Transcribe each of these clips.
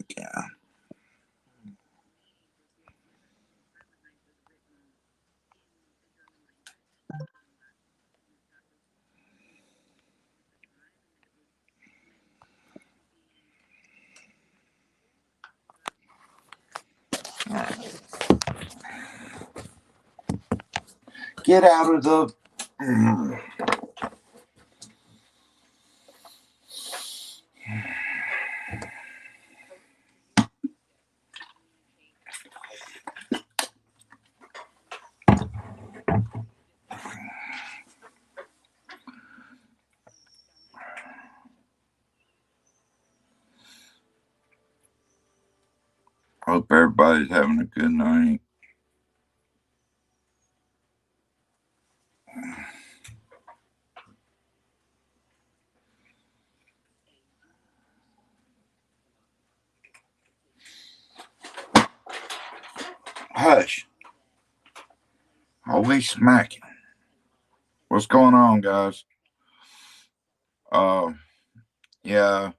Yeah. Get out of the. Hope everybody's having a good night. Hush. Always smacking. What's going on, guys? Uh, yeah.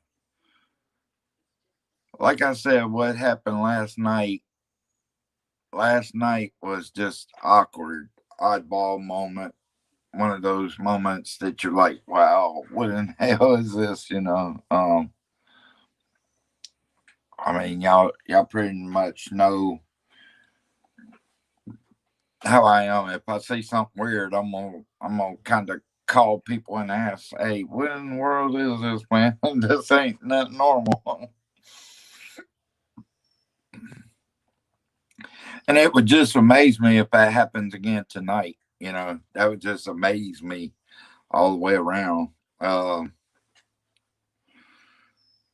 Like I said, what happened last night was just awkward, oddball moment. One of those moments that you're like, wow, what in hell is this? I mean, y'all pretty much know how I am. If I see something weird, I'm gonna kind of call people and ask, "Hey, what in the world is this, man? This ain't nothing normal." And it would just amaze me if that happens again tonight. That would just amaze me all the way around.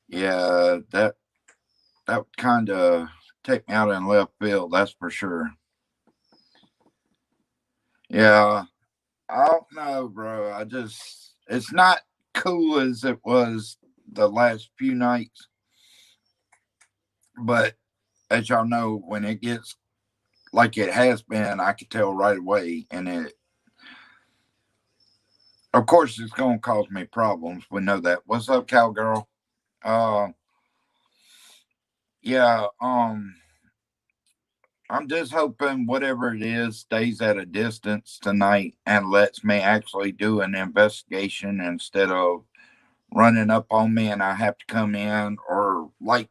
Yeah, that would kind of take me out in left field. That's for sure. Yeah, I don't know, bro. It's not cool as it was the last few nights, but as y'all know, when it gets like it has been, I could tell right away, and of course, it's gonna cause me problems. We know that. What's up, cowgirl? Uh, yeah. I'm just hoping whatever it is stays at a distance tonight and lets me actually do an investigation instead of running up on me and I have to come in. Or like,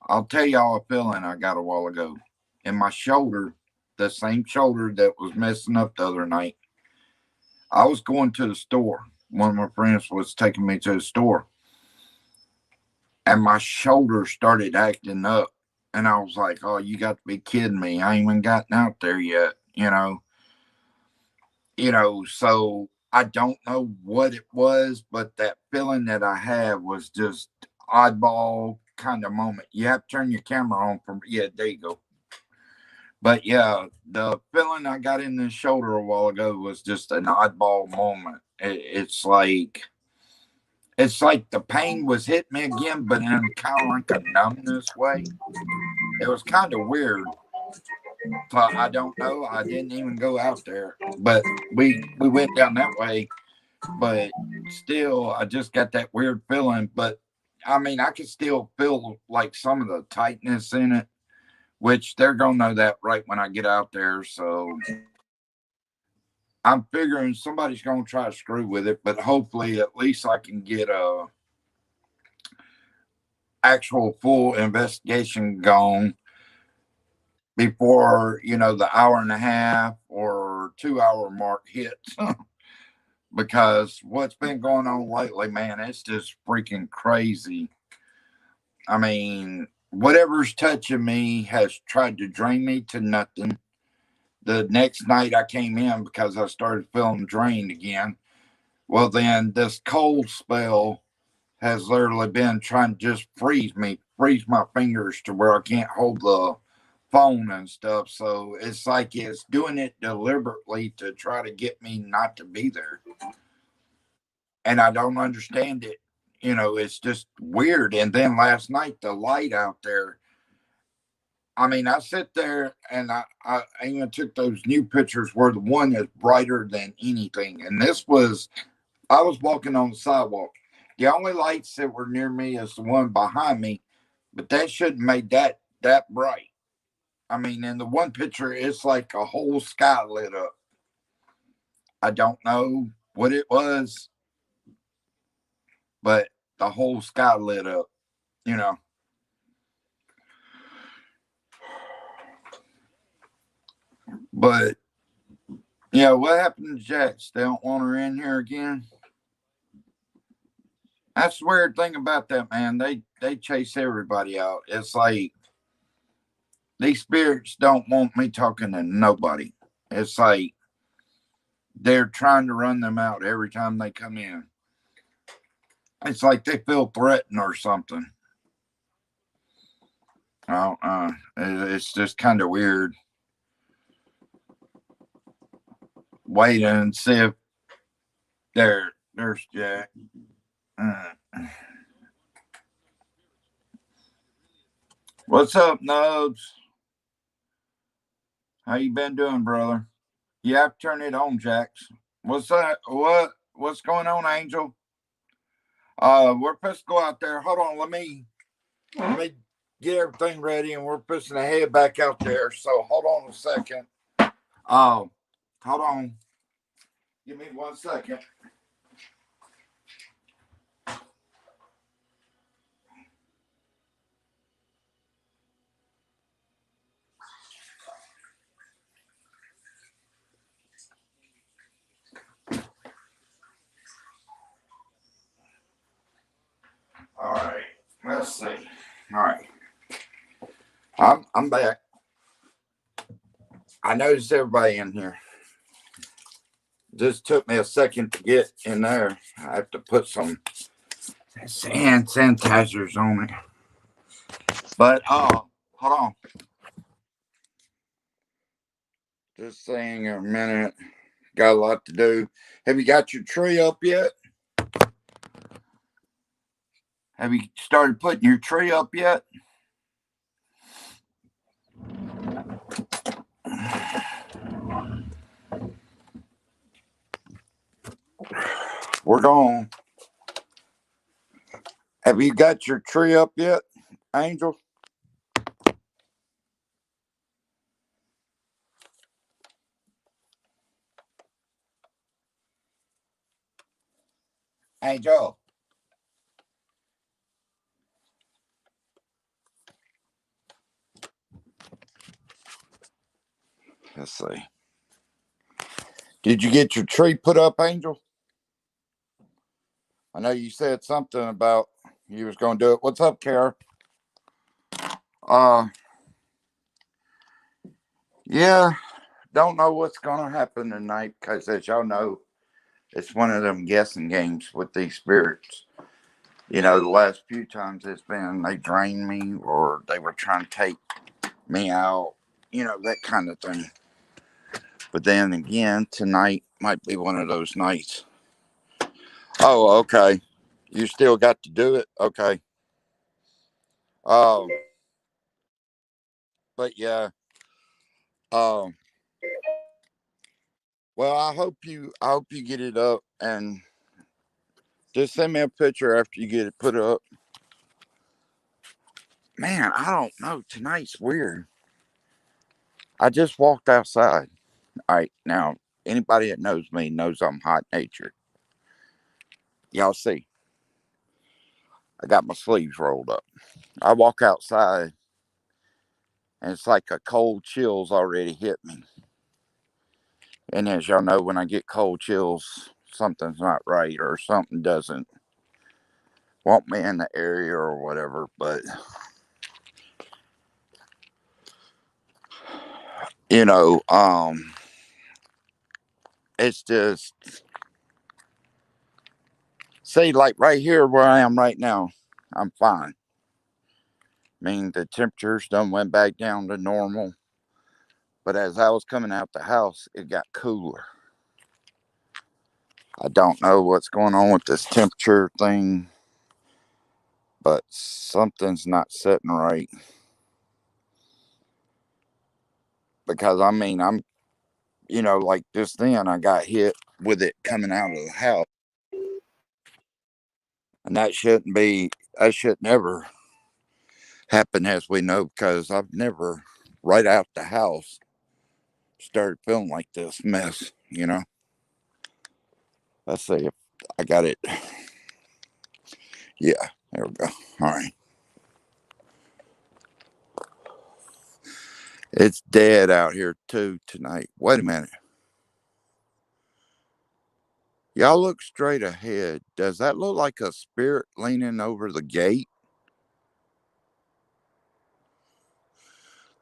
I'll tell y'all a feeling I got a while ago in my shoulder, the same shoulder that was messing up the other night. I was going to the store. One of my friends was taking me to the store, and my shoulder started acting up. And I was like, "Oh, you got to be kidding me! I ain't even gotten out there yet." So I don't know what it was, but that feeling that I had was just oddball kind of moment. You have to turn your camera on from, yeah, there you go. But yeah, the feeling I got in the shoulder a while ago was just an oddball moment. It's like the pain was hitting me again, but in kind of like a numbness way. It was kind of weird. So I don't know. I didn't even go out there, but we went down that way. But still, I just got that weird feeling. But I mean, I can still feel like some of the tightness in it, which they're gonna know that right when I get out there. So I'm figuring somebody's gonna try to screw with it, but hopefully, at least I can get a actual full investigation going before the hour and a half or 2 hour mark hits. Because what's been going on lately, man, it's just freaking crazy. I mean, whatever's touching me has tried to drain me to nothing. The next night I came in because I started feeling drained again. Well, then this cold spell has literally been trying to just freeze my fingers to where I can't hold the phone and stuff. So it's like it's doing it deliberately to try to get me not to be there. And I don't understand it. It's just weird. And then last night, the light out there, I mean, I sit there and I even took those new pictures where the one is brighter than anything. And I was walking on the sidewalk. The only lights that were near me is the one behind me, but that shouldn't make that bright. I mean, in the one picture, it's like a whole sky lit up. I don't know what it was, but the whole sky lit up, you know. But yeah, what happened to Jax? They don't want her in here again. That's the weird thing about that, man. They chase everybody out. It's like these spirits don't want me talking to nobody. It's like they're trying to run them out every time they come in. It's like they feel threatened or something. It's just kind of weird. Wait and see if there's Jack. Uh, what's up, Nubs? How you been doing, brother? You have to turn it on, Jax. What's that? What's going on, Angel? We're supposed to go out there. Hold on, let me get everything ready, and we're supposed to head back out there. So hold on a second. Um, hold on. Give me 1 second. All right. Let's see. All right. I'm back. I noticed everybody in here. Just took me a second to get in there. I have to put some hand sanitizers on it. But hold on. Just saying a minute. Got a lot to do. Have you got your tree up yet? Have you started putting your tree up yet? We're going. Have you got your tree up yet, Angel? Angel. Let's see. Did you get your tree put up, Angel? I know you said something about you was going to do it. What's up, Kara? Uh, yeah, don't know what's going to happen tonight because, as y'all know, it's one of them guessing games with these spirits. You know, the last few times it's been they drained me or they were trying to take me out, you know, that kind of thing. But then again, tonight might be one of those nights. Oh, okay. You still got to do it? Okay. Um, but yeah. Um, well, I hope you get it up and just send me a picture after you get it put up. Man, I don't know. Tonight's weird. I just walked outside. All right, now anybody that knows me knows I'm hot natured. Y'all see, I got my sleeves rolled up. I walk outside and it's like a cold chill's already hit me. And as y'all know, when I get cold chills, something's not right or something doesn't want me in the area or whatever. But you know, it's just say like right here where I am right now, I'm fine. I mean the temperatures done went back down to normal. But as I was coming out the house, it got cooler. I don't know what's going on with this temperature thing, but something's not sitting right. Because I mean, like just then I got hit with it coming out of the house. And that shouldn't be, I should never happen, as we know, because I've never, right out the house, started feeling like this mess, you know. Let's see if I got it. Yeah, there we go. All right. It's dead out here too tonight. Wait a minute. Y'all look straight ahead. Does that look like a spirit leaning over the gate?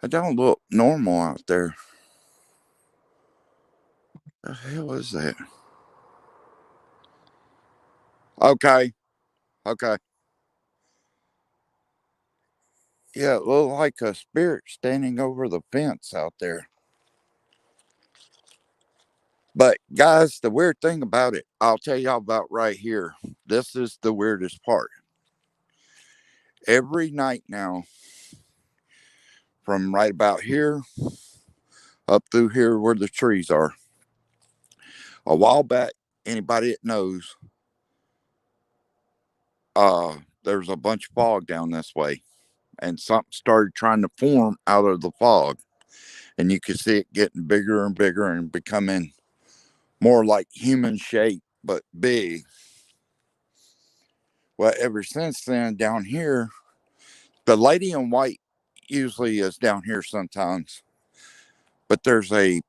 It don't look normal out there. The hell is that? Okay. Okay. Yeah, it looked like a spirit standing over the fence out there. But guys, the weird thing about it, I'll tell y'all about right here. This is the weirdest part. Every night now, from right about here up through here where the trees are, a while back, anybody that knows, there's a bunch of fog down this way, and something started trying to form out of the fog, and you could see it getting bigger and bigger and becoming more like human shape, but big. Well, ever since then, down here, the lady in white usually is down here sometimes, but there's a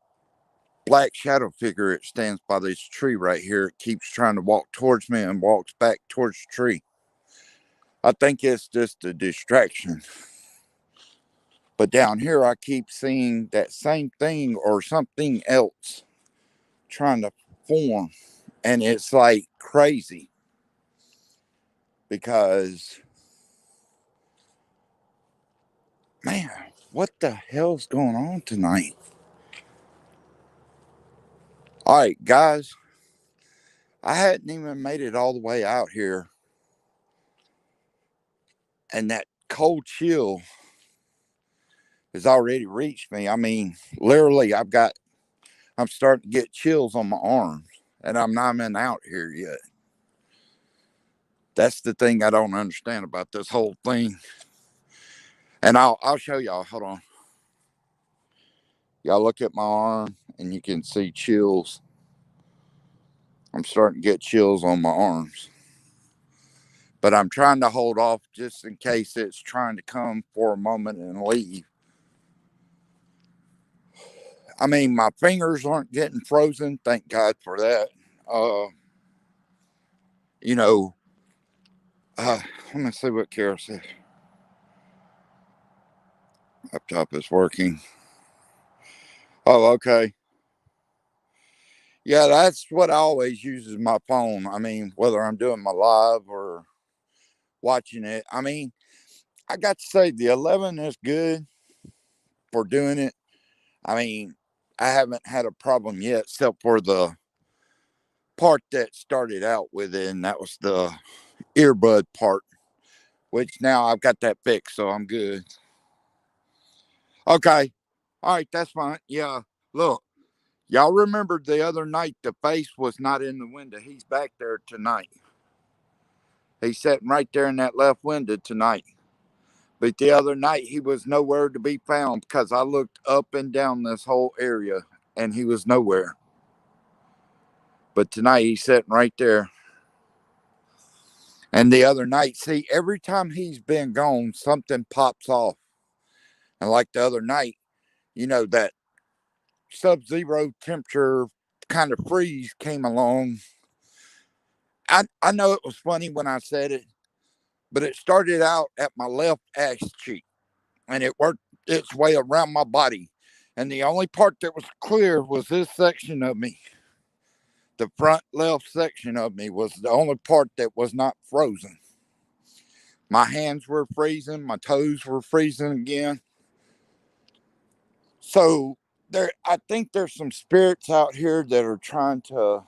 black shadow figure. It stands by this tree right here. It keeps trying to walk towards me and walks back towards the tree. I think it's just a distraction. But down here, I keep seeing that same thing or something else trying to form. And it's like crazy because, man, what the hell's going on tonight? All right, guys, I hadn't even made it all the way out here. And that cold chill has already reached me. I mean, literally, I'm starting to get chills on my arms, and I'm not even out here yet. That's the thing I don't understand about this whole thing. And I'll show y'all. Hold on. Y'all look at my arm, and you can see chills. I'm starting to get chills on my arms, but I'm trying to hold off just in case it's trying to come for a moment and leave. I mean, my fingers aren't getting frozen. Thank God for that. Uh, you know, let me see what Carol said. Laptop is working. Oh, okay. Yeah, that's what I always use is my phone. I mean, whether I'm doing my live or watching it. I mean, I got to say the 11 is good for doing it. I mean, I haven't had a problem yet, except for the part that started out with it, and that was the earbud part, which now I've got that fixed, so I'm good. Okay. All right, that's fine. Yeah. Look, y'all remember the other night the face was not in the window. He's back there tonight. He's sitting right there in that left window tonight. But the other night he was nowhere to be found because I looked up and down this whole area and he was nowhere. But tonight he's sitting right there. And the other night, see, every time he's been gone, something pops off. And like the other night, that sub-zero temperature kind of freeze came along. I know it was funny when I said it, but it started out at my left ass cheek and it worked its way around my body. And the only part that was clear was this section of me. The front left section of me was the only part that was not frozen. My hands were freezing, my toes were freezing again. So I think there's some spirits out here that are trying to,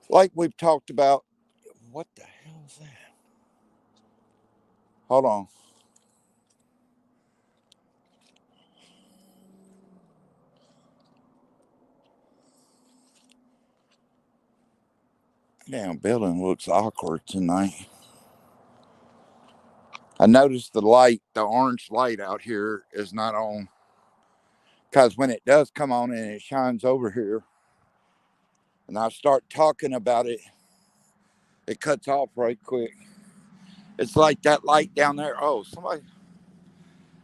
like we've talked about. What the hell is that? Hold on. Damn building looks awkward tonight. I noticed the light, the orange light out here is not on. Because when it does come on and it shines over here, and I start talking about it, it cuts off right quick. It's like that light down there. Oh, somebody.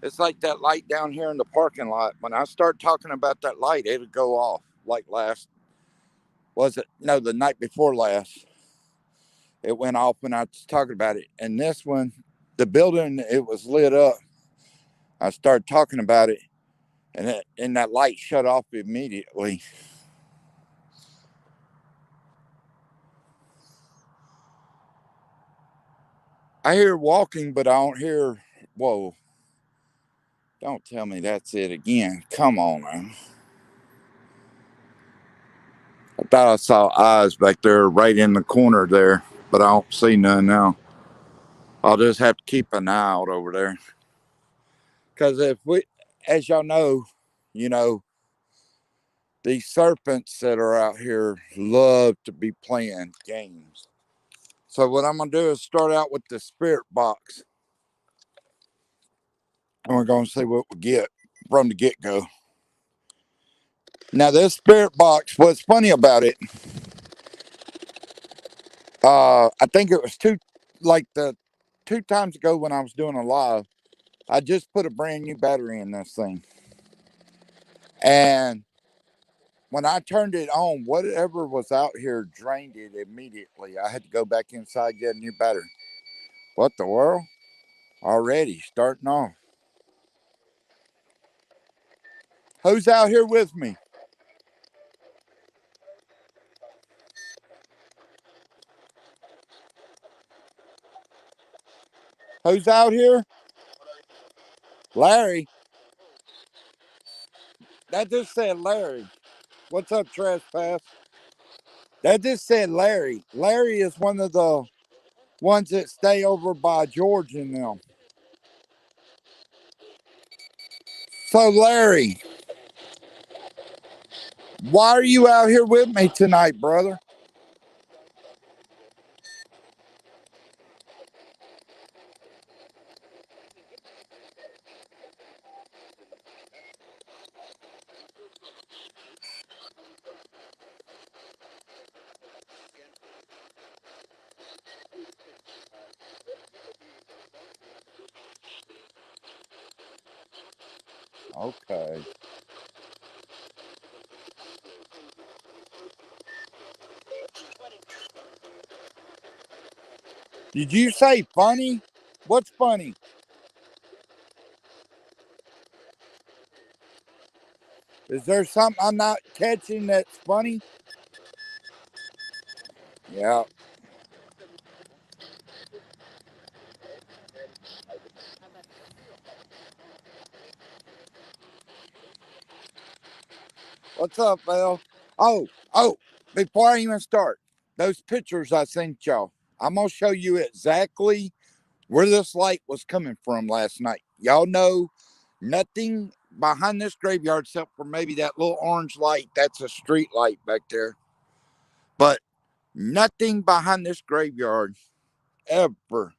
It's like that light down here in the parking lot. When I start talking about that light, it'll go off. Like last, was it? No, the night before last, it went off when I was talking about it. And this one, the building, it was lit up. I started talking about it, and that light shut off immediately. I hear walking, but I don't hear. Whoa! Don't tell me that's it again. Come on, man. I thought I saw eyes back there, right in the corner there, but I don't see none now. I'll just have to keep an eye out over there. Because if we, as y'all know, you know, these serpents that are out here love to be playing games. So what I'm gonna do is start out with the spirit box, and we're gonna see what we get from the get go. Now this spirit box, what's funny about it, I think it was the 2 times ago when I was doing a live, I just put a brand new battery in this thing, and when I turned it on, whatever was out here drained it immediately. I had to go back inside, get a new battery. What the world? Already starting off. Who's out here with me? Who's out here? Larry. That just said Larry. What's up, Trespass? That just said Larry. Larry is one of the ones that stay over by George and them. So, Larry, why are you out here with me tonight, brother? Okay. Did you say funny? What's funny? Is there something I'm not catching that's funny? Yeah. What's up, Phil? Oh, before I even start, those pictures I sent y'all, I'm going to show you exactly where this light was coming from last night. Y'all know nothing behind this graveyard except for maybe that little orange light. That's a street light back there. But nothing behind this graveyard ever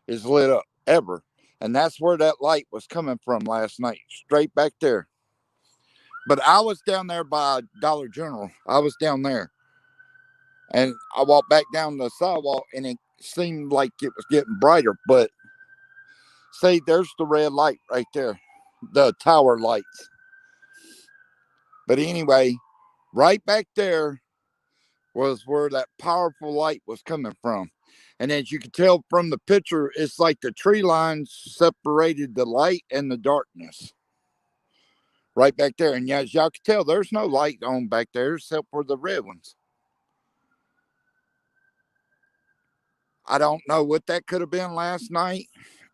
is lit up, ever. And that's where that light was coming from last night, straight back there. But I was down there by Dollar General. I was down there. And I walked back down the sidewalk and it seemed like it was getting brighter. But see, there's the red light right there, the tower lights. But anyway, right back there was where that powerful light was coming from. And as you can tell from the picture, it's like the tree lines separated the light and the darkness right back there. And as y'all can tell, there's no light on back there except for the red ones. I don't know what that could have been last night.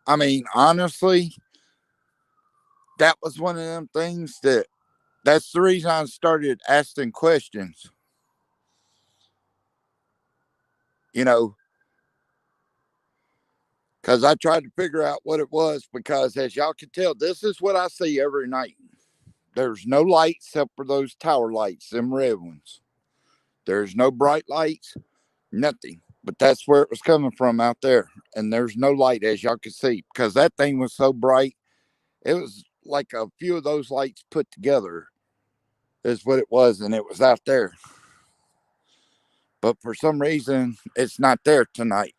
I mean, honestly, that was one of them things that's the reason I started asking questions. You know, because I tried to figure out what it was. Because as y'all can tell, this is what I see every night. There's no lights except for those tower lights, them red ones. There's no bright lights, nothing. But that's where it was coming from out there. And there's no light, as y'all can see, because that thing was so bright. It was like a few of those lights put together, is what it was. And it was out there. But for some reason, it's not there tonight.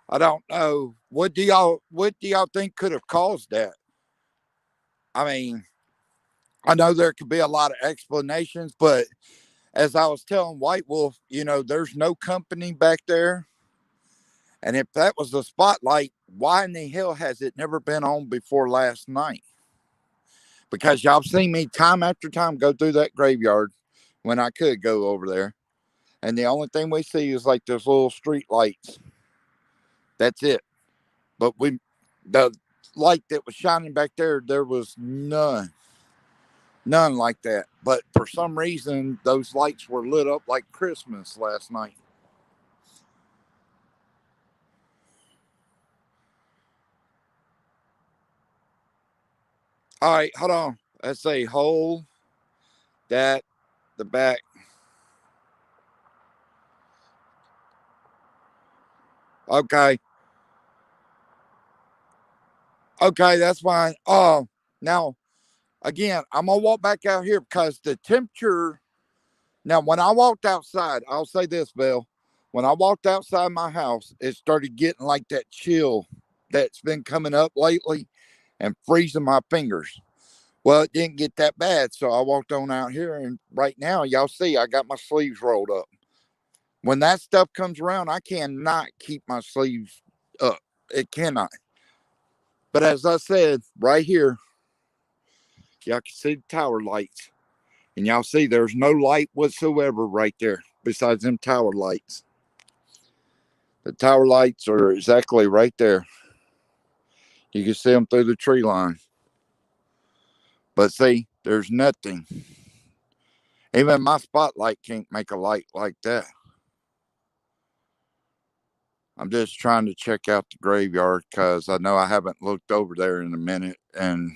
I don't know. What do y'all think could have caused that? I mean, I know there could be a lot of explanations, but as I was telling White Wolf, there's no company back there. And if that was the spotlight, why in the hell has it never been on before last night? Because y'all seen me time after time go through that graveyard when I could go over there. And the only thing we see is like those little street lights. That's it. But the light that was shining back there was none like that. But for some reason, those lights were lit up like Christmas last night. All right, hold on. Let's say hold that the back. Okay. Okay, that's fine. Oh, now again, I'm gonna walk back out here because the temperature. Now, when I walked outside, I'll say this, Bill. When I walked outside my house, it started getting like that chill that's been coming up lately and freezing my fingers. Well, it didn't get that bad, so I walked on out here, and right now, y'all see, I got my sleeves rolled up. When that stuff comes around, I cannot keep my sleeves up. It cannot. But as I said, right here, y'all can see the tower lights. And y'all see there's no light whatsoever right there besides them tower lights. The tower lights are exactly right there. You can see them through the tree line. But see, there's nothing. Even my spotlight can't make a light like that. I'm just trying to check out the graveyard because I know I haven't looked over there in a minute. And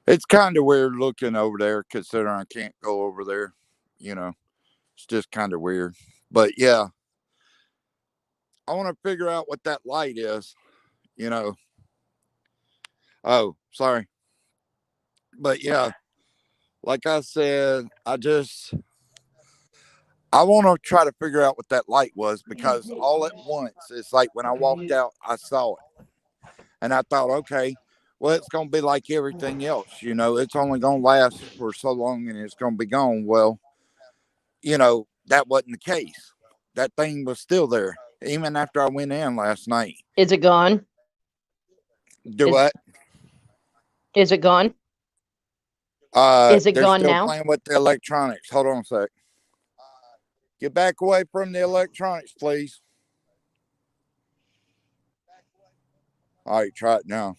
it's kind of weird looking over there considering I can't go over there. You know, it's just kind of weird. But yeah, I want to figure out what that light is. You know, oh, sorry. But yeah, like I said, I want to try to figure out what that light was because all at once, it's like when I walked out, I saw it. And I thought, okay, well, it's going to be like everything else. It's only going to last for so long and it's going to be gone. Well, that wasn't the case. That thing was still there, even after I went in last night. Is it gone? Do Is what? is it gone? Is it They're gone still now? playing with the electronics. Hold on a sec. Get back away from the electronics, please. All right, try it now.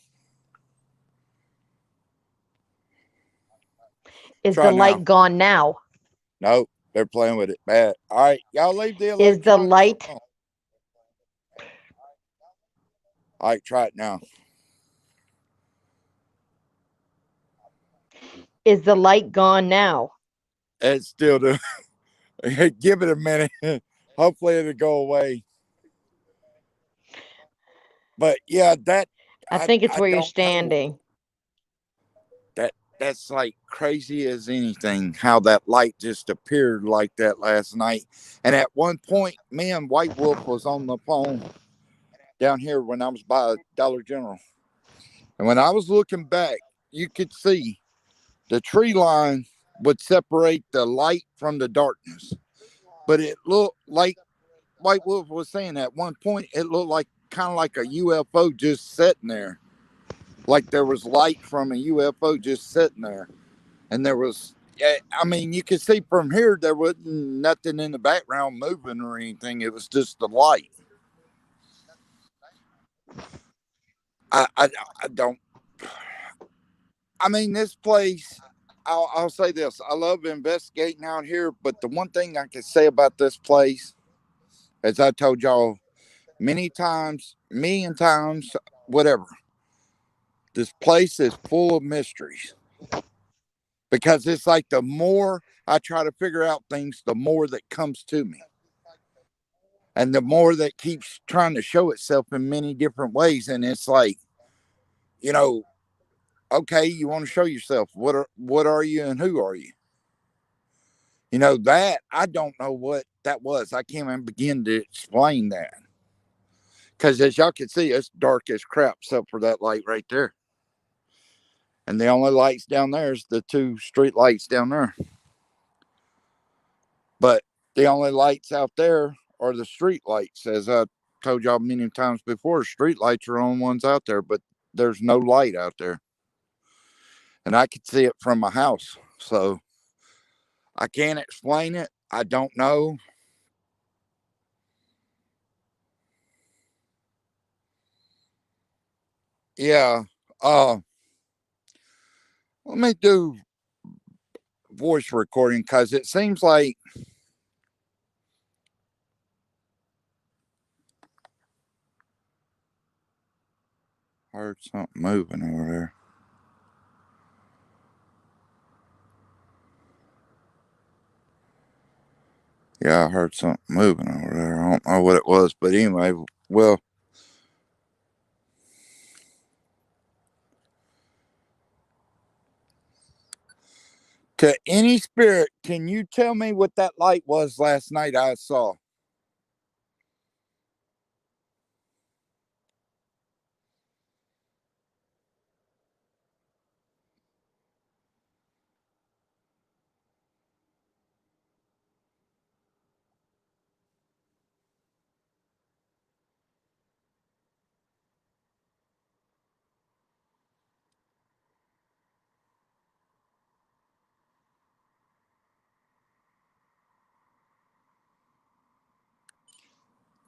Is Try the now. light gone now? Nope, they're playing with it bad. All right, y'all leave the Is the electronics light alone. All right, try it now. is the light gone now? It's still doing. Give it a minute. Hopefully it'll go away. But yeah, that I I think it's I where you're don't know. standing. That's like crazy as anything. How that light just appeared like that last night. And at one point, me and White Wolf was on the phone down here when I was by Dollar General, and when I was looking back, you could see the tree line would separate the light from the darkness. But it looked like White Wolf was saying at one point, it looked like kind of like a UFO just sitting there. Like there was light from a UFO just sitting there. And there was, yeah, I mean, you could see from here, there wasn't nothing in the background moving or anything. It was just the light. I don't, I mean, this place, I'll say this. I love investigating out here, but the one thing I can say about this place, as I told y'all many times, million times, whatever, this place is full of mysteries because it's like the more I try to figure out things, the more that comes to me. And the more that keeps trying to show itself in many different ways. And it's like, you know, okay, you want to show yourself. What are you and who are you? You know, that I don't know what that was. I can't even begin to explain that. Because as y'all can see, it's dark as crap, except for that light right there. And the only lights down there is the two street lights down there. But the only lights out there are the street lights. As I told y'all many times before, street lights are the only ones out there, but there's no light out there. And I could see it from my house. So I can't explain it. I don't know. Yeah. Let me do voice recording because it seems like I heard something moving over there. Yeah, I heard something moving over there. I don't know what it was, but anyway, well, to any spirit, can you tell me what that light was last night I saw?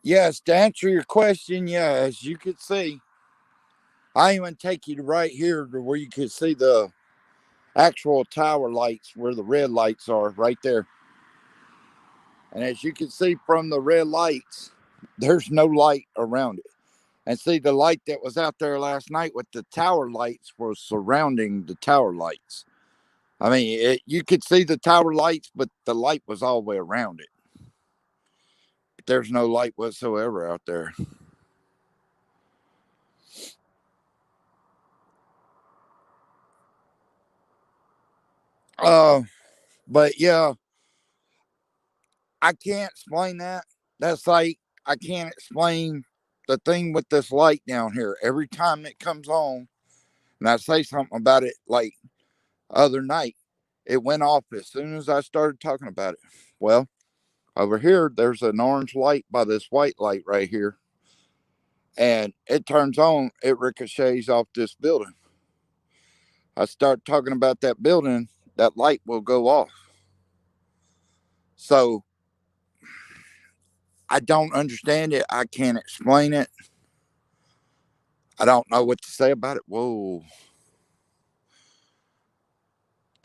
Yes, to answer your question, yeah, as you could see, I even take you to right here to where you can see the actual tower lights where the red lights are right there. And as you can see from the red lights, there's no light around it. And see, the light that was out there last night with the tower lights was surrounding the tower lights. I mean, you could see the tower lights, but the light was all the way around it. But there's no light whatsoever out there. Uh, but yeah, I can't explain that. That's like I can't explain the thing with this light down here. Every time it comes on, and I say something about it, like other night, it went off as soon as I started talking about it. Well, over here, there's an orange light by this white light right here, and it turns on. It ricochets off this building. I start talking about that building, that light will go off. So I don't understand it. I can't explain it. I don't know what to say about it. Whoa.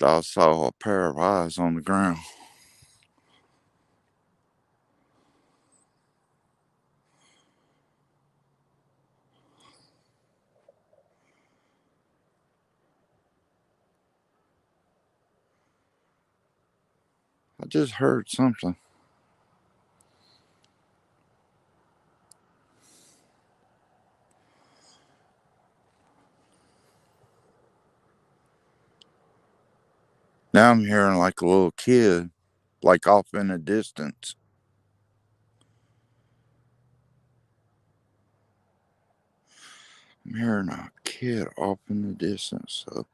I saw a pair of eyes on the ground. I just heard something. Now I'm hearing like a little kid, like off in the distance. I'm hearing a kid off in the distance. So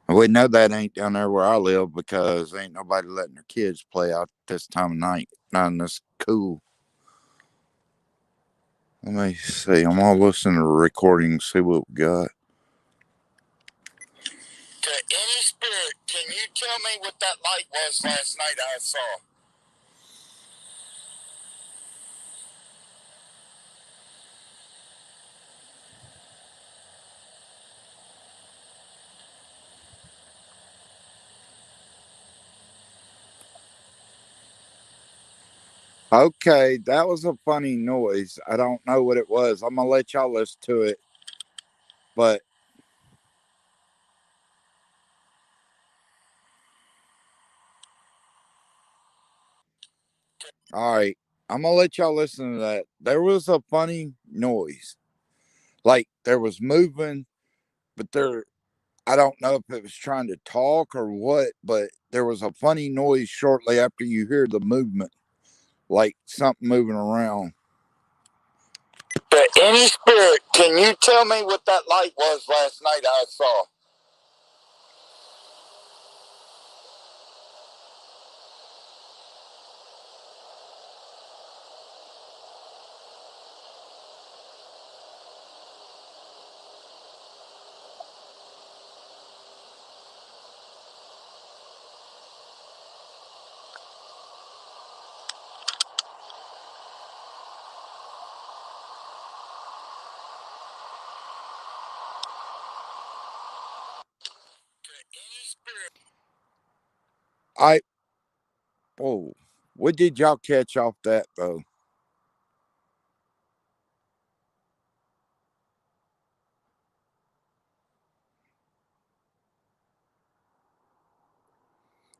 we know that ain't down there where I live because ain't nobody letting their kids play out this time of night. Not in this cool. Let me see. I'm gonna listen to the recording and see what we got. To any spirit, can you tell me what that light was last night I saw? Okay, that was a funny noise. I don't know what it was. I'm gonna let y'all listen to it. But All right. I'm going to let y'all listen to that. There was a funny noise. Like there was movement, but I don't know if it was trying to talk or what, but there was a funny noise shortly after you hear the movement, like something moving around. But any spirit, can you tell me what that light was last night I saw? I Whoa. What did y'all catch off that though?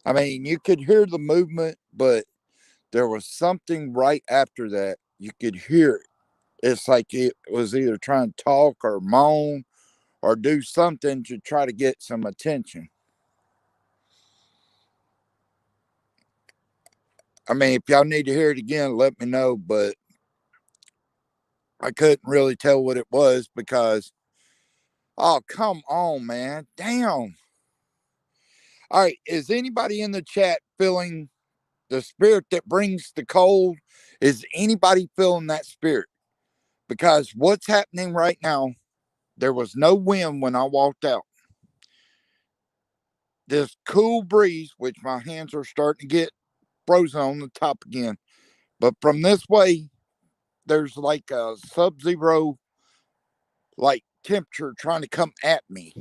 I mean, you could hear the movement, but there was something right after that. You could hear it. It's like it was either trying to talk or moan or do something to try to get some attention. I mean, if y'all need to hear it again, let me know, but I couldn't really tell what it was because, oh, come on, man. Damn. All right. Is anybody in the chat feeling the spirit that brings the cold? Is anybody feeling that spirit? Because what's happening right now, there was no wind when I walked out. This cool breeze, which my hands are starting to get frozen on the top again. But from this way, there's like a sub-zero like temperature trying to come at me.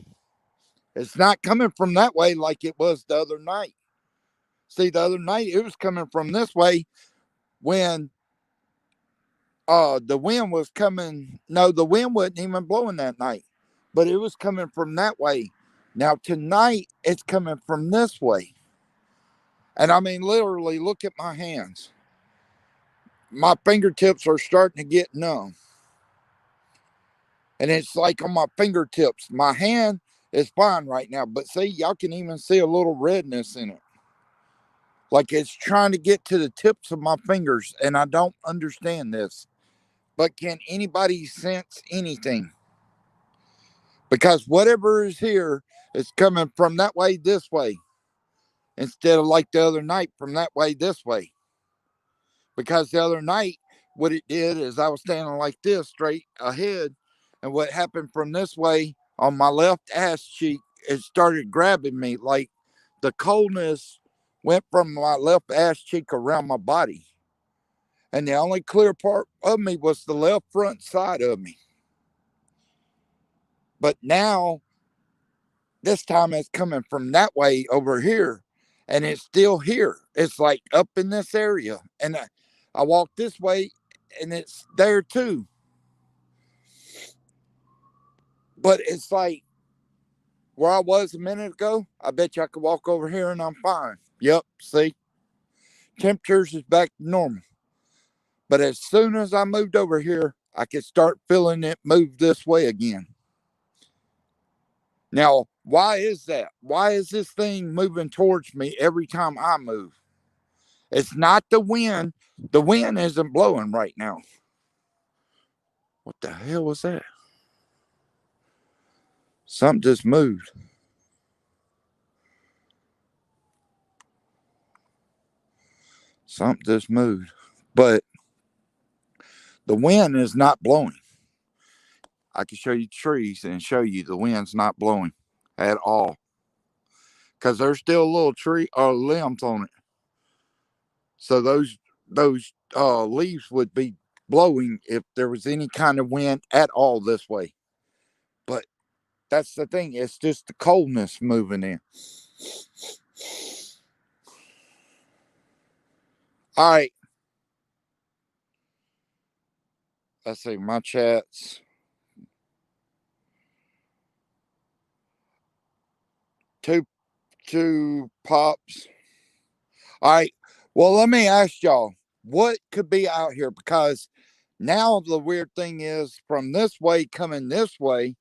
It's not coming from that way like it was the other night. See, the other night it was coming from this way when the wind was coming. No, the wind wasn't even blowing that night, but it was coming from that way. Now tonight it's coming from this way. And I mean literally look at my hands. My fingertips are starting to get numb. And it's like on my fingertips. My hand is fine right now, but see, y'all can even see a little redness in it. Like it's trying to get to the tips of my fingers, and I don't understand this. But can anybody sense anything? Because whatever is here is coming from that way this way instead of like the other night from that way this way. Because the other night, what it did is I was standing like this straight ahead, and what happened from this way on my left ass cheek, it started grabbing me like the coldness went from my left ass cheek around my body. And the only clear part of me was the left front side of me. But now, this time it's coming from that way over here, and it's still here. It's like up in this area. And I walk this way, and it's there too. But it's like where I was a minute ago, I bet you I could walk over here and I'm fine. Yep, see? Temperatures is back to normal. But as soon as I moved over here, I could start feeling it move this way again. Now, why is that? Why is this thing moving towards me every time I move? It's not the wind. The wind isn't blowing right now. What the hell was that? Something just moved. Something just moved. But the wind is not blowing. I can show you trees and show you the wind's not blowing at all. Because there's still a little tree or limbs on it. So those leaves would be blowing if there was any kind of wind at all this way. But that's the thing. It's just the coldness moving in. All right. Let's see. My chats. Two pops. All right. Well, let me ask y'all. what could be out here? Because now the weird thing is from this way coming this way,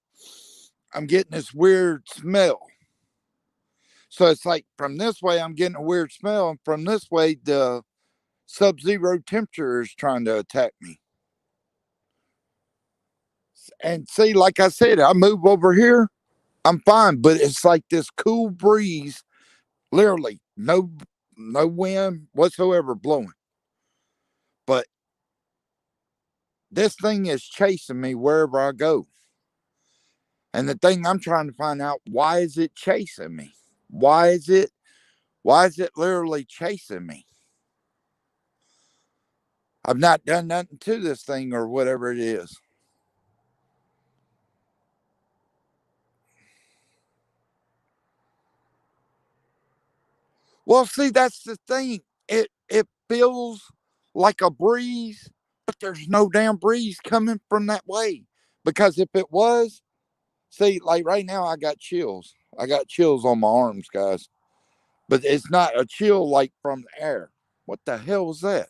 I'm getting this weird smell. So it's like from this way, I'm getting a weird smell. And from this way, the sub-zero temperature is trying to attack me. And see, like I said, I move over here, I'm fine. But it's like this cool breeze, literally no wind whatsoever blowing. But this thing is chasing me wherever I go. And the thing I'm trying to find out, why is it chasing me? Why is it literally chasing me? I've not done nothing to this thing or whatever it is. Well, see, that's the thing. It feels like a breeze, but there's no damn breeze coming from that way. Because if it was, see, like right now, I got chills. I got chills on my arms, guys. But it's not a chill like from the air. What the hell was that?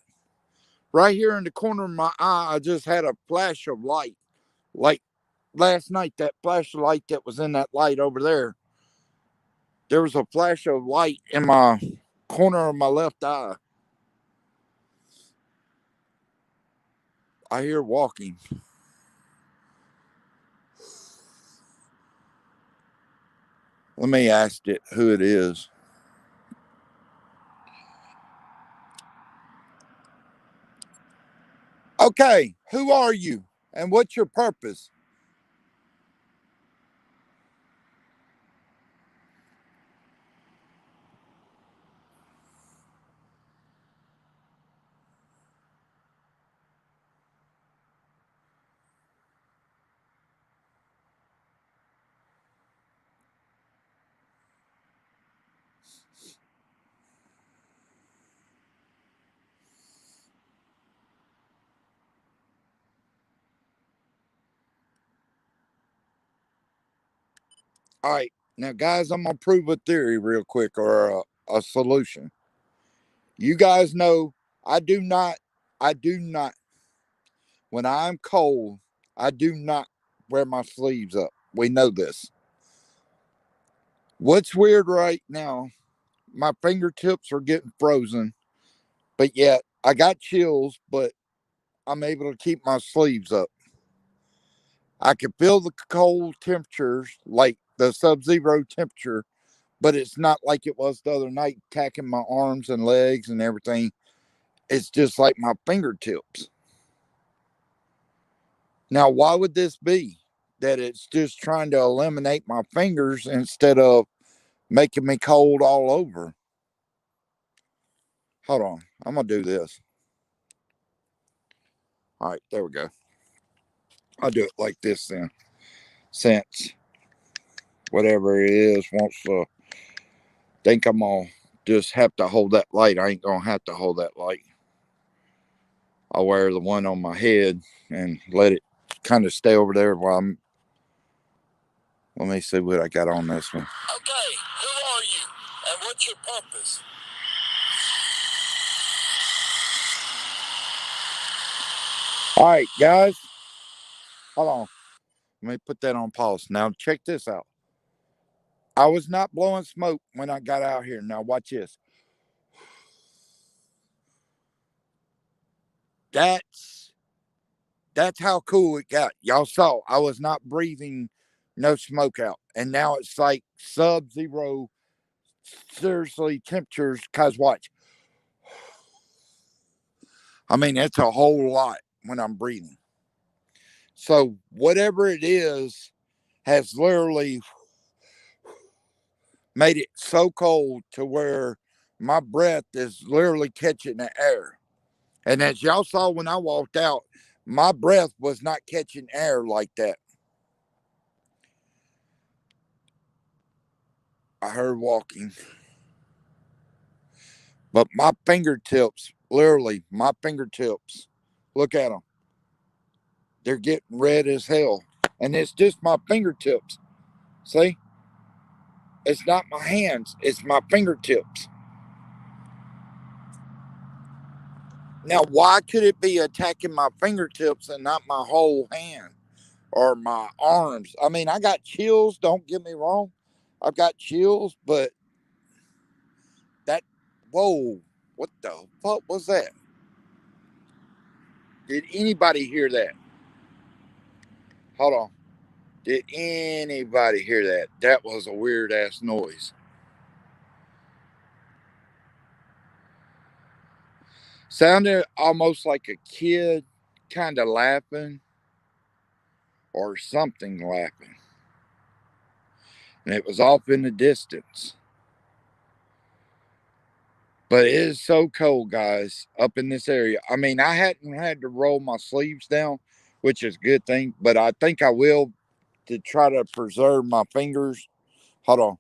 Right here in the corner of my eye, I just had a flash of light. Like last night, that flash of light that was in that light over there was a flash of light in my corner of my left eye. I hear walking. Let me ask it who it is. Okay, who are you? And what's your purpose? All right, now, guys, I'm going to prove a theory real quick or a solution. You guys know I do not, when I'm cold, I do not wear my sleeves up. We know this. What's weird right now, my fingertips are getting frozen, but yet I got chills, but I'm able to keep my sleeves up. I can feel the cold temperatures, like the sub-zero temperature, but it's not like it was the other night, tacking my arms and legs and everything. It's just like my fingertips. Now, why would this be? That it's just trying to eliminate my fingers instead of making me cold all over. Hold on. I'm going to do this. All right, there we go. I'll do it like this then. Since whatever it is wants to think I'm going to just have to hold that light, I ain't going to have to hold that light. I'll wear the one on my head and let it kind of stay over there while I'm. Let me see what I got on this one. Okay, who are you and what's your purpose? All right, guys. Hold on. Let me put that on pause. Now, check this out. I was not blowing smoke when I got out here. Now, watch this. That's how cool it got. Y'all saw I was not breathing no smoke out. And now it's like sub-zero, seriously, temperatures. Because watch. I mean, it's a whole lot when I'm breathing. So whatever it is has literally made it so cold to where my breath is literally catching the air. And as y'all saw when I walked out, my breath was not catching air like that. I heard walking. But my fingertips, literally, my fingertips, look at them. They're getting red as hell. And it's just my fingertips. See? It's not my hands, it's my fingertips. Now, why could it be attacking my fingertips and not my whole hand or my arms? I mean, I got chills, don't get me wrong. I've got chills, but that, whoa, what the fuck was that? Did anybody hear that? Hold on. Did anybody hear that? That was a weird ass noise. Sounded almost like a kid kind of laughing or something laughing. And it was off in the distance. But it is so cold, guys, up in this area. I mean, I hadn't had to roll my sleeves down, which is a good thing, but I think I will to try to preserve my fingers. Hold on.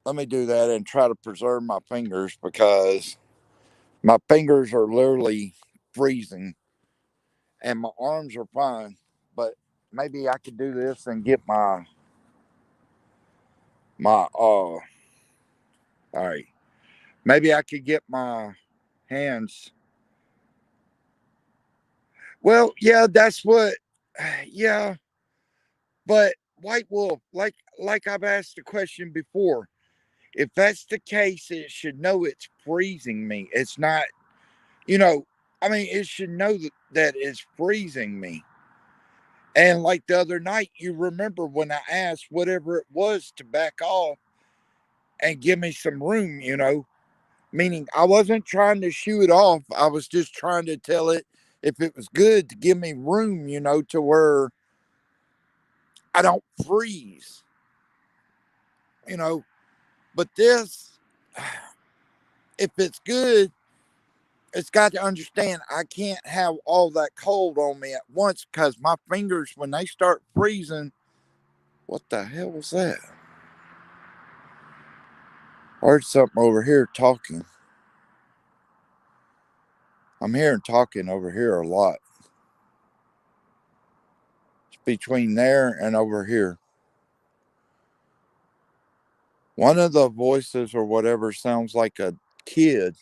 Let me do that and try to preserve my fingers because my fingers are literally freezing and my arms are fine. But maybe I could do this and get all right. Maybe I could get my hands. Well, yeah, that's what yeah, but White Wolf, like I've asked the question before, if that's the case, it should know it's freezing me. It's not, you know, I mean, it should know that it's freezing me. And like the other night, you remember when I asked whatever it was to back off and give me some room, meaning I wasn't trying to shoo it off. I was just trying to tell it if it was good to give me room, to where I don't freeze, you know. But this, if it's good, it's got to understand I can't have all that cold on me at once because my fingers, when they start freezing, what the hell was that? I heard something over here talking. I'm hearing talking over here a lot. It's between there and over here. One of the voices or whatever sounds like a kid.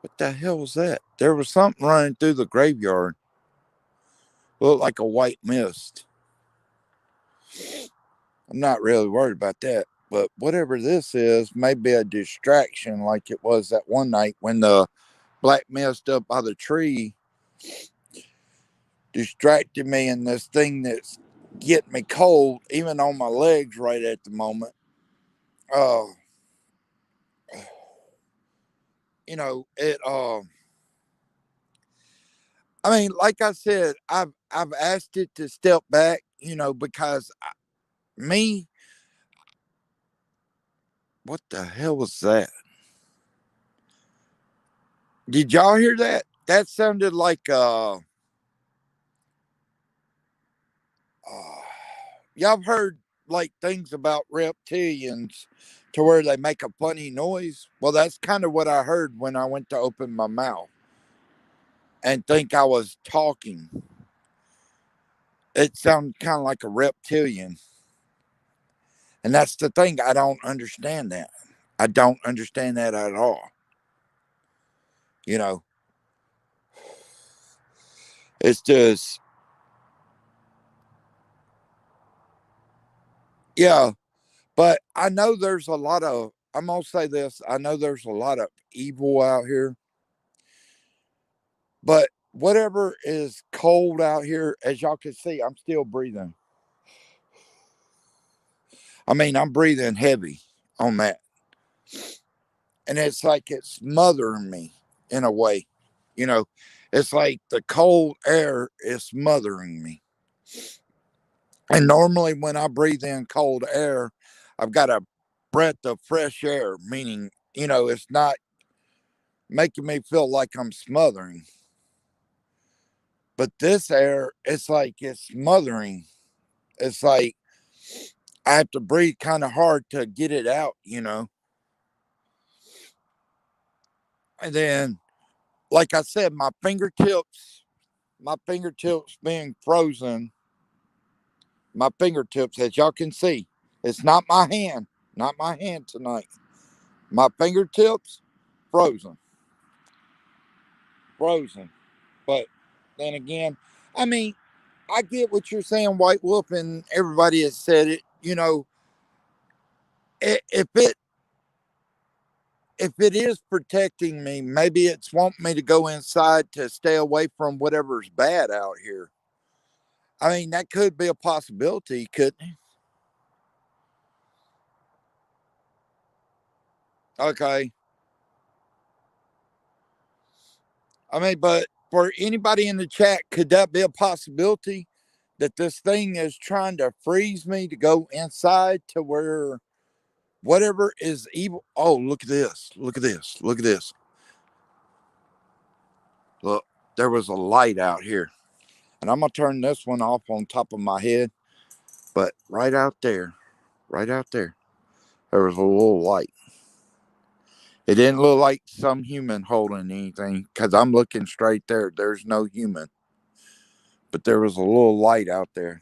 What the hell was that? There was something running through the graveyard. Looked like a white mist. I'm not really worried about that. But whatever this is may be a distraction like it was that one night when the black mist up by the tree distracted me and this thing that's getting me cold, even on my legs right at the moment. Uh, it I mean, like I said, I've asked it to step back, because me, what the hell was that? Did y'all hear that? That sounded like y'all have heard like things about reptilians to where they make a funny noise. Well, that's kind of what I heard when I went to open my mouth and think I was talking. It sounded kind of like a reptilian. And that's the thing. I don't understand that. I don't understand that at all. You know, it's just, yeah. But I know there's a lot of, I'm going to say this, I know there's a lot of evil out here. But whatever is cold out here, as y'all can see, I'm still breathing. I mean, I'm breathing heavy on that. And it's like it's smothering me in a way. You know, it's like the cold air is smothering me. And normally when I breathe in cold air, I've got a breath of fresh air, meaning, it's not making me feel like I'm smothering. But this air, it's like it's smothering. It's like I have to breathe kind of hard to get it out. And then, like I said, my fingertips being frozen, my fingertips, as y'all can see, it's not my hand tonight. My fingertips, frozen. Frozen. But then again, I mean, I get what you're saying, White Wolf, and everybody has said it. You know, if it is protecting me, maybe it's wanting me to go inside to stay away from whatever's bad out here. I mean, that could be a possibility, couldn't it? Okay. I mean, but for anybody in the chat, could that be a possibility that this thing is trying to freeze me to go inside to where whatever is evil? Oh, look at this. Look at this. Look at this. Look, there was a light out here. And I'm going to turn this one off on top of my head. But right out there, there was a little light. It didn't look like some human holding anything because I'm looking straight there. There's no human. But there was a little light out there.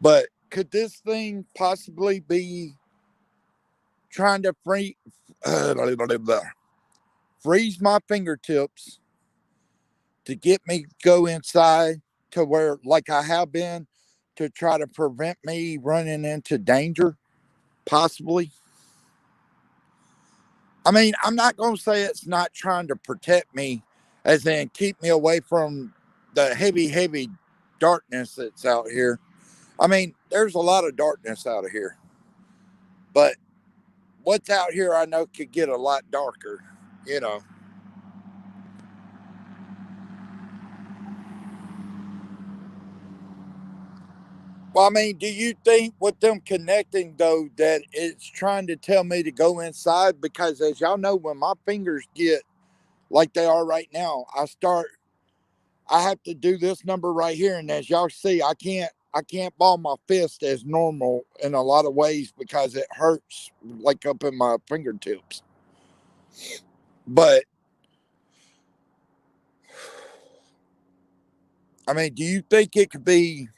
But could this thing possibly be trying to freeze my fingertips to get me go inside to where, like I have been, to try to prevent me running into danger? Possibly. I mean, I'm not going to say it's not trying to protect me, as in keep me away from the heavy darkness that's out here. I mean, there's a lot of darkness out of here. But what's out here, I know, could get a lot darker, you know. Well, I mean, do you think with them connecting, though, that it's trying to tell me to go inside? Because as y'all know, when my fingers get like they are right now, I have to do this number right here. And as y'all see, I can't ball my fist as normal in a lot of ways because it hurts like up in my fingertips. But I mean, do you think it could be,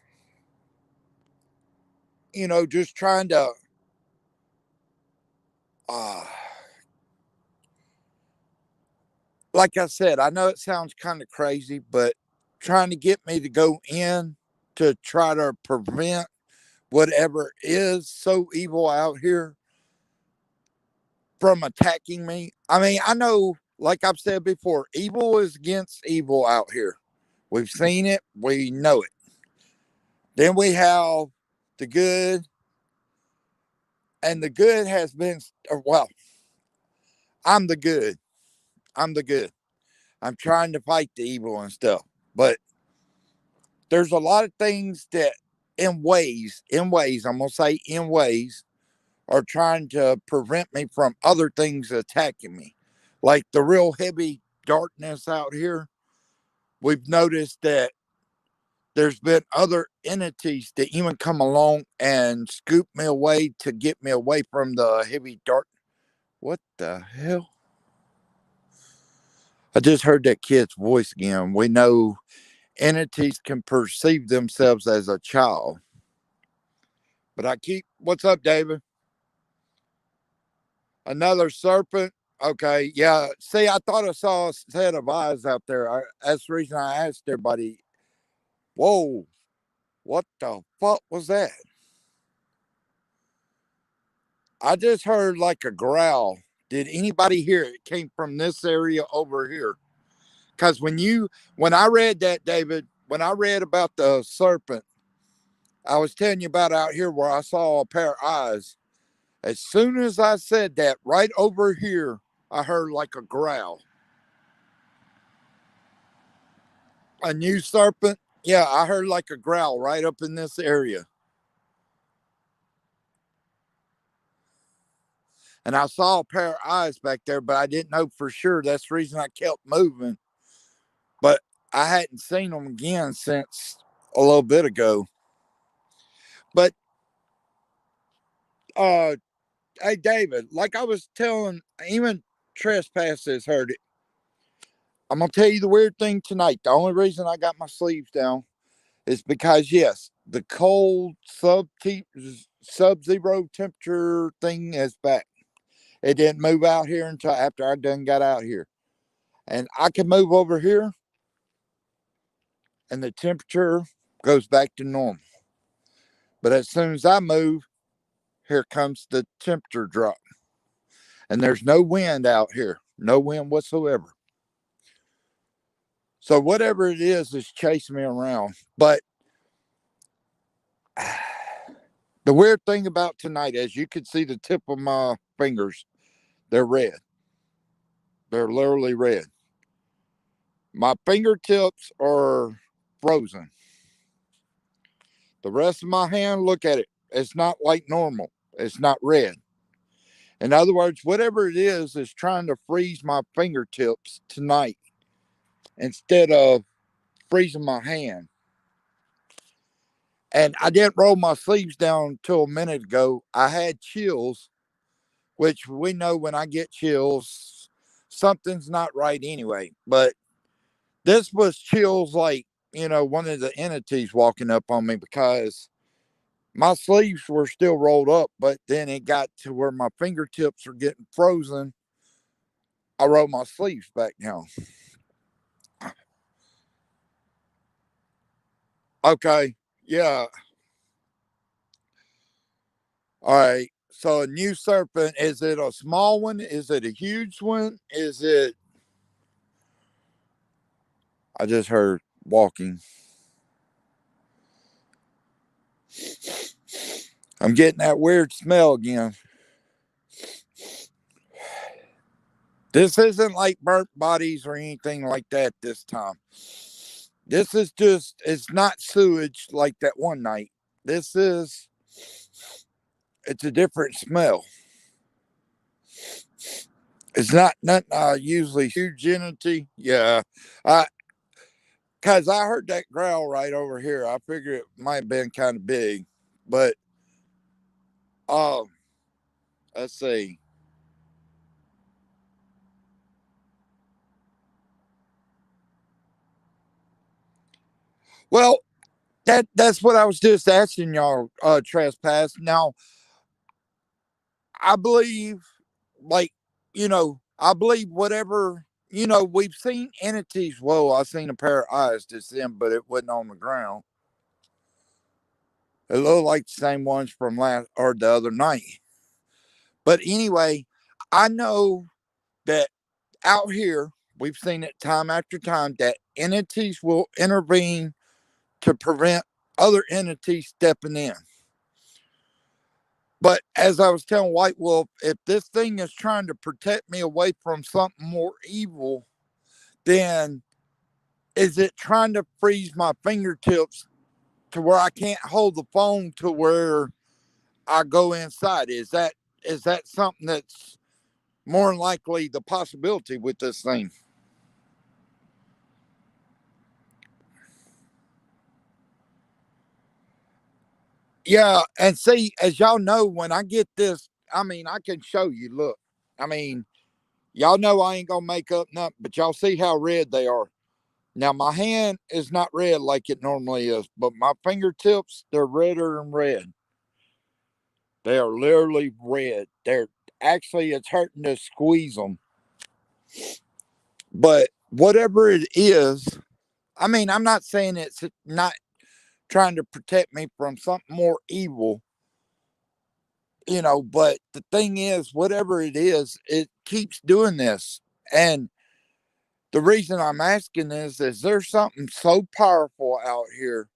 you know, just trying to, uh, like I said, I know it sounds kind of crazy, but trying to get me to go in to try to prevent whatever is so evil out here from attacking me? I mean, I know, like I've said before, evil is against evil out here. We've seen it, we know it. Then we have the good, and the good has been, well, I'm the good. I'm the good. I'm trying to fight the evil and stuff. But there's a lot of things that, in ways, I'm going to say in ways, are trying to prevent me from other things attacking me. Like the real heavy darkness out here, we've noticed that there's been other entities that even come along and scoop me away to get me away from the heavy dark. What the hell? I just heard that kid's voice again. We know entities can perceive themselves as a child. But what's up, David? Another serpent. Okay, yeah. See, I thought I saw a set of eyes out there. That's the reason I asked everybody, whoa, what the fuck was that? I just heard like a growl. Did anybody hear it? It came from this area over here. Because when I read that, David, when I read about the serpent, I was telling you about out here where I saw a pair of eyes. As soon as I said that, right over here, I heard like a growl. A new serpent? Yeah, I heard like a growl right up in this area. And I saw a pair of eyes back there, but I didn't know for sure. That's the reason I kept moving. But I hadn't seen them again since a little bit ago. But hey David, like I was telling, even Trespass heard it. I'm gonna tell you the weird thing tonight. The only reason I got my sleeves down is because yes, the cold sub-zero temperature thing is back. It didn't move out here until after I done got out here. And I can move over here and the temperature goes back to normal. But as soon as I move, here comes the temperature drop. And there's no wind out here, no wind whatsoever. So whatever it is chasing me around. But the weird thing about tonight, as you can see the tip of my fingers, they're red. They're literally red. My fingertips are frozen. The rest of my hand, look at it. It's not like normal. It's not red. In other words, whatever it is trying to freeze my fingertips tonight instead of freezing my hand. And I didn't roll my sleeves down until a minute ago. I had chills, which we know when I get chills, something's not right anyway. But this was chills like, one of the entities walking up on me because my sleeves were still rolled up, but then it got to where my fingertips are getting frozen. I rolled my sleeves back down. Okay. Yeah. All right. So a new serpent, is it a small one? Is it a huge one? Is it... I just heard walking. I'm getting that weird smell again. This isn't like burnt bodies or anything like that this time. This is just, it's not sewage like that one night. It's a different smell. It's not nothing usually huge entity. Yeah. Because I heard that growl right over here. I figured it might have been kind of big. But, let's see. Well, that's what I was just asking y'all, Trespass. Now, I believe, like, I believe whatever, we've seen entities. Whoa, I seen a pair of eyes just then, but it wasn't on the ground. It looked like the same ones from last or the other night. But anyway, I know that out here, we've seen it time after time that entities will intervene to prevent other entities stepping in. But as I was telling White Wolf, if this thing is trying to protect me away from something more evil, then is it trying to freeze my fingertips to where I can't hold the phone to where I go inside? Is that something that's more than likely the possibility with this thing? Yeah, and see, as y'all know, when I get this, I can show you. Look, y'all know I ain't gonna make up nothing, but y'all see how red they are. Now, my hand is not red like it normally is, but my fingertips, they're redder than red. They are literally red. They're actually, it's hurting to squeeze them. But whatever it is, I'm not saying it's not trying to protect me from something more evil, but the thing is, whatever it is, it keeps doing this. And the reason I'm asking is there something so powerful out here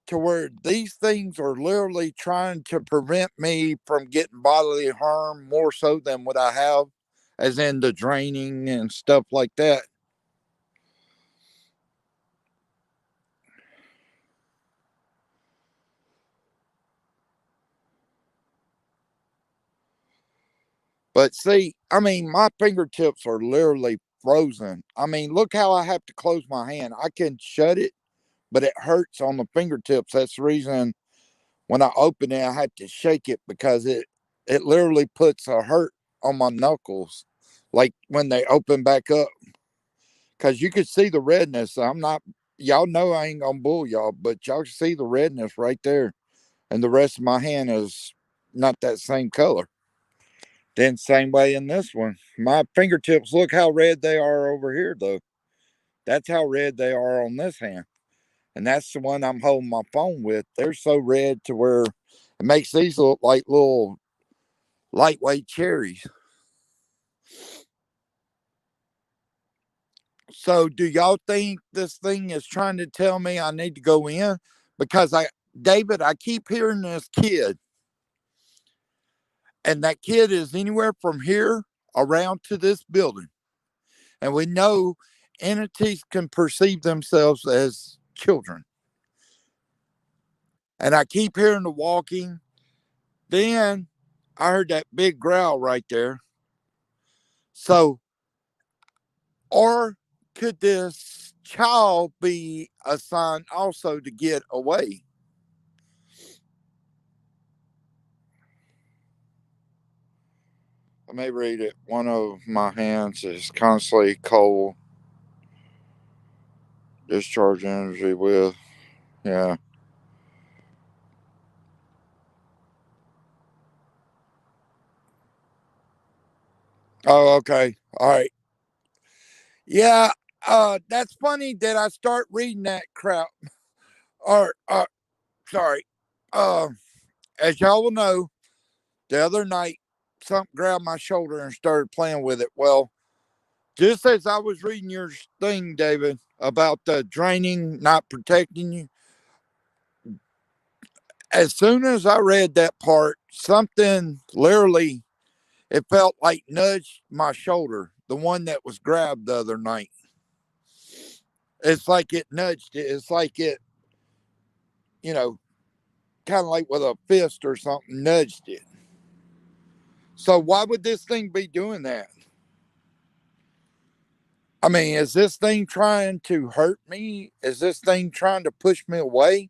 to where these things are literally trying to prevent me from getting bodily harm more so than what I have, as in the draining and stuff like that. But see, my fingertips are literally frozen. Look how I have to close my hand. I can shut it, but it hurts on the fingertips. That's the reason when I open it, I have to shake it because it literally puts a hurt on my knuckles, like when they open back up. Because you could see the redness. Y'all know I ain't gonna bull y'all, but y'all can see the redness right there. And the rest of my hand is not that same color. Then same way in this one. My fingertips, look how red they are over here though. That's how red they are on this hand. And that's the one I'm holding my phone with. They're so red to where it makes these look like little lightweight cherries. So do y'all think this thing is trying to tell me I need to go in? Because David, I keep hearing this kid, and that kid is anywhere from here around to this building. And we know entities can perceive themselves as children. And I keep hearing the walking. Then I heard that big growl right there. So, or could this child be a sign also to get away? Let me read it. One of my hands is constantly cold. Discharge energy with, yeah. Oh, okay. All right. Yeah. That's funny that I start reading that crap. Or, sorry. As y'all will know, the other night, something grabbed my shoulder and started playing with it. Well, just as I was reading your thing, David, about the draining, not protecting you, as soon as I read that part, something literally, it felt like nudged my shoulder, the one that was grabbed the other night. It's like it nudged it. It's like it, you know, kind of like with a fist or something, nudged it. So why would this thing be doing that? I mean, is this thing trying to hurt me? Is this thing trying to push me away?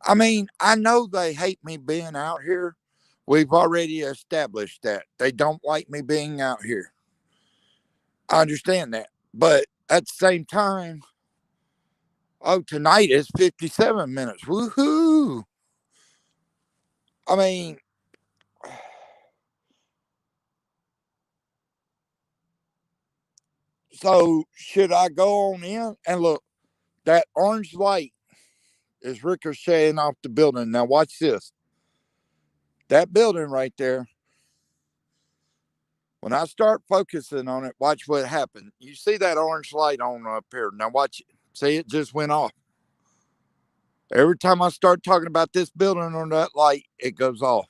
I mean, I know they hate me being out here. We've already established that. They don't like me being out here. I understand that. But at the same time, oh, tonight is 57 minutes. Woohoo. I mean, so should I go on in? And look, that orange light is ricocheting off the building. Now, watch this. That building right there, when I start focusing on it, watch what happened. You see that orange light on up here. Now, watch it. See, it just went off. Every time I start talking about this building or that light, it goes off.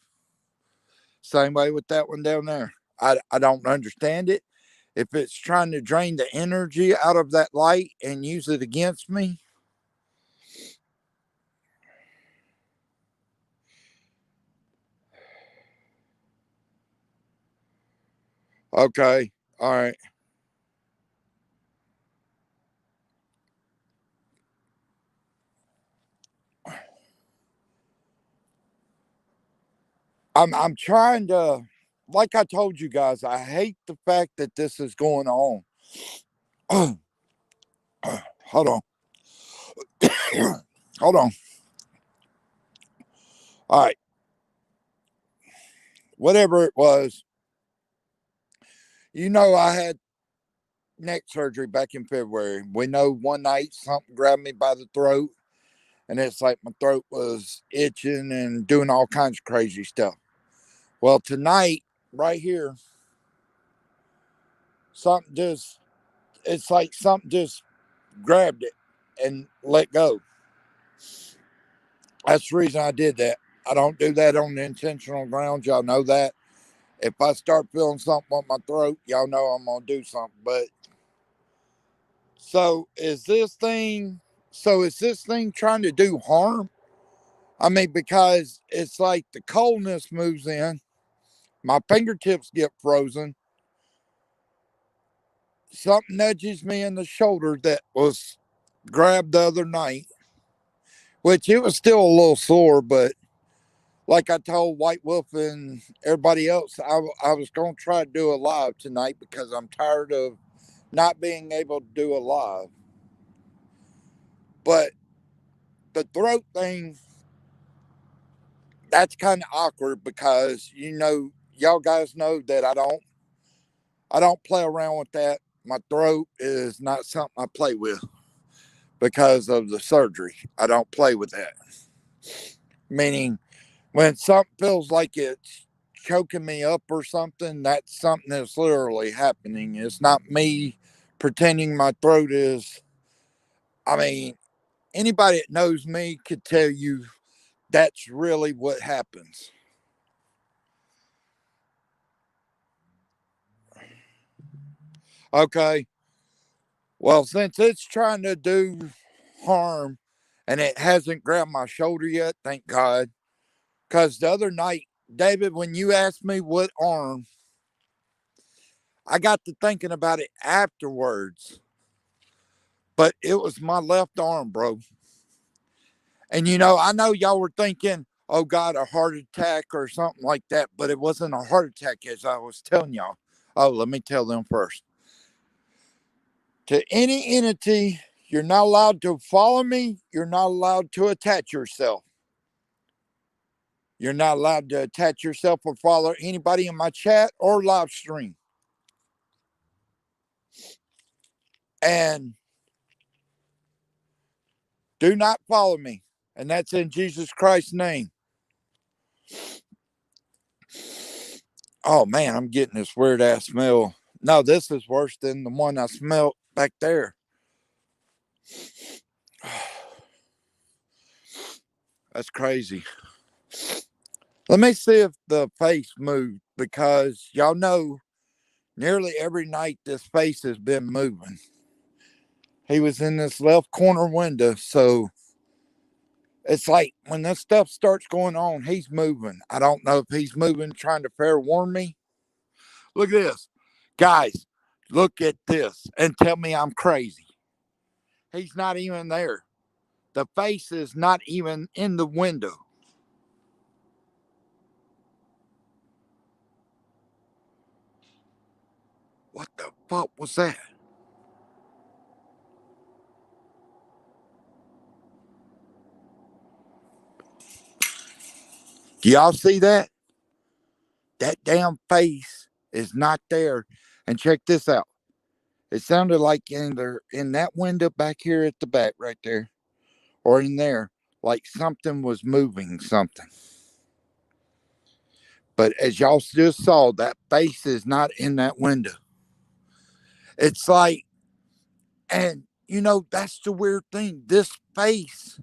Same way with that one down there. I don't understand it. If it's trying to drain the energy out of that light and use it against me. Okay. All right. I'm trying to, like I told you guys, I hate the fact that this is going on. Hold on. Hold on. All right. Whatever it was, I had neck surgery back in February. We know one night something grabbed me by the throat, and it's like my throat was itching and doing all kinds of crazy stuff. Well, tonight, right here, something just, it's like something just grabbed it and let go. That's the reason I did that. I don't do that on the intentional grounds. Y'all know that. If I start feeling something on my throat, y'all know I'm going to do something. But so is this thing, trying to do harm? I mean, because it's like the coldness moves in, my fingertips get frozen, something nudges me in the shoulder that was grabbed the other night, which it was still a little sore, but like I told White Wolf and everybody else, I was going to try to do a live tonight because I'm tired of not being able to do a live. But the throat thing, that's kind of awkward because, y'all guys know that I don't play around with that. My throat is not something I play with because of the surgery. I don't play with that. Meaning, when something feels like it's choking me up or something, that's something that's literally happening. It's not me pretending my throat is. I mean, anybody that knows me could tell you that's really what happens. Okay. Well, since it's trying to do harm and it hasn't grabbed my shoulder yet, thank God. Because the other night, David, when you asked me what arm, I got to thinking about it afterwards. But it was my left arm, bro. And I know y'all were thinking, oh God, a heart attack or something like that, but it wasn't a heart attack, as I was telling y'all. Oh, let me tell them first. To any entity, you're not allowed to follow me. You're not allowed to attach yourself. You're not allowed to attach yourself or follow anybody in my chat or live stream. And do not follow me. And that's in Jesus Christ's name. Oh man, I'm getting this weird ass smell. No, this is worse than the one I smelled back there. That's crazy. Let me see if the face moved, because y'all know nearly every night this face has been moving. He was in this left corner window, so it's like when this stuff starts going on, he's moving. I don't know if he's moving trying to fair warn me. Look at this. Guys, look at this and tell me I'm crazy. He's not even there. The face is not even in the window. What the fuck was that? Do y'all see that? That damn face is not there. And check this out. It sounded like in that window back here at the back right there, or in there, like something was moving something. But as y'all just saw, that face is not in that window. It's like, and that's the weird thing. This face,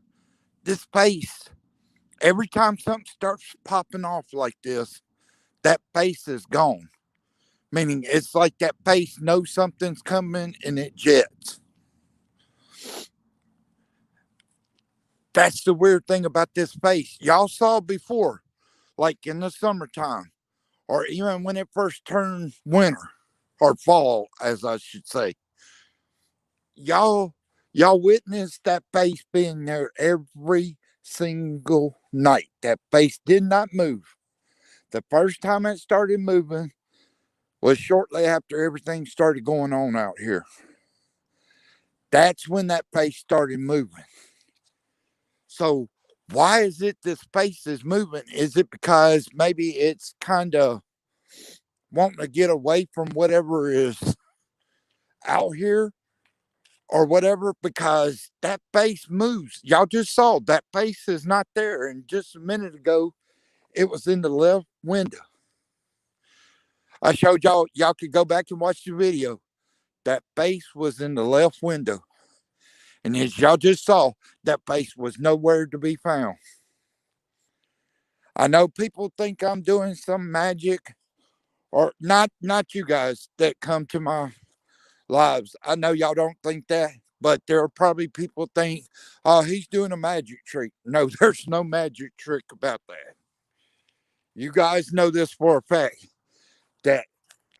every time something starts popping off like this, that face is gone. Meaning it's like that face knows something's coming and it jets. That's the weird thing about this face. Y'all saw before, like in the summertime, or even when it first turned winter or fall, as I should say. Y'all witnessed that face being there every single night. That face did not move. The first time it started moving was shortly after everything started going on out here. That's when that face started moving. So why is it this face is moving? Is it because maybe it's kind of wanting to get away from whatever is out here or whatever? Because that face moves. Y'all just saw that face is not there. And just a minute ago, it was in the left window. I showed y'all could go back and watch the video. That face was in the left window. And as y'all just saw, that face was nowhere to be found. I know people think I'm doing some magic, or not you guys that come to my lives. I know y'all don't think that, but there are probably people think, oh, he's doing a magic trick. No, there's no magic trick about that. You guys know this for a fact, that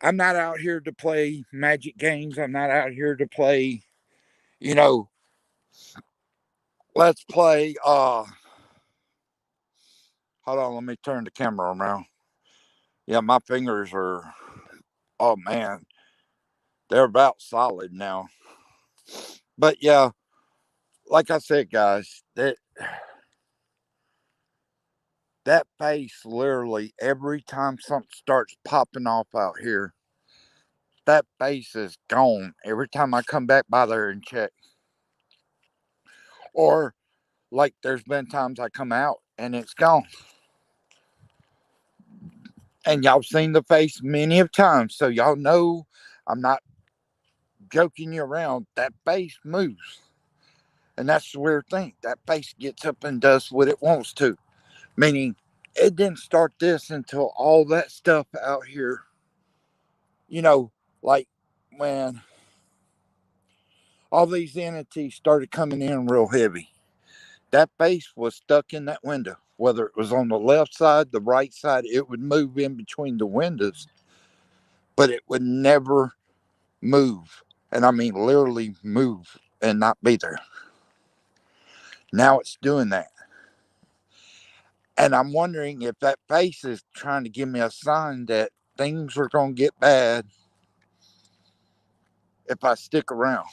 I'm not out here to play magic games. I'm not out here to play, let's play, hold on, let me turn the camera around. Yeah, my fingers are, oh man, they're about solid now. But yeah, like I said, guys, that that face literally every time something starts popping off out here, that face is gone every time I come back by there and check. Or like there's been times I come out and it's gone. And y'all seen the face many of times, so y'all know I'm not joking you around. That face moves. And that's the weird thing. That face gets up and does what it wants to. Meaning it didn't start this until all that stuff out here, you know, like when all these entities started coming in real heavy. That face was stuck in that window. Whether it was on the left side, the right side, it would move in between the windows, but it would never move. And I mean literally move and not be there. Now it's doing that. And I'm wondering if that face is trying to give me a sign that things are going to get bad if I stick around.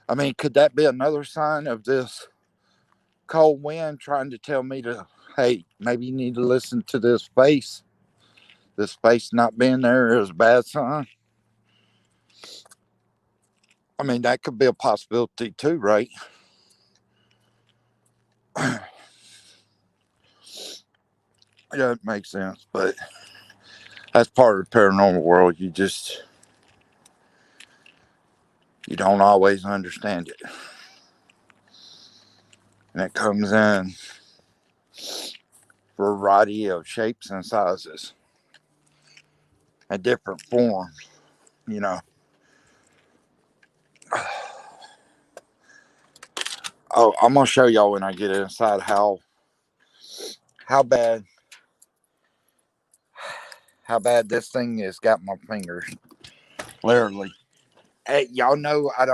I mean, could that be another sign of this cold wind trying to tell me to, hey, maybe you need to listen to this face? This face not being there is a bad sign. I mean, that could be a possibility too, right? It doesn't make sense, but that's part of the paranormal world. You don't always understand it. And it comes in a variety of shapes and sizes and different forms, you know. Oh, I'm gonna show y'all when I get inside how bad this thing has got my fingers. Literally. Hey, y'all know I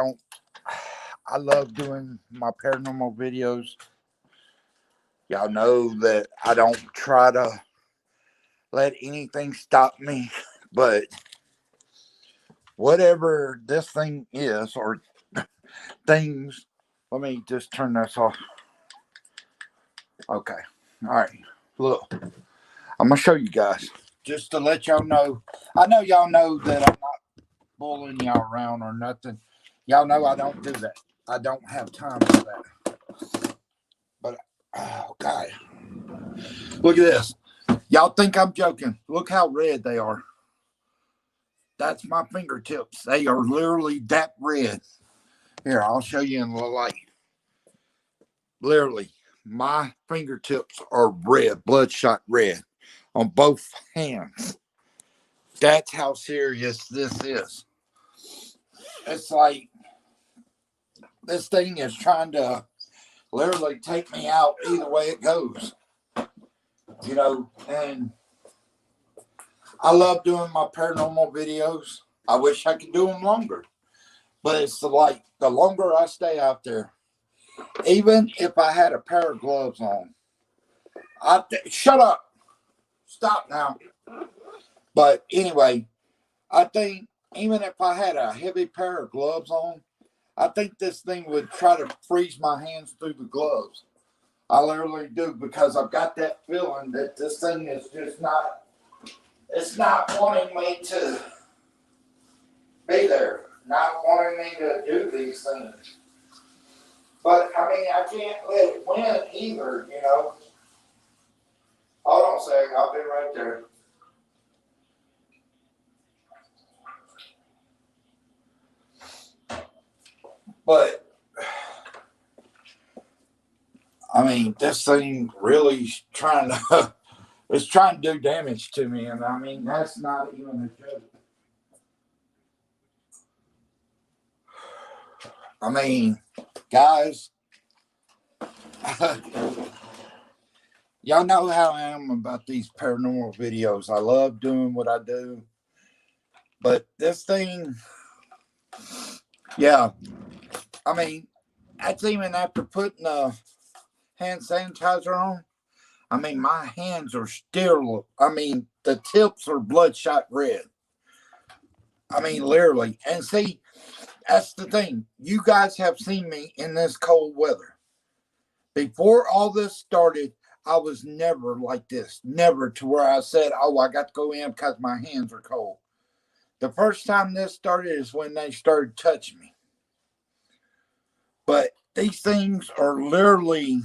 love doing my paranormal videos. Y'all know that I don't try to let anything stop me, but whatever this thing is or things, let me just turn this off. Okay. All right. Look, I'm going to show you guys just to let y'all know. I know y'all know that I'm not bullying y'all around or nothing. Y'all know I don't do that. I don't have time for that. But, oh, God. Look at this. Y'all think I'm joking. Look how red they are. That's my fingertips. They are literally that red. Here, I'll show you in the light. Literally, my fingertips are red, bloodshot red on both hands. That's how serious this is. It's like this thing is trying to literally take me out either way it goes. You know, and I love doing my paranormal videos. I wish I could do them longer. But it's like the longer I stay out there, even if I had a pair of gloves on, shut up. Stop now. But anyway, I think even if I had a heavy pair of gloves on, I think this thing would try to freeze my hands through the gloves. I literally do, because I've got that feeling that this thing is just not, it's not wanting me to be there, not wanting me to do these things. But I mean, I can't let it win either, you know. Hold on a second, I'll be right there. But I mean, this thing really trying to it's trying to do damage to me, and I mean that's not even a joke. I mean, guys, y'all know how I am about these paranormal videos. I love doing what I do, but this thing, yeah, I mean, that's even after putting the hand sanitizer on. I mean, my hands are still, I mean, the tips are bloodshot red. I mean, literally. And see, that's the thing. You guys have seen me in this cold weather. Before all this started, I was never like this. Never to where I said, oh, I got to go in because my hands are cold. The first time this started is when they started touching me. But these things are literally...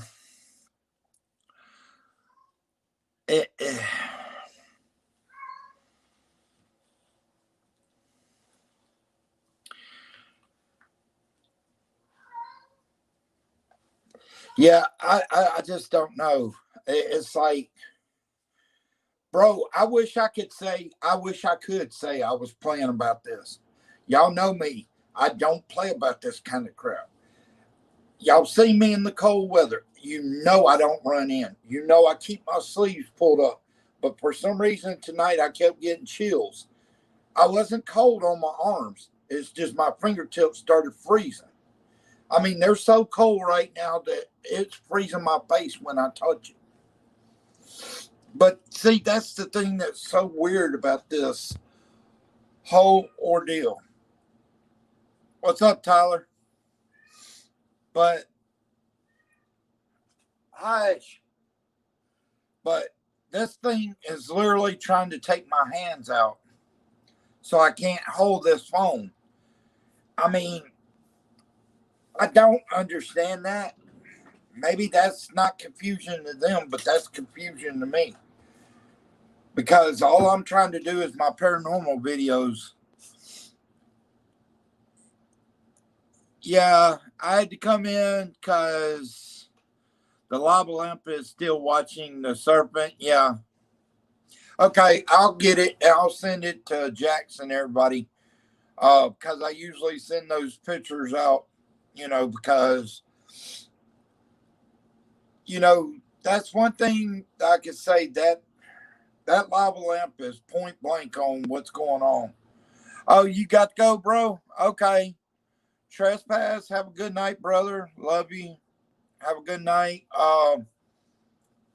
Yeah, I just don't know. It's like, bro, I wish I could say I was playing about this. Y'all know me. I don't play about this kind of crap. Y'all see me in the cold weather. You know I don't run in. You know I keep my sleeves pulled up. But for some reason tonight I kept getting chills. I wasn't cold on my arms. It's just my fingertips started freezing. I mean, they're so cold right now that it's freezing my face when I touch it. But see, that's the thing that's so weird about this whole ordeal. What's up, Tyler? But, hush. But this thing is literally trying to take my hands out so I can't hold this phone. I mean, I don't understand that. Maybe that's not confusion to them, but that's confusion to me. Because all I'm trying to do is my paranormal videos. Yeah, I had to come in because the lava lamp is still watching the serpent. Yeah. Okay, I'll get it. I'll send it to Jackson, everybody. Because I usually send those pictures out, because, that's one thing I could say, that lava lamp is point blank on what's going on. Oh, you got to go, bro? Okay. Trespass. Have a good night, brother. Love you. Have a good night.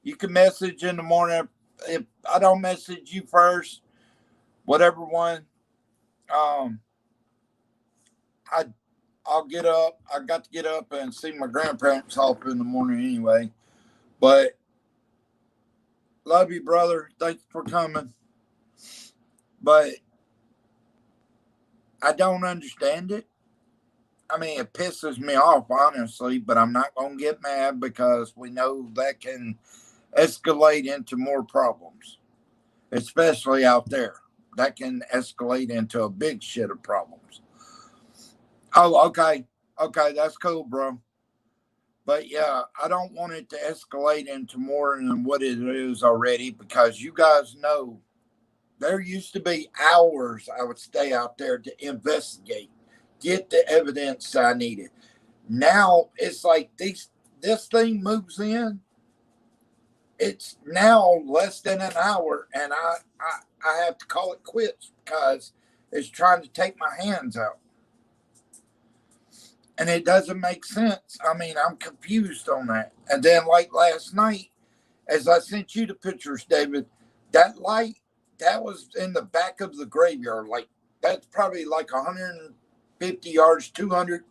You can message in the morning. If I don't message you first, whatever one, I'll get up. I got to get up and see my grandparents off in the morning anyway. But love you, brother. Thanks for coming. But I don't understand it. I mean, it pisses me off, honestly, but I'm not going to get mad because we know that can escalate into more problems, especially out there. That can escalate into a big shit of problems. Oh, okay. Okay, that's cool, bro. But yeah, I don't want it to escalate into more than what it is already because you guys know there used to be hours I would stay out there to investigate, get the evidence I needed. Now it's like this thing moves in. It's now less than an hour, and I have to call it quits because it's trying to take my hands out. And it doesn't make sense. I mean, I'm confused on that. And then, like last night, as I sent you the pictures, David, that light, that was in the back of the graveyard. Like, that's probably like 150 yards, 200.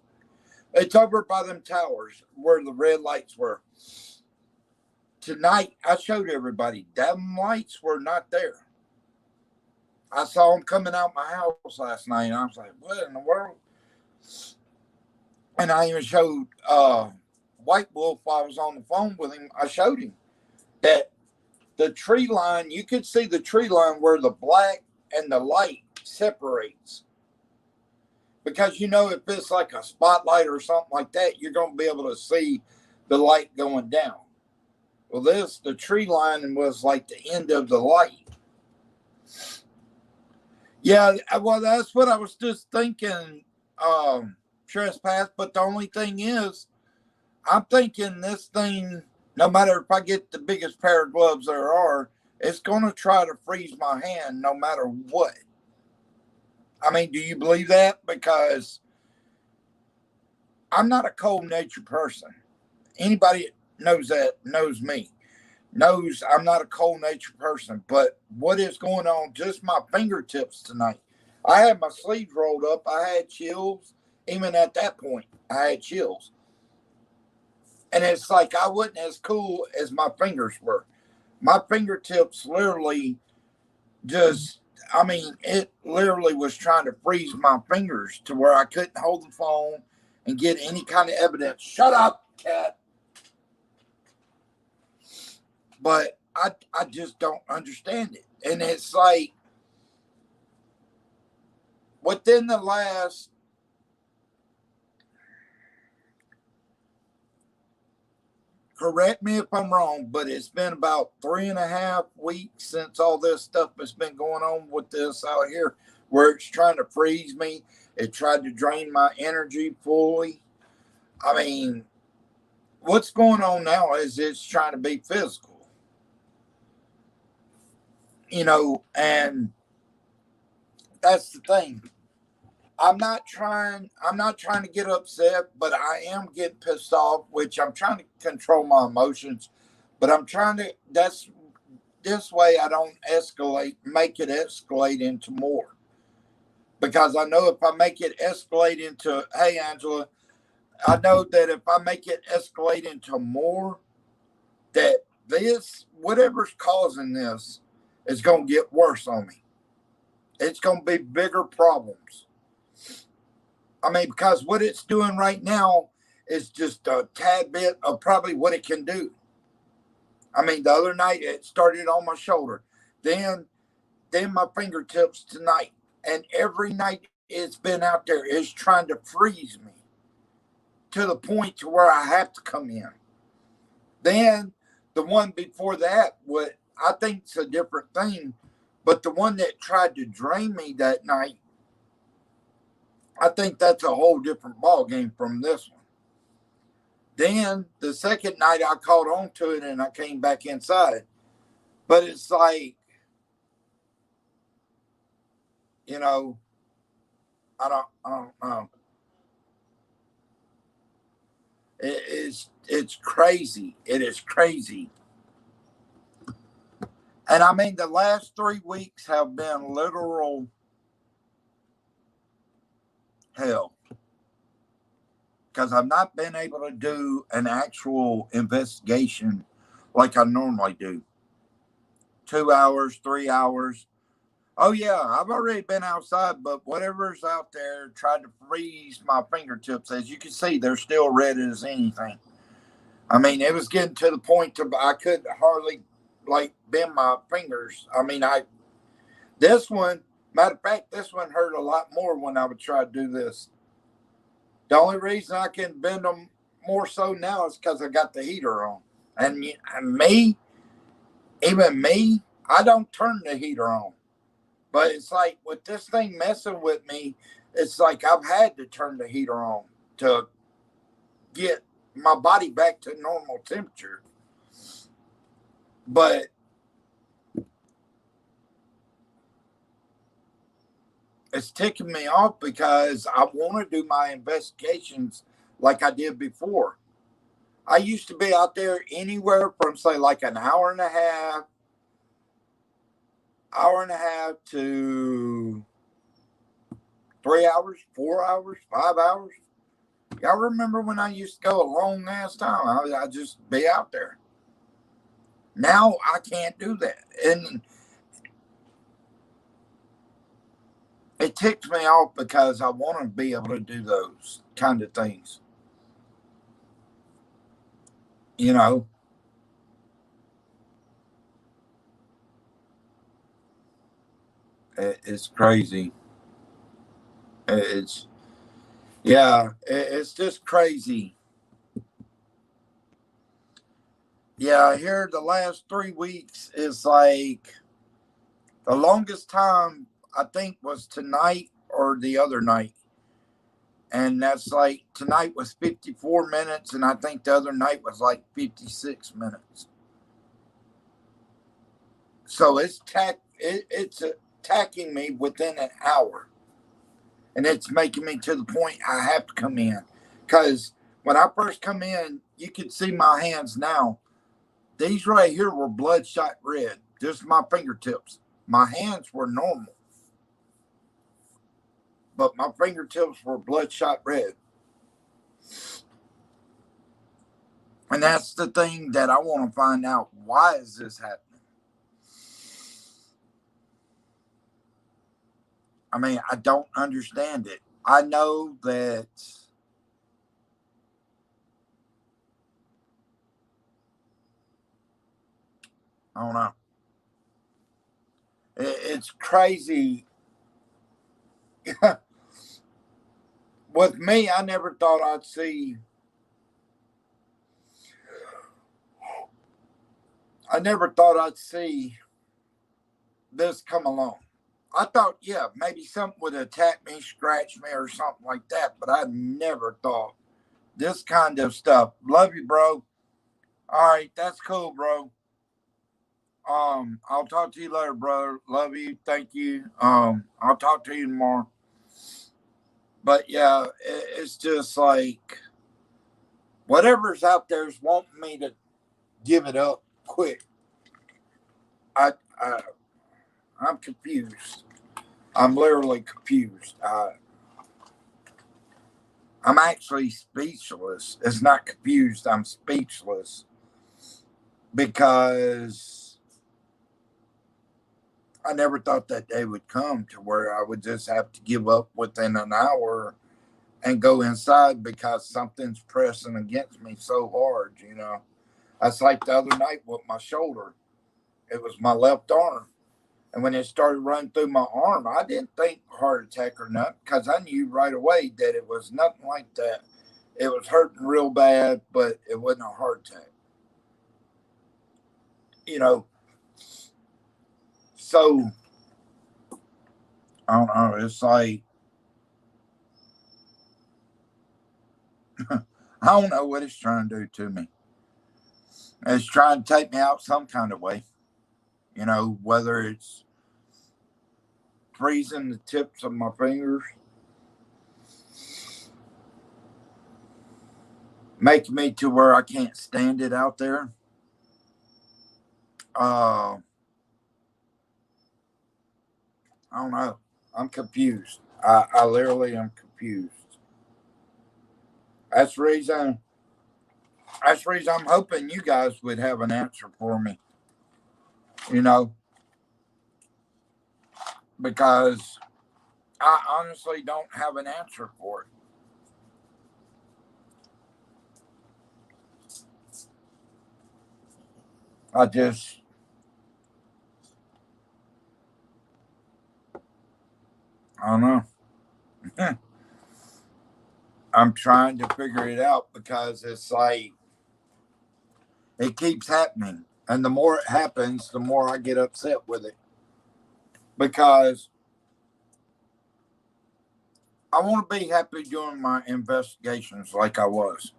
It's over by them towers where the red lights were. Tonight, I showed everybody, them lights were not there. I saw them coming out my house last night, and I was like, what in the world? And I even showed White Wolf while I was on the phone with him. I showed him that the tree line, you could see the tree line where the black and the light separates. Because, if it's like a spotlight or something like that, you're going to be able to see the light going down. Well, the tree line was like the end of the light. Yeah, well, that's what I was just thinking, Trespass. But the only thing is, I'm thinking this thing, no matter if I get the biggest pair of gloves there are, it's going to try to freeze my hand no matter what. I mean, do you believe that? Because I'm not a cold natured person. Anybody knows that, knows me, knows I'm not a cold natured person. But what is going on, just my fingertips tonight. I had my sleeves rolled up. I had chills. Even at that point, I had chills. And it's like I wasn't as cool as my fingers were. My fingertips literally just, I mean, it literally was trying to freeze my fingers to where I couldn't hold the phone and get any kind of evidence. Shut up, cat. But I just don't understand it. And it's like within the last, correct me if I'm wrong, but it's been about 3.5 weeks since all this stuff has been going on with this out here, where it's trying to freeze me. It tried to drain my energy fully. I mean, what's going on now is it's trying to be physical, and that's the thing. I'm not trying to get upset, but I am getting pissed off, which I'm trying to control my emotions, but I'm trying to, that's this way I don't make it escalate into more. Because I know if I make it escalate into, hey, Angela, I know that if I make it escalate into more, that whatever's causing this, is going to get worse on me. It's going to be bigger problems. I mean, because what it's doing right now is just a tad bit of probably what it can do. I mean, the other night it started on my shoulder, then my fingertips tonight, and every night it's been out there is trying to freeze me to the point to where I have to come in. Then the one before that, what I think it's a different thing, but the one that tried to drain me that night, I think that's a whole different ball game from this one. Then the second night I caught on to it and I came back inside. But it's like, I don't know. It's crazy. It is crazy. And I mean, the last 3 weeks have been literal hell. Because I've not been able to do an actual investigation like I normally do. 2 hours, 3 hours. Oh, yeah, I've already been outside, but whatever's out there tried to freeze my fingertips. As you can see, they're still red as anything. I mean, it was getting to the point I couldn't hardly, bend my fingers. I mean, this one, matter of fact, this one hurt a lot more when I would try to do this. The only reason I can bend them more so now is because I got the heater on. And even me, I don't turn the heater on. But it's like with this thing messing with me, it's like I've had to turn the heater on to get my body back to normal temperature. But it's ticking me off because I want to do my investigations like I did before. I used to be out there anywhere from, say, like an hour and a half to 3 hours, 4 hours, 5 hours. Y'all remember when I used to go a long ass time? I just be out there. Now I can't do that. And it ticks me off because I want to be able to do those kind of things. It's crazy. It's just crazy. Yeah, here the last 3 weeks is like the longest time I think was tonight or the other night. And that's like tonight was 54 minutes, and I think the other night was like 56 minutes. So it's attacking me within an hour. And it's making me to the point I have to come in. Because when I first come in, you can see my hands now. These right here were bloodshot red. Just my fingertips. My hands were normal. But my fingertips were bloodshot red. And that's the thing that I want to find out. Why is this happening? I mean, I don't understand it. I know that I don't know. It's crazy. With me, I never thought I'd see. I never thought I'd see this come along. I thought, yeah, maybe something would attack me, scratch me, or something like that. But I never thought this kind of stuff. Love you, bro. All right, that's cool, bro. I'll talk to you later, brother. Love you. Thank you. I'll talk to you tomorrow. But yeah, it's just like whatever's out there is wanting me to give it up quick. I, I I'm confused. I'm literally confused. I'm actually speechless. It's not confused. I'm speechless because I never thought that day would come to where I would just have to give up within an hour and go inside because something's pressing against me so hard, you know. That's like the other night with my shoulder. It was my left arm. And when it started running through my arm, I didn't think heart attack or nothing because I knew right away that it was nothing like that. It was hurting real bad, but it wasn't a heart attack. You know, so I don't know. It's like, I don't know what it's trying to do to me. It's trying to take me out some kind of way. You know, whether it's freezing the tips of my fingers, making me to where I can't stand it out there. I don't know. I'm confused. I literally am confused. That's the reason. That's the reason I'm hoping you guys would have an answer for me. You know, because I honestly don't have an answer for it. I just, I don't know. I'm trying to figure it out because it's like it keeps happening. And the more it happens, the more I get upset with it. Because I want to be happy doing my investigations like I was.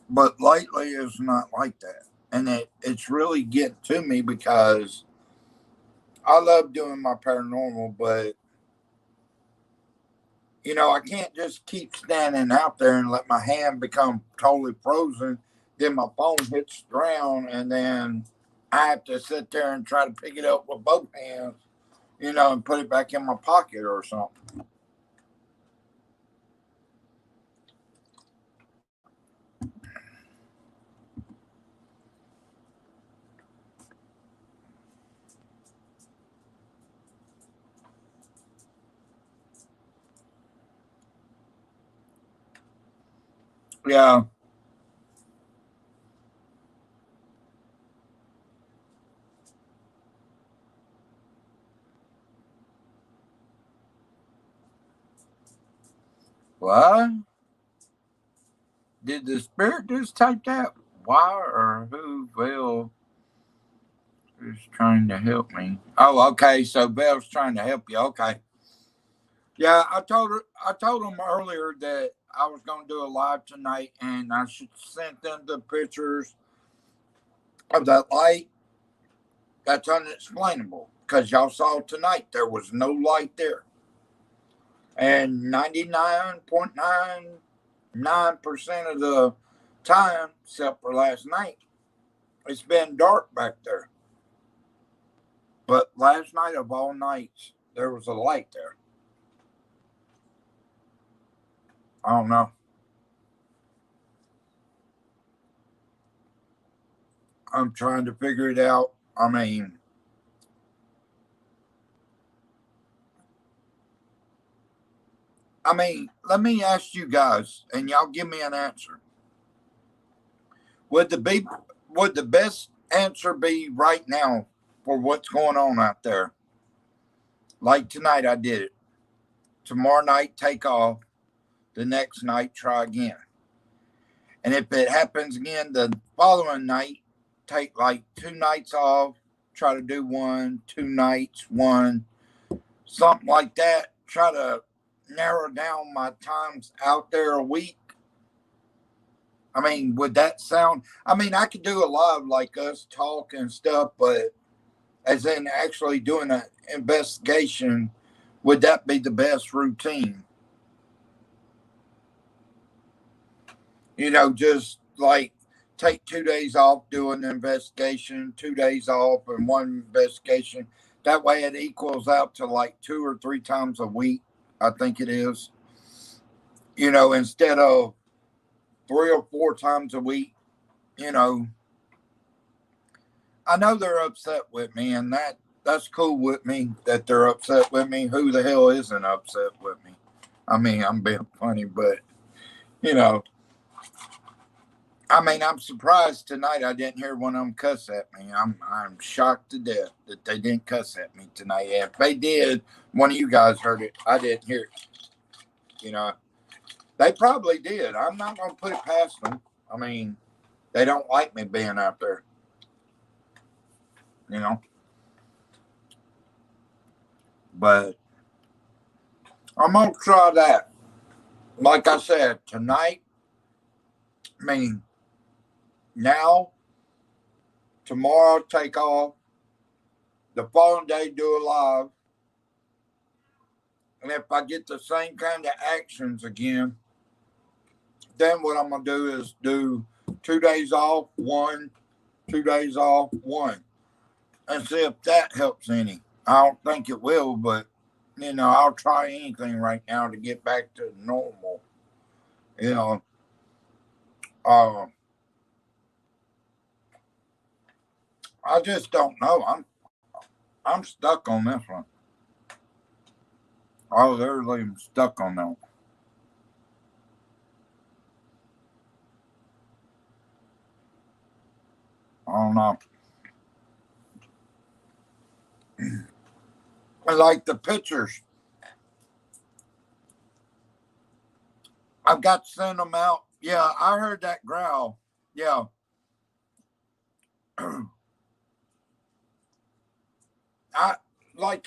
But lately it's not like that. And it's really getting to me because I love doing my paranormal, but you know, I can't just keep standing out there and let my hand become totally frozen. Then my phone hits the ground, and then I have to sit there and try to pick it up with both hands, you know, and put it back in my pocket or something. Yeah. What? Did the spirit just type that? Why or who will is trying to help me? Oh, okay. So Bell's trying to help you. Okay. Yeah, I told him earlier that I was going to do a live tonight, and I should send them the pictures of that light. That's unexplainable because y'all saw tonight there was no light there, and 99.99% of the time, except for last night, it's been dark back there. But last night of all nights, there was a light there. I don't know. I'm trying to figure it out. Let me ask you guys, and y'all give me an answer. Would the best answer be right now for what's going on out there? Like tonight, I did it. Tomorrow night, take off. The next night, try again. And if it happens again the following night, take like 2 nights off. Try to do 1, 2 nights, 1, something like that. Try to narrow down my times out there a week. Would that sound? I could do a live like us talk and stuff, but as in actually doing an investigation, would that be the best routine? Just like take 2 days off, do an investigation, 2 days off, and 1 investigation. That way it equals out to like 2 or 3 times a week, I think it is. Instead of 3 or 4 times a week. I know they're upset with me, and that's cool with me that they're upset with me. Who the hell isn't upset with me? I'm being funny, but I'm surprised tonight I didn't hear one of them cuss at me. I'm shocked to death that they didn't cuss at me tonight. If they did, one of you guys heard it. I didn't hear it. They probably did. I'm not going to put it past them. They don't like me being out there. But I'm going to try that. Like I said, tonight, now, tomorrow, take off. The following day, do a live. And if I get the same kind of actions again, then what I'm going to do is do 2 days off, 1, 2 days off, 1. And see if that helps any. I don't think it will, but, I'll try anything right now to get back to normal. I just don't know. I'm stuck on this one. I was literally stuck on that one. I don't know. I like the pictures. I've got to send them out. Yeah, I heard that growl. Yeah.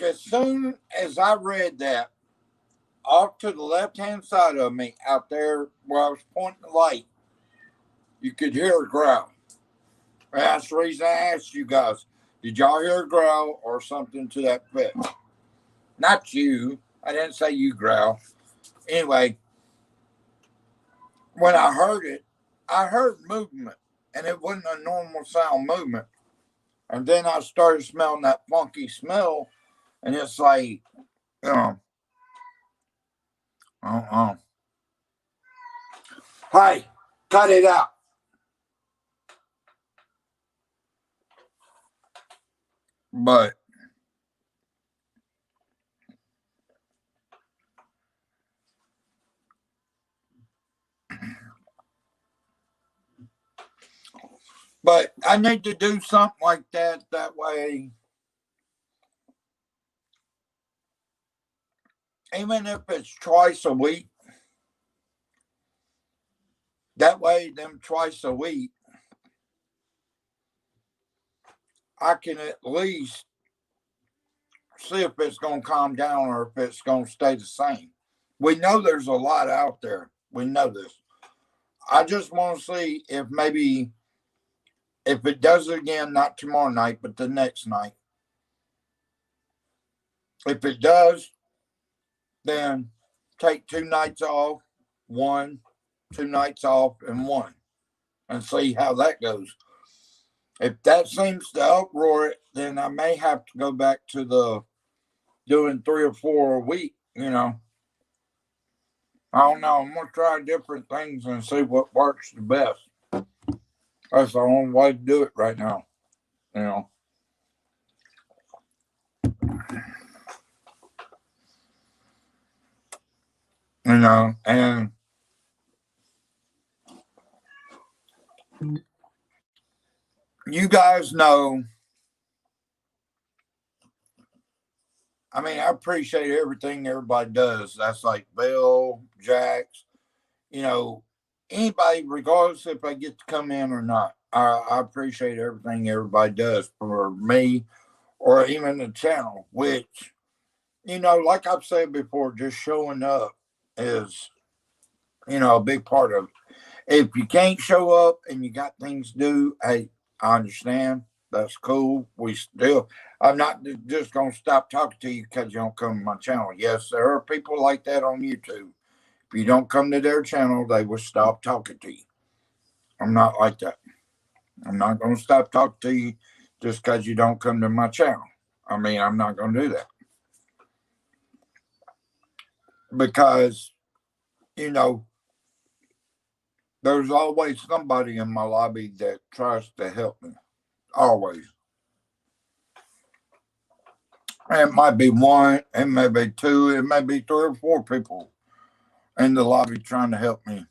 As soon as I read that, off to the left-hand side of me, out there where I was pointing the light, you could hear a growl. That's the reason I asked you guys, did y'all hear a growl or something to that effect? Not you. I didn't say you growl. Anyway, when I heard it, I heard movement, and it wasn't a normal sound movement. And then I started smelling that funky smell, and it's like, hey, cut it out. But I need to do something like that. That way, even if it's twice a week, that way, them twice a week, I can at least see if it's going to calm down or if it's going to stay the same. We know there's a lot out there. We know this. I just want to see if maybe if it does it again, not tomorrow night, but the next night. If it does, then take 2 nights off, 1, 2 nights off, and 1, and see how that goes. If that seems to uproar it, then I may have to go back to the doing 3 or 4 a week, I don't know. I'm going to try different things and see what works the best. That's the only way to do it right now. You know. You know, and you guys know, I mean, I appreciate everything everybody does. That's like Bill, Jax, you know, anybody, regardless if I get to come in or not. I appreciate everything everybody does for me or even the channel, which, you know, like I've said before, just showing up is, you know, a big part of it. If you can't show up and you got things to do, hey, I understand. That's cool. I'm not just going to stop talking to you because you don't come to my channel. Yes, there are people like that on YouTube. If you don't come to their channel, they will stop talking to you. I'm not like that. I'm not going to stop talking to you just because you don't come to my channel. I mean, I'm not going to do that. Because, you know, there's always somebody in my lobby that tries to help me. Always. And it might be one, it may be two, it may be 3 or 4 people in the lobby trying to help me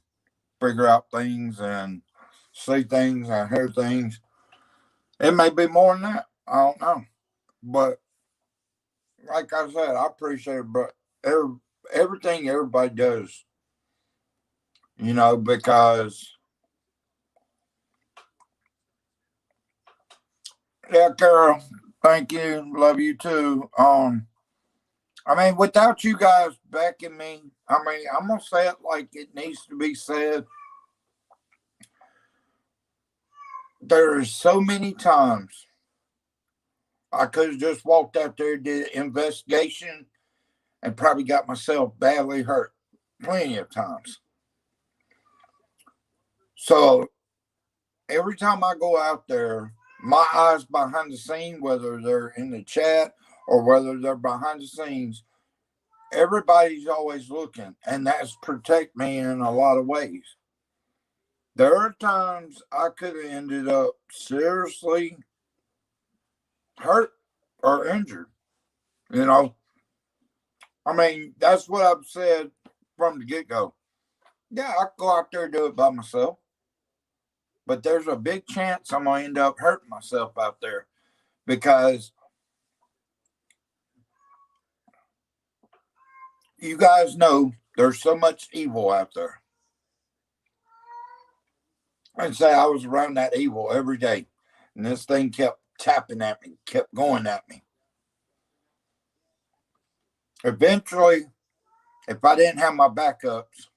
figure out things and see things and hear things. It may be more than that. I don't know. But like I said, I appreciate it, but everything everybody does, you know, because yeah, Carol, thank you. Love you too. I mean, without you guys backing me, I mean, I'm gonna say it like it needs to be said. There are so many times I could have just walked out there, did an investigation, and probably got myself badly hurt plenty of times. So every time I go out there, my eyes behind the scene, whether they're in the chat or whether they're behind the scenes, everybody's always looking, and that's protect me in a lot of ways. There are times I could have ended up seriously hurt or injured. You know, I mean, that's what I've said from the get go. Yeah, I go out there and do it by myself, but there's a big chance I'm going to end up hurting myself out there because you guys know there's so much evil out there. I'd say I was around that evil every day, and this thing kept tapping at me, kept going at me. Eventually, if I didn't have my backups,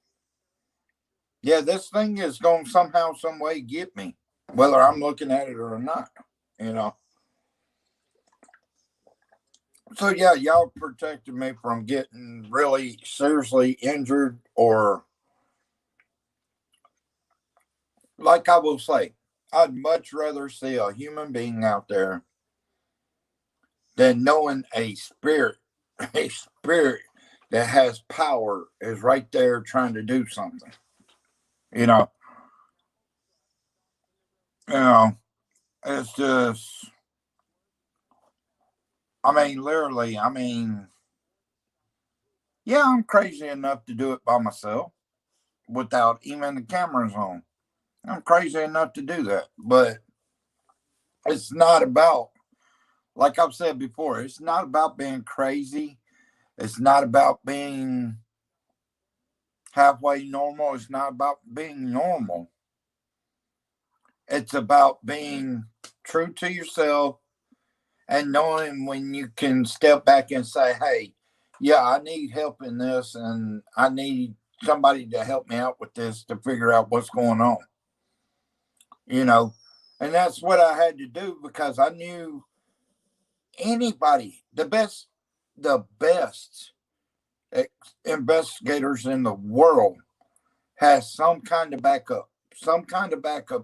yeah, this thing is going to somehow, some way get me, whether I'm looking at it or not, you know. So, yeah, y'all protected me from getting really seriously injured or, like I will say, I'd much rather see a human being out there than knowing a spirit that has power is right there trying to do something. You know, you know, it's just, I mean, literally, I mean, yeah, I'm crazy enough to do it by myself without even the cameras on. I'm crazy enough to do that, but it's not about, like I've said before, it's not about being crazy. It's not about being halfway normal. It's not about being normal. It's about being true to yourself and knowing when you can step back and say, hey, yeah, I need help in this and I need somebody to help me out with this to figure out what's going on. You know, and that's what I had to do because I knew anybody, the best investigators in the world has some kind of backup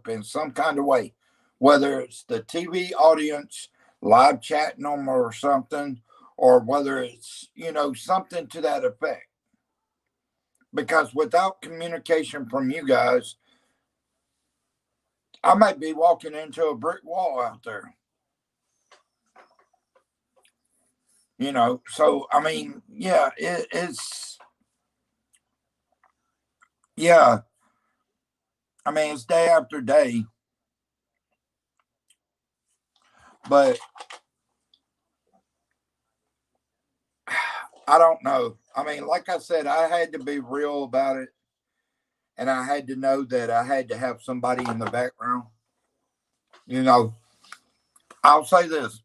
in some kind of way, whether it's the TV audience live chatting them or something, or whether it's, you know, something to that effect. Because without communication from you guys, I might be walking into a brick wall out there. You know, so I mean, yeah, yeah. I mean, it's day after day, but I don't know. I mean, like I said, I had to be real about it, and I had to know that I had to have somebody in the background. You know, I'll say this: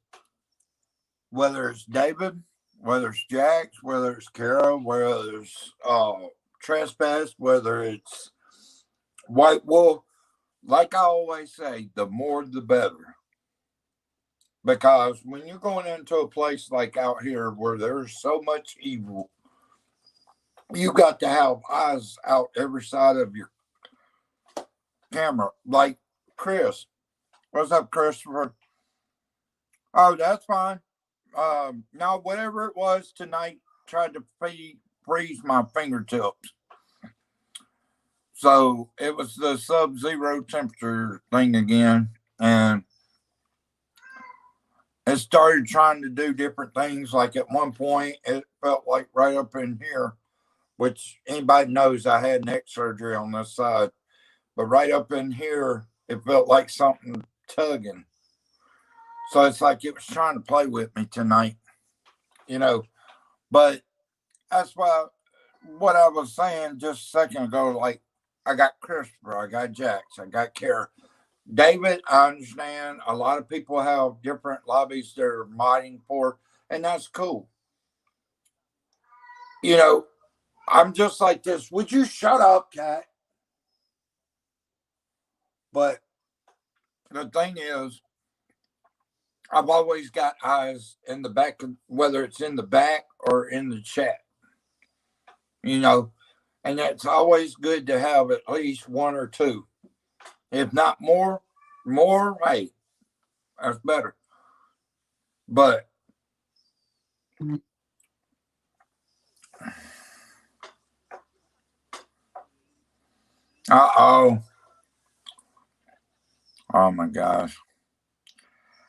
whether it's David, whether it's Jax, whether it's Kara, whether it's Trespass, whether it's White Wolf, like I always say, the more the better. Because when you're going into a place like out here where there's so much evil, you got to have eyes out every side of your camera. Like Chris. What's up, Christopher? Oh, that's fine. No, whatever it was tonight tried to freeze my fingertips. So it was the sub-zero temperature thing again. And it started trying to do different things. Like at one point, it felt like right up in here, which anybody knows I had neck surgery on this side. But right up in here, it felt like something tugging. So it's like it was trying to play with me tonight, you know. But that's why what I was saying just a second ago, like I got Christopher, I got Jax, I got Kara. David, I understand a lot of people have different lobbies they're modding for, and that's cool. You know, I'm just like this. Would you shut up, cat? But the thing is, I've always got eyes in the back, whether it's in the back or in the chat, you know, and it's always good to have at least one or two. If not more, hey, that's better. But oh my gosh.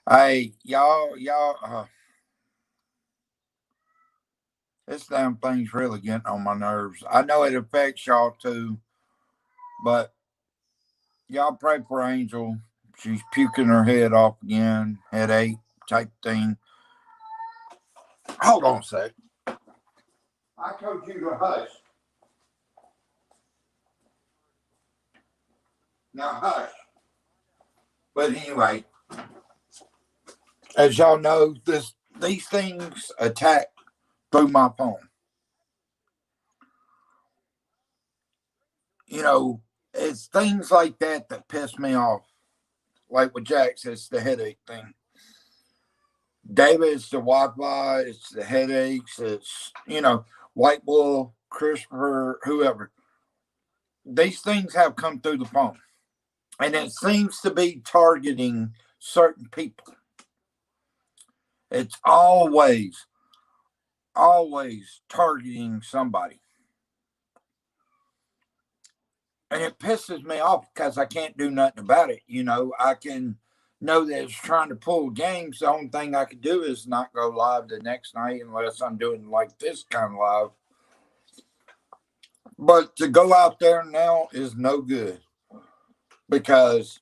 Hey, y'all, this damn thing's really getting on my nerves. I know it affects y'all too, but y'all pray for Angel. She's puking her head off again, headache type thing. Hold on a sec. I told you to hush. Now hush. But anyway, as y'all know, these things attack through my phone. You know, it's things like that that piss me off. Like with Jax, it's the headache thing. David, it's the Wi-Fi, it's the headaches, it's, you know, White Wolf, Christopher, whoever. These things have come through the phone. And it seems to be targeting certain people. It's always targeting somebody. And it pisses me off because I can't do nothing about it. You know, I can know that it's trying to pull games. The only thing I could do is not go live the next night unless I'm doing like this kind of live. But to go out there now is no good because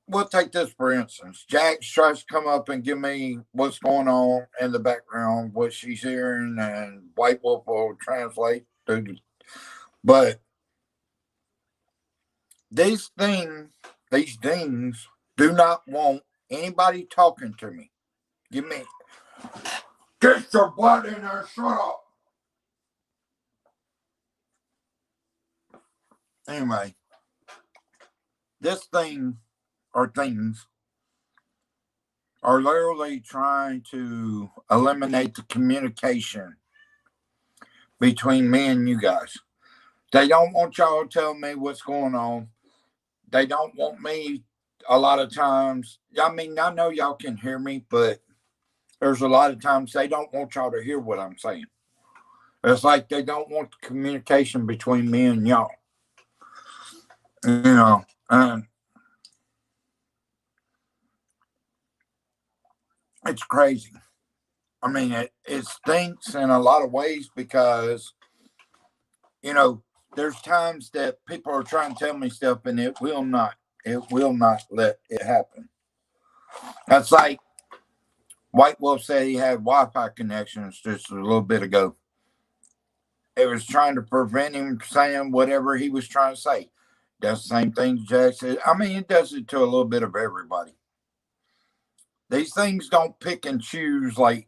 we'll take this for instance. Jax tries to come up and give me what's going on in the background, what she's hearing, and White Wolf will translate. But these things do not want anybody talking to me. Get your butt in there, shut up. Anyway, this thing or things are literally trying to eliminate the communication between me and you guys. They don't want y'all to tell me what's going on. They don't want me a lot of times. I mean, I know y'all can hear me, but there's a lot of times they don't want y'all to hear what I'm saying. It's like they don't want the communication between me and y'all. You know, and it's crazy. I mean, it stinks in a lot of ways because, you know, there's times that people are trying to tell me stuff and it will not let it happen. That's like White Wolf said he had Wi-Fi connections just a little bit ago. It was trying to prevent him saying whatever he was trying to say. Does the same thing Jack said. I mean, it does it to a little bit of everybody. These things don't pick and choose like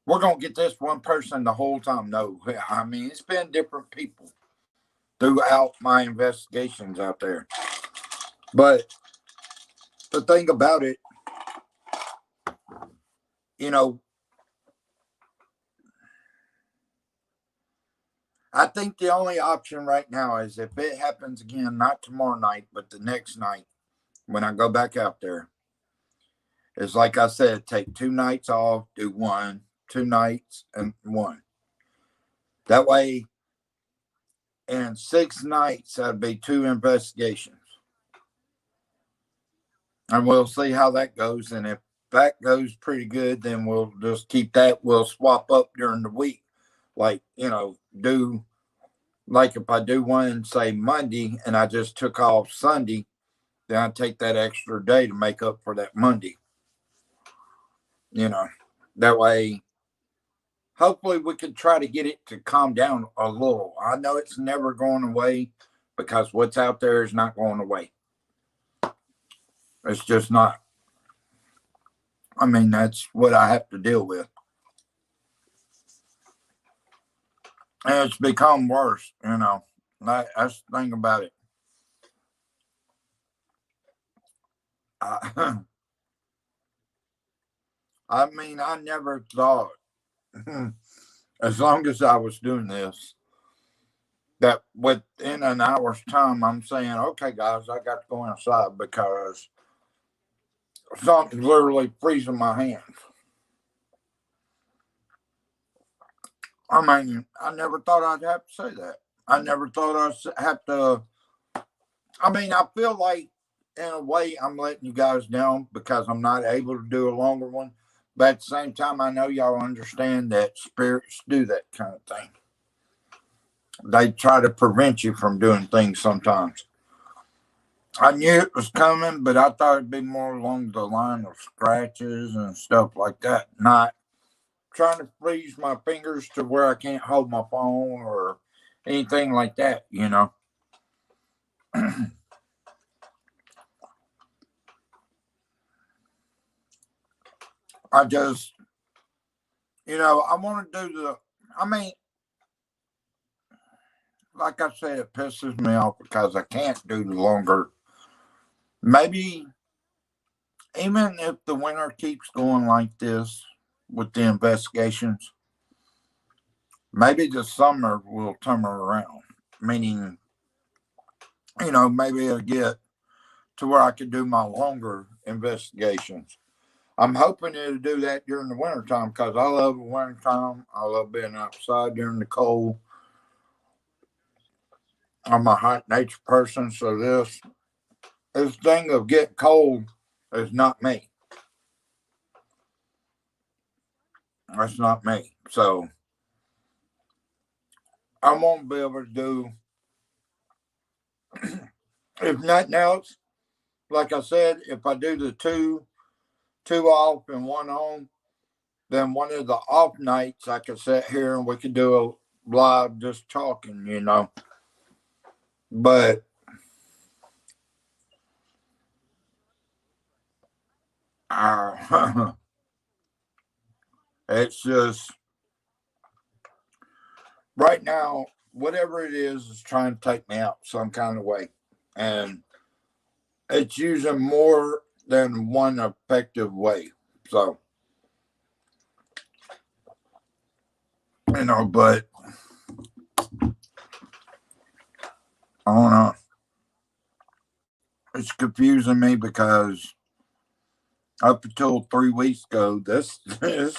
we're gonna get this one person the whole time. No, I mean it's been different people throughout my investigations out there. But the thing about it, you know, I think the only option right now is if it happens again, not tomorrow night, but the next night when I go back out there, is like I said, take 2 nights off, do 1, 2 nights, and 1. That way, in 6 nights, that'd be 2 investigations. And we'll see how that goes. And if that goes pretty good, then we'll just keep that. We'll swap up during the week. Like, you know, do like if I do one, say Monday, and I just took off Sunday, then I take that extra day to make up for that Monday. You know, that way, hopefully we can try to get it to calm down a little. I know it's never going away because what's out there is not going away. It's just not. I mean, that's what I have to deal with. And it's become worse, you know. That's the thing about it. I mean, I never thought, as long as I was doing this, that within an hour's time, I'm saying, okay, guys, I got to go inside because something's literally freezing my hands. I mean, I never thought I'd have to say that. I never thought I'd have to. I mean, I feel like, in a way, I'm letting you guys down because I'm not able to do a longer one. But at the same time, I know y'all understand that spirits do that kind of thing. They try to prevent you from doing things sometimes. I knew it was coming, but I thought it'd be more along the line of scratches and stuff like that, not trying to freeze my fingers to where I can't hold my phone or anything like that, you know. I just, you know, I want to do I mean, like I said, it pisses me off because I can't do the longer. Maybe even if the winter keeps going like this with the investigations, maybe the summer will turn around. Meaning, you know, maybe it'll get to where I can do my longer investigations. I'm hoping it'll do that during the wintertime because I love the wintertime. I love being outside during the cold. I'm a hot nature person, so this thing of getting cold is not me. That's not me. So I won't be able to do, if nothing else, like I said, if I do the two off and 1 on, then one of the off nights I could sit here and we could do a live just talking, you know. But it's just right now, whatever it is trying to take me out some kind of way. And it's using more than one effective way. So, you know, but I don't know. It's confusing me because up until 3 weeks ago, this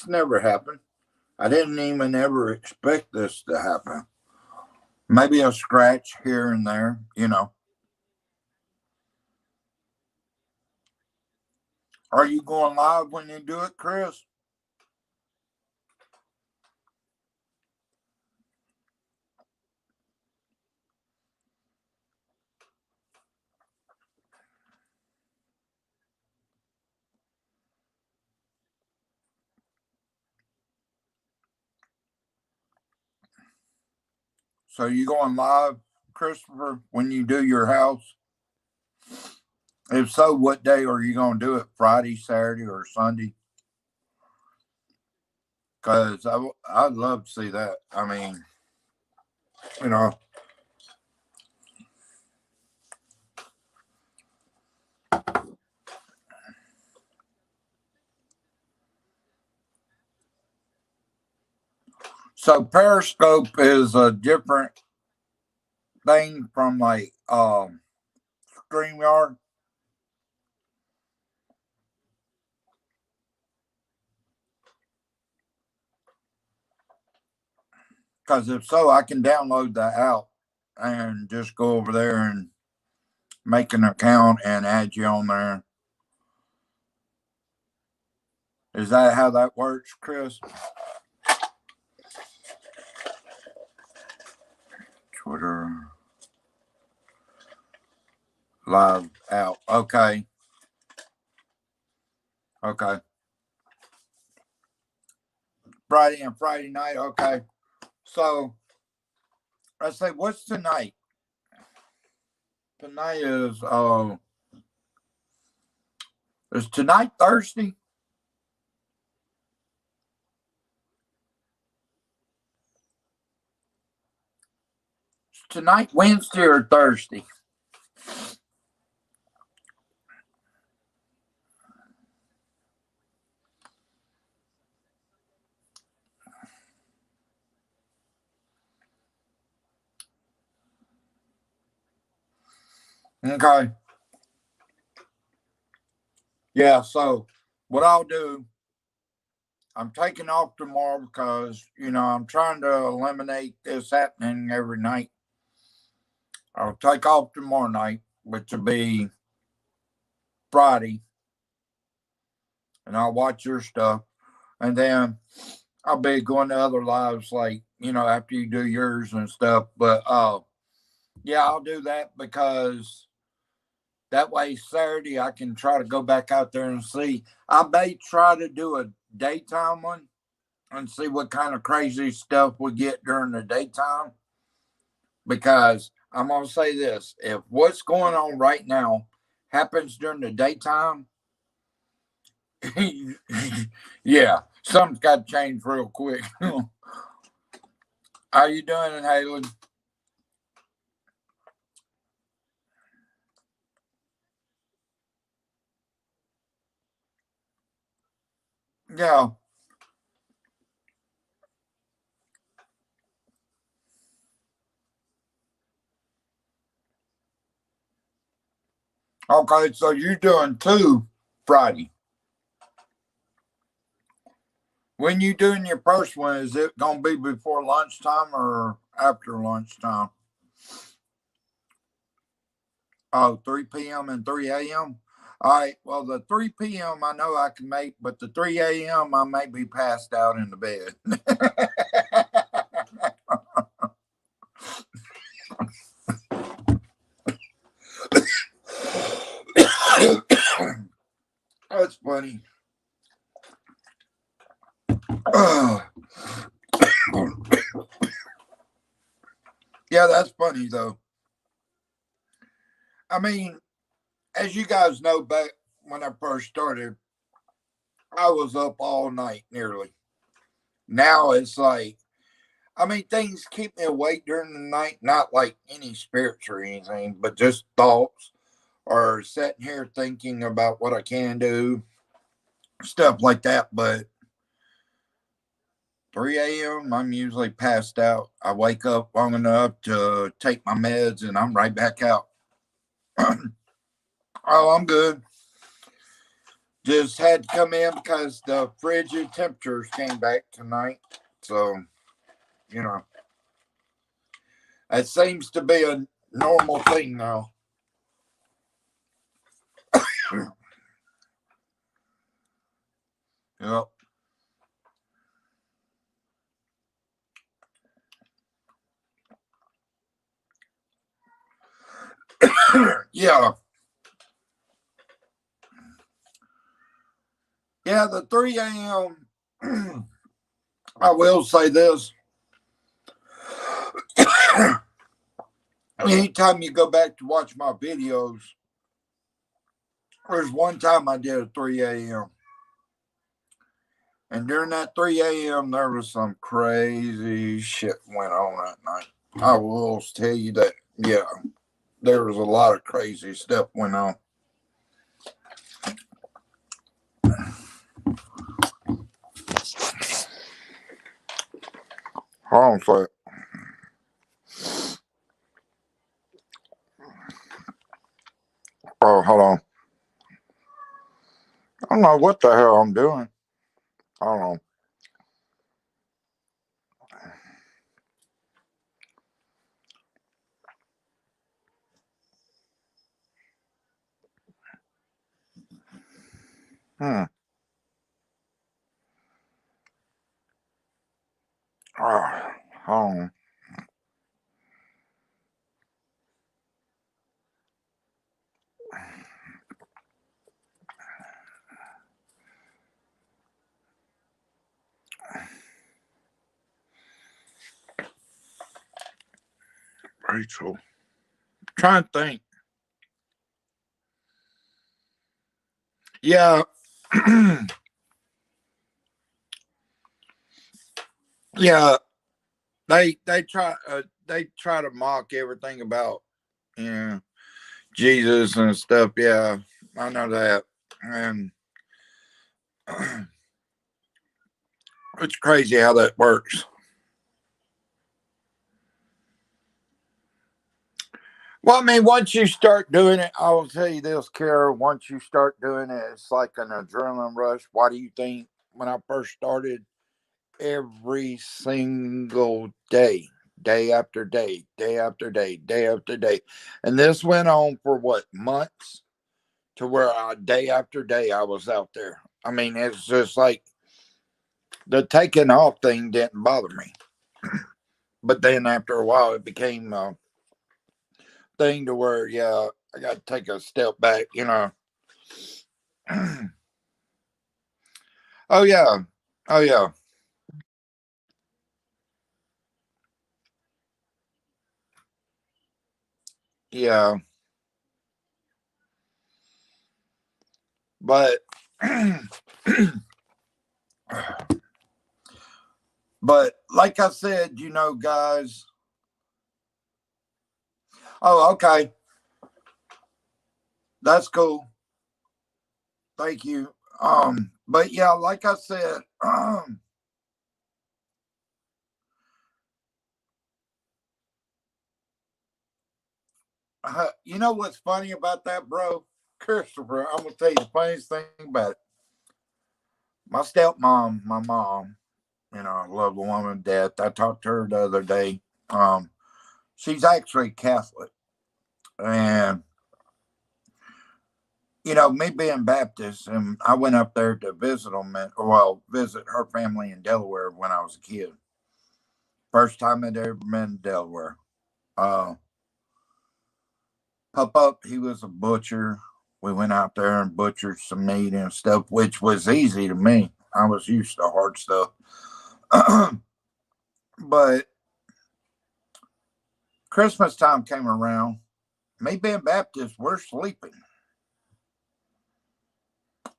never happened. I didn't even ever expect this to happen. Maybe a scratch here and there, you know. Are you going live when you do it, Chris? So you going live, Christopher, when you do your house? If so, what day are you going to do it? Friday, Saturday, or Sunday? Because I'd love to see that. I mean, you know. So Periscope is a different thing from like StreamYard. Because if so, I can download that app and just go over there and make an account and add you on there. Is that how that works, Chris? Twitter live out. Okay. Okay. Friday and Friday night. Okay. So I say, what's tonight? Tonight is tonight Thursday? Is tonight Wednesday or Thursday? Okay. Yeah, so what I'll do, I'm taking off tomorrow because, I'm trying to eliminate this happening every night. I'll take off tomorrow night, which will be Friday, and I'll watch your stuff. And then I'll be going to other lives like, after you do yours and stuff. But yeah, I'll do that because that way Saturday I can try to go back out there and see. I may try to do a daytime one and see what kind of crazy stuff we get during the daytime. Because I'm going to say this, if what's going on right now happens during the daytime, yeah, something's got to change real quick. How you doing, Haley? Yeah. Okay, so you're doing two Friday. When you doing your first one, is it gonna be before lunchtime or after lunchtime? Oh, 3 p.m. and 3 a.m. All right. Well, the 3 p.m. I know I can make, but the 3 a.m. I may be passed out in the bed. That's funny. Yeah, that's funny though. I mean, as you guys know, back when I first started, I was up all night nearly. Now it's like, I mean, things keep me awake during the night, not like any spirits or anything, but just thoughts or sitting here thinking about what I can do, stuff like that. But 3 a.m., I'm usually passed out. I wake up long enough to take my meds and I'm right back out. Oh, I'm good. Just had to come in because the frigid temperatures came back tonight. So, you know, it seems to be a normal thing now. Yep. Yeah. Yeah, the 3 a.m. I will say this. Anytime you go back to watch my videos, there's one time I did a 3 a.m. And during that 3 a.m., there was some crazy shit went on that night. I will tell you that, yeah, there was a lot of crazy stuff went on. Hold on for it. Oh, hold on. I don't know what the hell I'm doing. Hold on. Hmm. Oh, hold on. Rachel. Trying to think. Yeah. Yeah. They try to mock everything about, you know, Jesus and stuff. Yeah. I know that. And it's crazy how that works. Well, I mean, once you start doing it, I will tell you this, Kara. Once you start doing it, it's like an adrenaline rush. Why do you think when I first started, every single day, day after day, day after day, day after day, and this went on for what, months, to where day after day I was out there. I mean, it's just like the taking off thing didn't bother me, but then after a while, it became thing to where, yeah, I got to take a step back, you know. Oh yeah, oh yeah, yeah. But but like I said, you know, guys. Oh, okay, that's cool. Thank you. But yeah, like I said, you know what's funny about that, bro? Christopher, I'm gonna tell you the funniest thing about it. My stepmom, my mom, you know, I love the woman to death. I talked to her the other day. Um, she's actually Catholic, and you know, me being Baptist, and I went up there to visit them, well, visit her family in Delaware when I was a kid. First time I'd ever been in Delaware. Uh, Pop Up, he was a butcher. We went out there and butchered some meat and stuff, which was easy to me. I was used to hard stuff. But Christmas time came around. Me being Baptist, we're sleeping.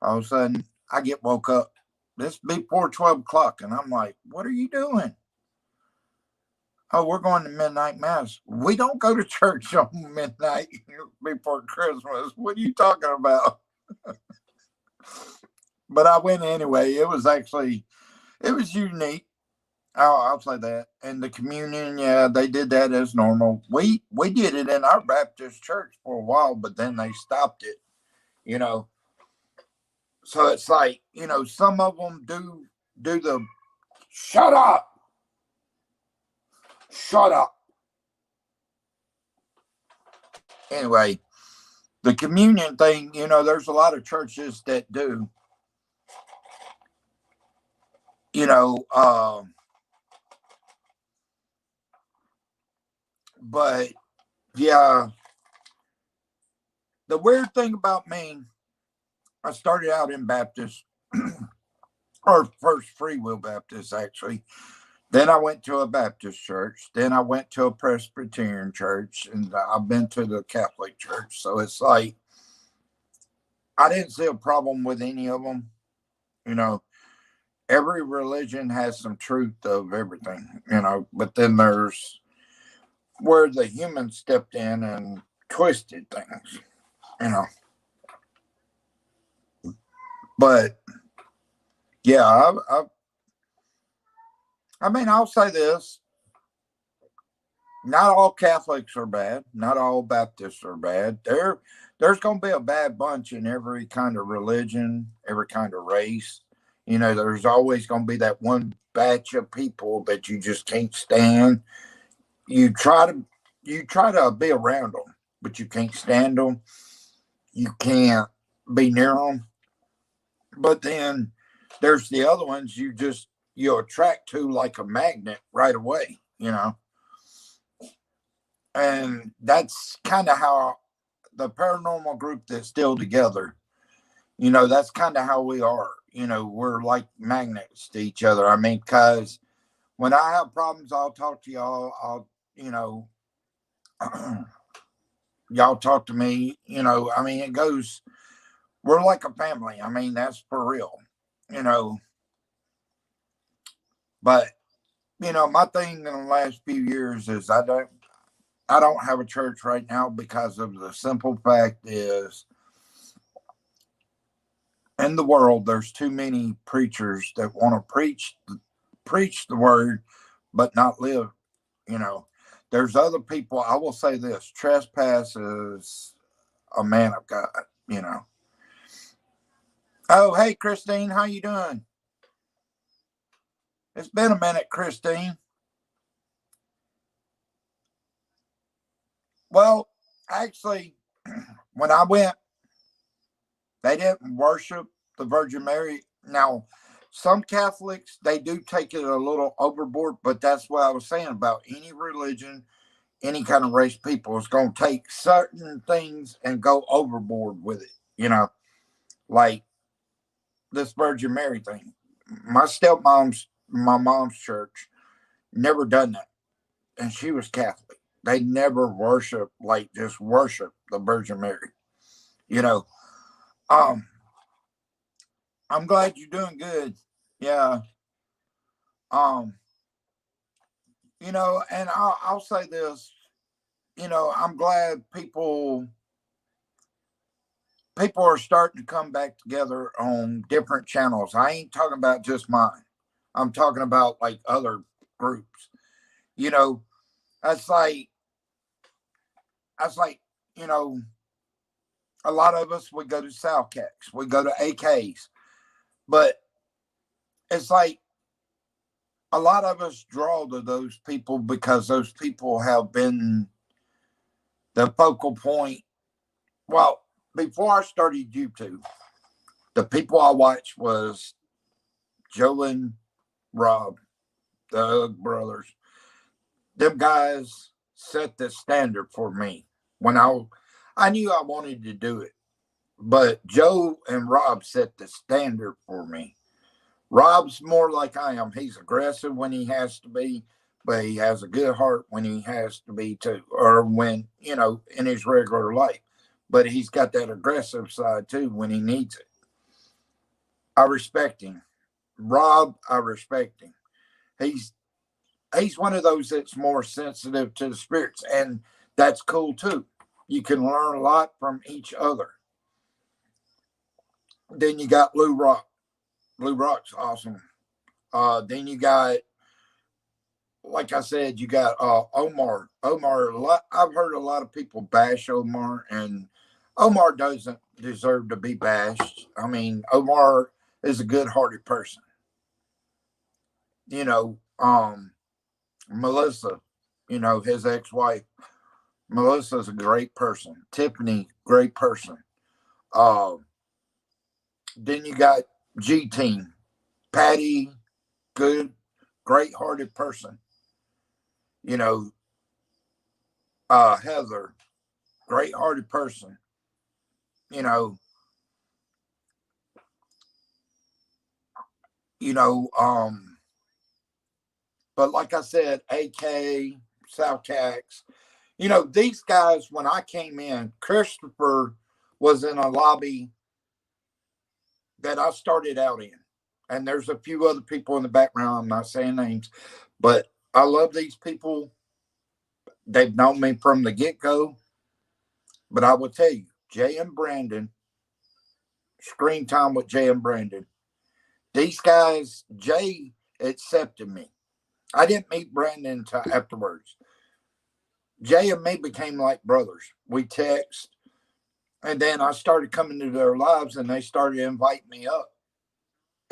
All of a sudden, I get woke up. This before 12 o'clock, and I'm like, what are you doing? Oh, we're going to midnight mass. We don't go to church on midnight before Christmas. What are you talking about? But I went anyway. It was unique. I'll say that. And the communion, yeah, they did that as normal. We did it in our Baptist church for a while, but then they stopped it, you know. So it's like, you know, some of them do the shut up, shut up. Anyway, the communion thing, you know, there's a lot of churches that do. you know, but yeah, the weird thing about me, I started out in Baptist, or first Free Will Baptist, actually. Then I went to a Baptist church. Then I went to a Presbyterian church, and I've been to the Catholic church. So it's like, I didn't see a problem with any of them. You know, every religion has some truth of everything, you know, but then there's where the humans stepped in and twisted things, you know. But yeah, I mean, I'll say this: not all Catholics are bad. Not all Baptists are bad. There's going to be a bad bunch in every kind of religion, every kind of race. You know, there's always going to be that one batch of people that you just can't stand. You try to be around them, but you can't stand them. You can't be near them. But then there's the other ones you attract to like a magnet right away, you know. And that's kind of how the paranormal group that's still together, you know, that's kind of how we are. You know, we're like magnets to each other. I mean, because when I have problems, I'll talk to y'all. You know, y'all talk to me. You know, I mean, we're like a family. I mean, that's for real, you know. But, you know, my thing in the last few years is I don't have a church right now because of the simple fact is in the world there's too many preachers that want to preach the word but not live, you know. There's other people, I will say this, Trespass is a man of God, you know. Oh, hey Christine, how you doing? It's been a minute, Christine. Well, actually, when I went, they didn't worship the Virgin Mary. Now, some Catholics, they do take it a little overboard, but that's what I was saying about any religion, any kind of race people is going to take certain things and go overboard with it, you know, like this Virgin Mary thing. My mom's church never done that. And she was Catholic. They never worship, like just worship the Virgin Mary, you know. Um, I'm glad you're doing good. Yeah. Um, you know, and I'll say this, you know, I'm glad people are starting to come back together on different channels. I ain't talking about just mine. I'm talking about like other groups. You know, that's like that's like, you know, a lot of us we go to Southcats, we go to AKs, but it's like a lot of us draw to those people because those people have been the focal point. Well, before I started YouTube, the people I watched was Joe and Rob, the brothers. Them guys set the standard for me when I knew I wanted to do it, but Joe and Rob set the standard for me. Rob's more like I am. He's aggressive when he has to be, but he has a good heart when he has to be too, or when, you know, in his regular life. But he's got that aggressive side too when he needs it. I respect him. Rob, I respect him. He's he's one of those that's more sensitive to the spirits, and that's cool too. You can learn a lot from each other. Then you got Lou Rock. Lou Rock's awesome. Then you got, like I said, you got Omar. I've heard a lot of people bash Omar, and Omar doesn't deserve to be bashed. I mean, Omar is a good-hearted person. You know, Melissa, you know, his ex-wife. Melissa's a great person. Tiffany, great person. Uh, then you got G Team, Patty. good, great-hearted person. You know, Heather, great-hearted person. You know, you know, but like I said, AK, South Cax, you know, these guys, when I came in, Christopher was in a lobby that I started out in. And there's a few other people in the background. I'm not saying names, but I love these people. They've known me from the get-go. But I will tell you, Jay and Brandon, screen time with Jay and Brandon. These guys, Jay accepted me. I didn't meet Brandon until afterwards. Jay and me became like brothers. We text, and then I started coming to their lives, and they started inviting me up.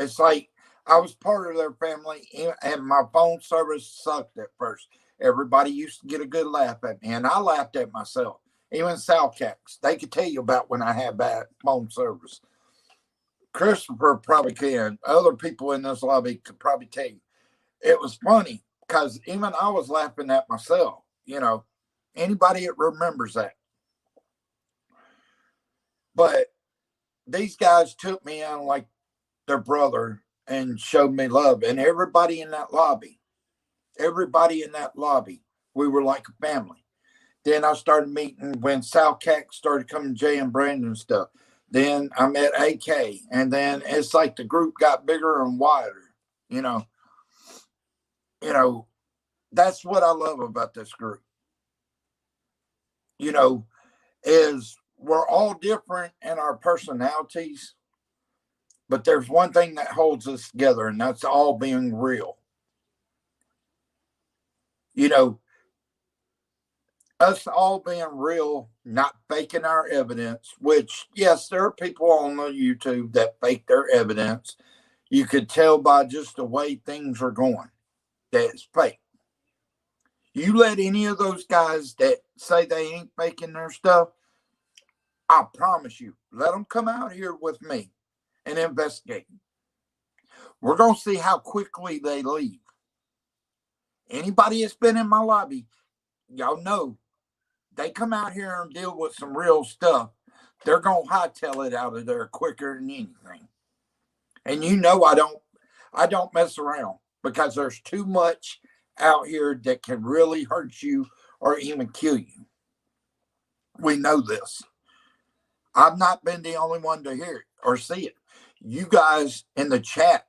It's like I was part of their family, and my phone service sucked at first. Everybody used to get a good laugh at me, and I laughed at myself. Even South Cax, they could tell you about when I had bad phone service. Christopher probably can. Other people in this lobby could probably tell you. It was funny because even I was laughing at myself. You know, anybody that remembers that. But these guys took me on like their brother and showed me love. And everybody in that lobby, we were like a family. Then I started meeting when South Cax started coming, Jay and Brandon and stuff. Then I met AK, and then it's like the group got bigger and wider. You know, that's what I love about this group. You know, is we're all different in our personalities, but there's one thing that holds us together, and that's all being real. You know, us all being real, not faking our evidence, which, yes, there are people on the YouTube that fake their evidence. You could tell by just the way things are going that it's fake. You let any of those guys that say they ain't faking their stuff, I promise you, let them come out here with me and investigate. We're going to see how quickly they leave. Anybody that's been in my lobby, y'all know, they come out here and deal with some real stuff. They're going to hightail it out of there quicker than anything. And you know I don't mess around because there's too much out here that can really hurt you or even kill you. We know this. I've not been the only one to hear it or see it. You guys in the chat,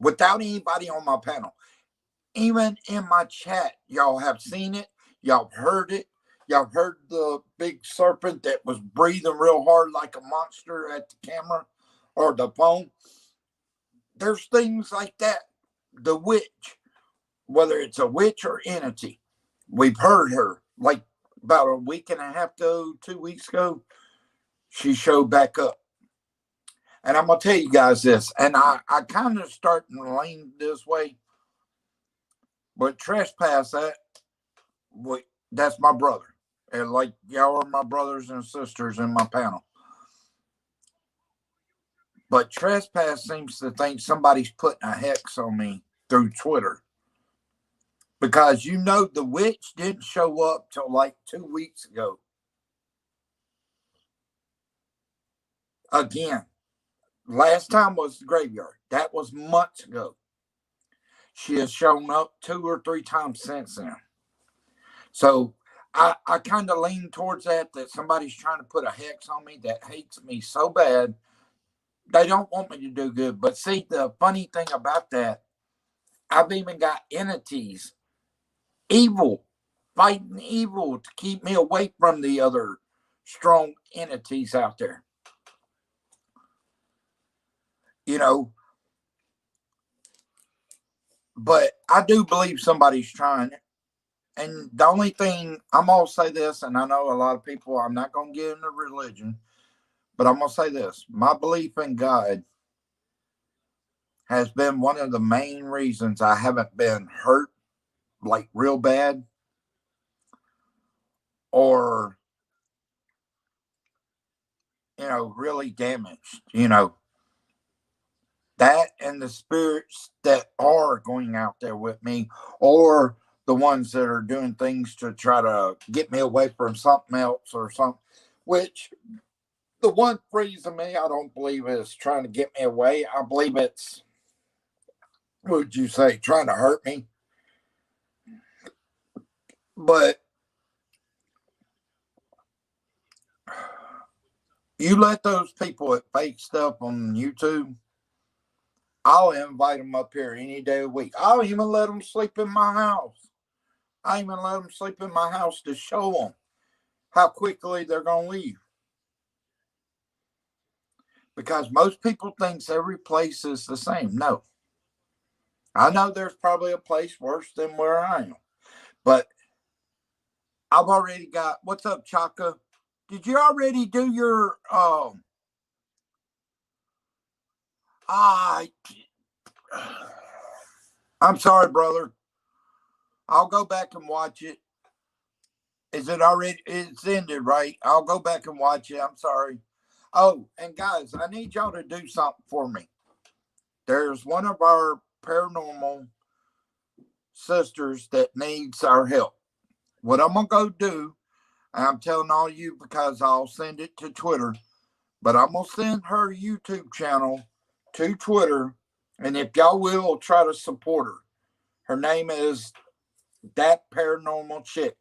without anybody on my panel, even in my chat, y'all have seen it. Y'all heard it. Y'all heard the big serpent that was breathing real hard like a monster at the camera or the phone. There's things like that. The witch, whether it's a witch or entity, we've heard her like about a week and a half ago, 2 weeks ago. She showed back up. And I'm going to tell you guys this, and I kind of starting to lean this way, but Trespass, that's my brother. And like y'all are my brothers and sisters in my panel. But Trespass seems to think somebody's putting a hex on me through Twitter. Because you know the witch didn't show up till like 2 weeks ago. Again, last time was the graveyard. That was months ago. She has shown up 2 or 3 times since then. So I kind of lean towards that somebody's trying to put a hex on me that hates me so bad. They don't want me to do good. But see, the funny thing about that, I've even got entities, evil, fighting evil to keep me away from the other strong entities out there. You know, but I do believe somebody's trying it. And the only thing, I'm going to say this, and I know a lot of people, I'm not going to get into religion, but I'm going to say this. My belief in God has been one of the main reasons I haven't been hurt, like real bad, or, really damaged. That and the spirits that are going out there with me, or the ones that are doing things to try to get me away from something else or something, which the one freezing me, I don't believe is trying to get me away. I believe it's, what would you say, trying to hurt me. But you let those people that fake stuff on YouTube, I'll invite them up here any day of the week. I'll even let them sleep in my house. I even let them sleep in my house to show them how quickly they're going to leave. Because most people think every place is the same. No. I know there's probably a place worse than where I am. But I've already got, what's up, Chaka? Did you already do your, I'm sorry, brother. I'll go back and watch it. Is it already, it's ended, right? I'll go back and watch it. I'm sorry. Oh, and guys, I need y'all to do something for me. There's one of our paranormal sisters that needs our help. What I'm going to go do, I'm telling all you because I'll send it to Twitter, but I'm going to send her YouTube channel to Twitter, and if y'all will, try to support her. Her name is That Paranormal Chick.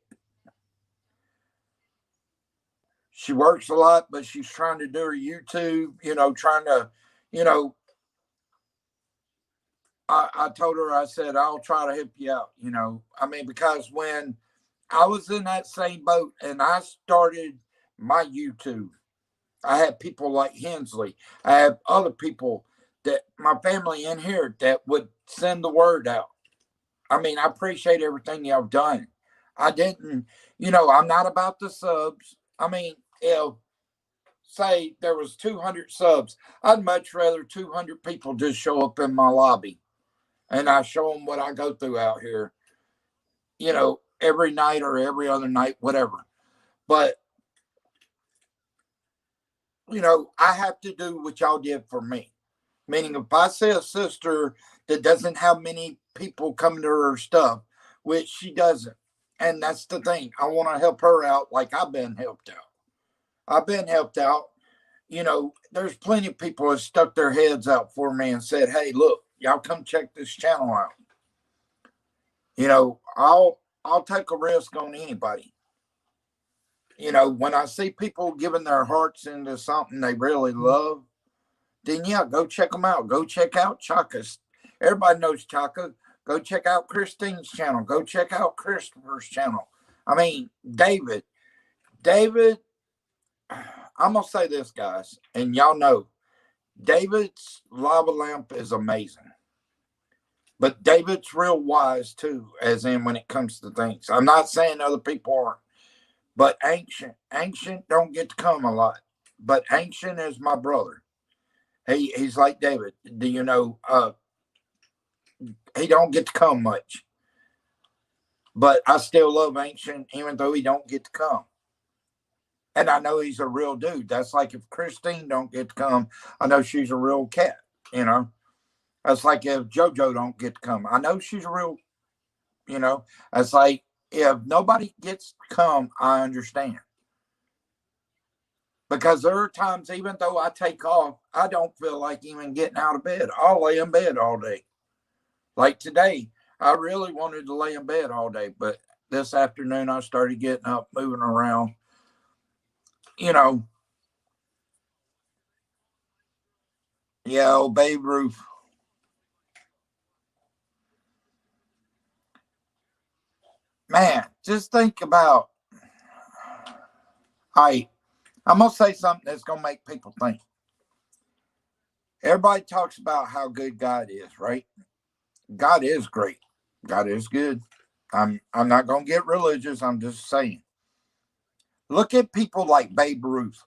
She works a lot, but she's trying to do her YouTube, trying to, I told her, I said, I'll try to help you out, because when I was in that same boat and I started my YouTube, I had people like Hensley. I have other people that my family in here that would send the word out. I appreciate everything y'all done. I didn't, I'm not about the subs. If say there was 200 subs, I'd much rather 200 people just show up in my lobby and I show them what I go through out here, every night or every other night, whatever. But, I have to do what y'all did for me. Meaning, if I see a sister that doesn't have many people coming to her stuff, which she doesn't, and that's the thing, I want to help her out like I've been helped out. I've been helped out. There's plenty of people that stuck their heads out for me and said, hey, look, y'all come check this channel out. I'll take a risk on anybody. When I see people giving their hearts into something they really love, then yeah, go check them out. Go check out Chaka's. Everybody knows Chaka. Go check out Christine's channel. Go check out Christopher's channel. David, I'm going to say this, guys, and y'all know, David's lava lamp is amazing. But David's real wise, too, as in when it comes to things. I'm not saying other people aren't. But Ancient don't get to come a lot. But Ancient is my brother. He's like David. Do you know, he don't get to come much. But I still love Ancient, even though he don't get to come. And I know he's a real dude. That's like if Christine don't get to come, I know she's a real cat, That's like if JoJo don't get to come. I know she's a real, That's like if nobody gets to come, I understand. Because there are times, even though I take off, I don't feel like even getting out of bed. I'll lay in bed all day. Like today, I really wanted to lay in bed all day, but this afternoon I started getting up, moving around. Yeah, old Babe Ruth. Man, just think about, I'm going to say something that's going to make people think. Everybody talks about how good God is, right? God is great. God is good. I'm not going to get religious. I'm just saying. Look at people like Babe Ruth.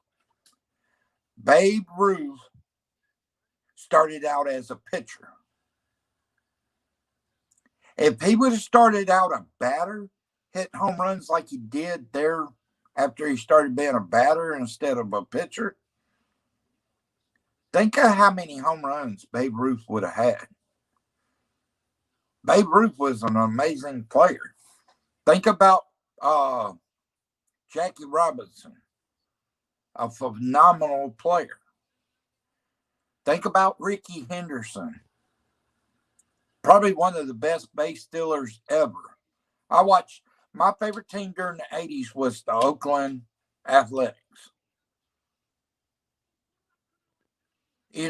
Babe Ruth started out as a pitcher. If he would have started out a batter, hitting home runs like he did there after he started being a batter instead of a pitcher, Think of how many home runs Babe Ruth would have had. Babe Ruth was an amazing player. Think about Jackie Robinson, a phenomenal player. Think about Ricky Henderson, probably one of the best base stealers ever. My favorite team during the 80s was the Oakland Athletics. You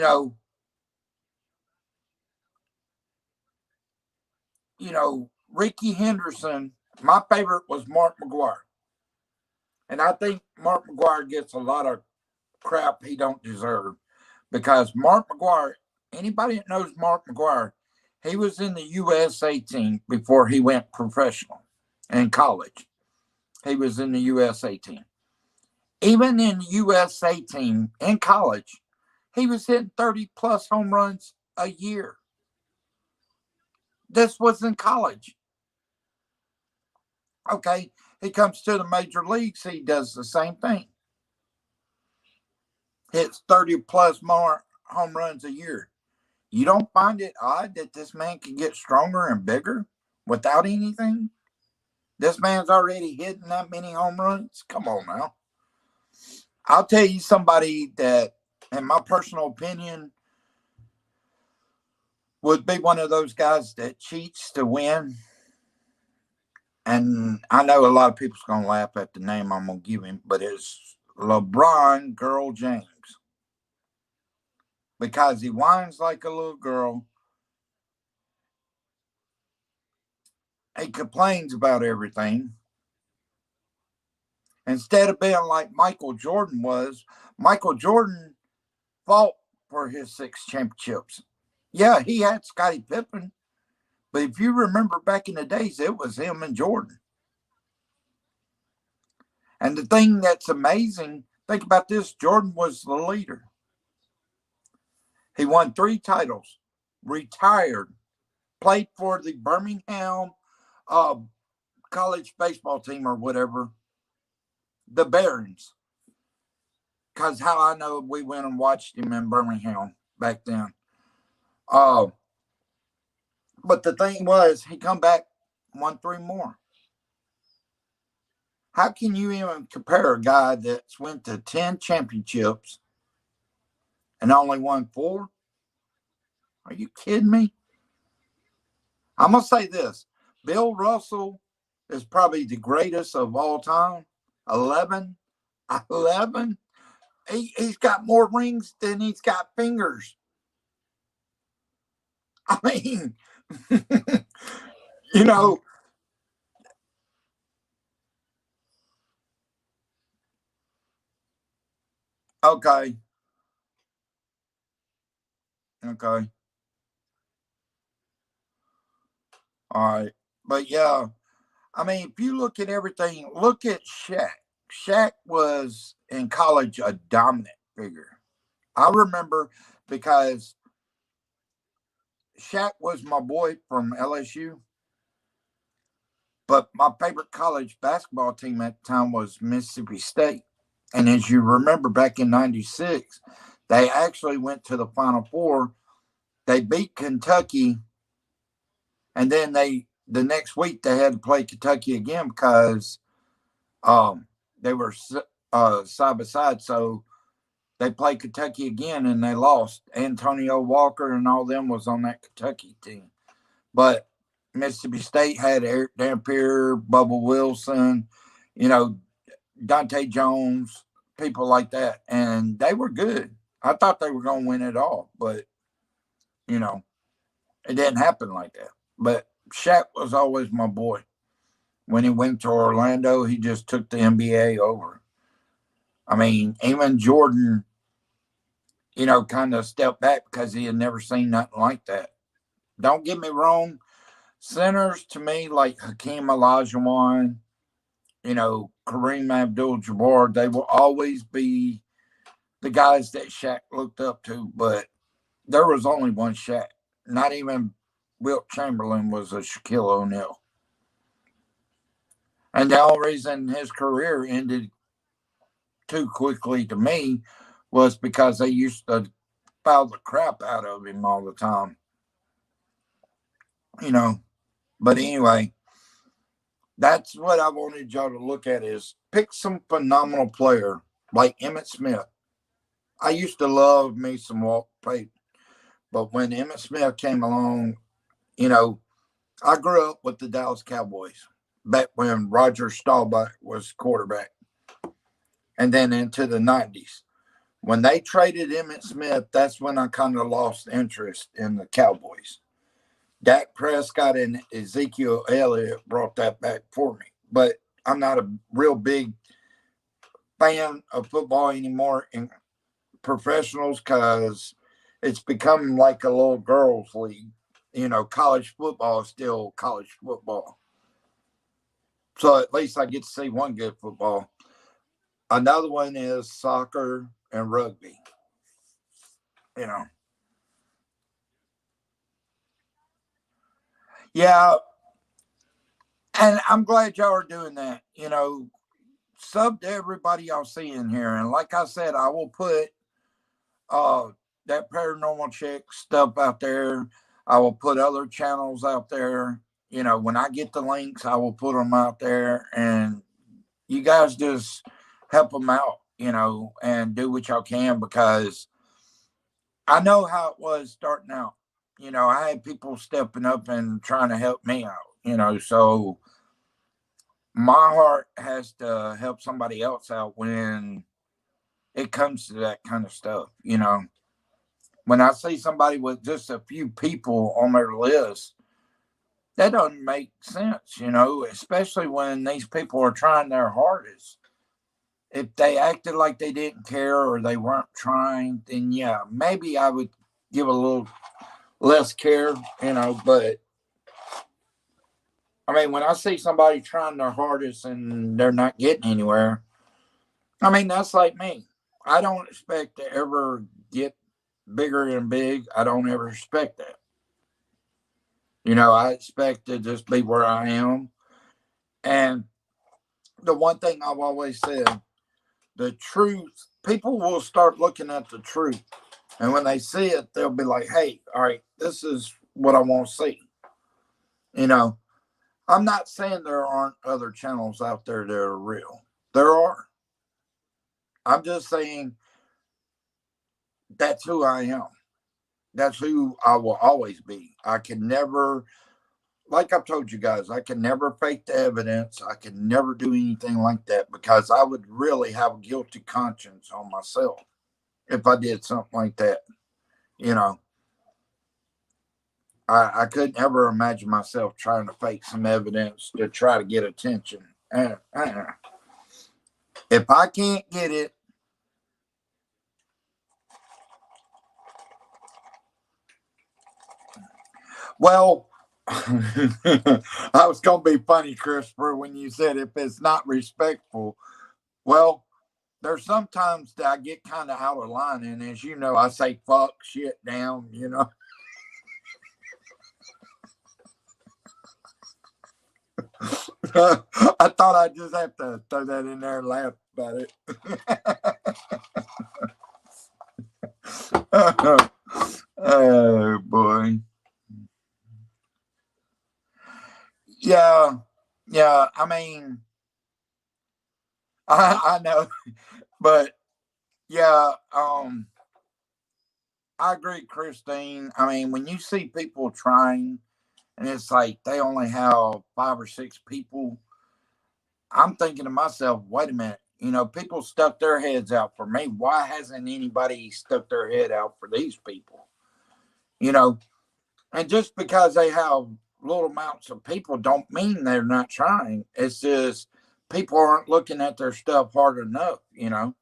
know, Ricky Henderson, my favorite was Mark McGwire. And I think Mark McGwire gets a lot of crap he don't deserve because Mark McGwire, anybody that knows Mark McGwire, he was in the USA team before he went professional in college. He was in the USA team. Even in the USA team in college, he was hitting 30-plus home runs a year. This was in college. Okay, he comes to the major leagues, he does the same thing. Hits 30-plus more home runs a year. You don't find it odd that this man can get stronger and bigger without anything? This man's already hitting that many home runs? Come on now. I'll tell you somebody that, in my personal opinion, would be one of those guys that cheats to win. And I know a lot of people's going to laugh at the name I'm going to give him, but it's LeBron Girl James. Because he whines like a little girl. He complains about everything. Instead of being like Michael Jordan was, Michael Jordan fought for his 6 championships. Yeah, he had Scottie Pippen. But if you remember back in the days, it was him and Jordan. And the thing that's amazing, think about this, Jordan was the leader. He won 3 titles, retired, played for the Birmingham college baseball team or whatever, the Barons. Because how I know, we went and watched him in Birmingham back then. But the thing was, he come back, won 3 more. How can you even compare a guy that's went to 10 championships and only won 4? Are you kidding me? I'm going to say this. Bill Russell is probably the greatest of all time. 11. He's got more rings than he's got fingers. I mean, you know. Okay. All right. But yeah, I mean, if you look at everything, look at Shaq. Shaq was in college a dominant figure. I remember because Shaq was my boy from LSU. But my favorite college basketball team at the time was Mississippi State. And as you remember, back in 96, they actually went to the Final Four. They beat Kentucky. And then the next week they had to play Kentucky again because they were side by side. So they played Kentucky again and they lost. Antonio Walker and all them was on that Kentucky team. But Mississippi State had Eric Dampier, Bubba Wilson, Dante Jones, people like that. And they were good. I thought they were going to win it all. But, it didn't happen like that. But Shaq was always my boy. When he went to Orlando, he just took the NBA over. I mean, even Jordan, kind of stepped back because he had never seen nothing like that. Don't get me wrong. Centers, to me, like Hakeem Olajuwon, Kareem Abdul-Jabbar, they will always be the guys that Shaq looked up to. But there was only one Shaq. Not even Wilt Chamberlain was a Shaquille O'Neal. And the only reason his career ended too quickly to me was because they used to foul the crap out of him all the time. You know, but anyway, that's what I wanted y'all to look at is pick some phenomenal player like Emmitt Smith. I used to love me some Walt Payton, but when Emmitt Smith came along, you know, I grew up with the Dallas Cowboys back when Roger Staubach was quarterback, and then into the 90s. When they traded Emmitt Smith, that's when I kind of lost interest in the Cowboys. Dak Prescott and Ezekiel Elliott brought that back for me. But I'm not a real big fan of football anymore in professionals because it's become like a little girls' league. You know, college football is still college football. So at least I get to see one good football. Another one is soccer and rugby. You know. Yeah. And I'm glad y'all are doing that. You know, sub to everybody y'all see in here. And like I said, I will put that paranormal chick stuff out there. I will put other channels out there. You know, when I get the links, I will put them out there. And you guys just help them out, you know, and do what y'all can because I know how it was starting out. You know, I had people stepping up and trying to help me out, you know, so my heart has to help somebody else out when it comes to that kind of stuff, you know. When I see somebody with just a few people on their list, that doesn't make sense, you know, especially when these people are trying their hardest. If they acted like they didn't care or they weren't trying, then yeah, maybe I would give a little less care, you know, but I mean, when I see somebody trying their hardest and they're not getting anywhere, I mean, that's like me. I don't expect to ever get bigger and big. I don't ever expect that. You know, I expect to just be where I am. And the one thing I've always said, the truth, people will start looking at the truth. And when they see it, they'll be like, hey, all right, this is what I want to see. You know, I'm not saying there aren't other channels out there that are real. There are. I'm just saying that's who I am. That's who I will always be. I can never, like I've told you guys, I can never fake the evidence. I can never do anything like that because I would really have a guilty conscience on myself if I did something like that. You know, I couldn't ever imagine myself trying to fake some evidence to try to get attention. If I can't get it, well, I was going to be funny, Christopher, when you said if it's not respectful. Well, there's sometimes that I get kind of out of line. And as you know, I say fuck, shit, damn, you know. I thought I'd just have to throw that in there and laugh about it. Oh, boy. Yeah. Yeah. I mean, I know, but yeah, I agree, Christine. I mean, when you see people trying and it's like they only have 5 or 6 people, I'm thinking to myself, wait a minute, you know, people stuck their heads out for me. Why hasn't anybody stuck their head out for these people? You know, and just because they have little amounts of people don't mean they're not trying. It's just people aren't looking at their stuff hard enough, you know.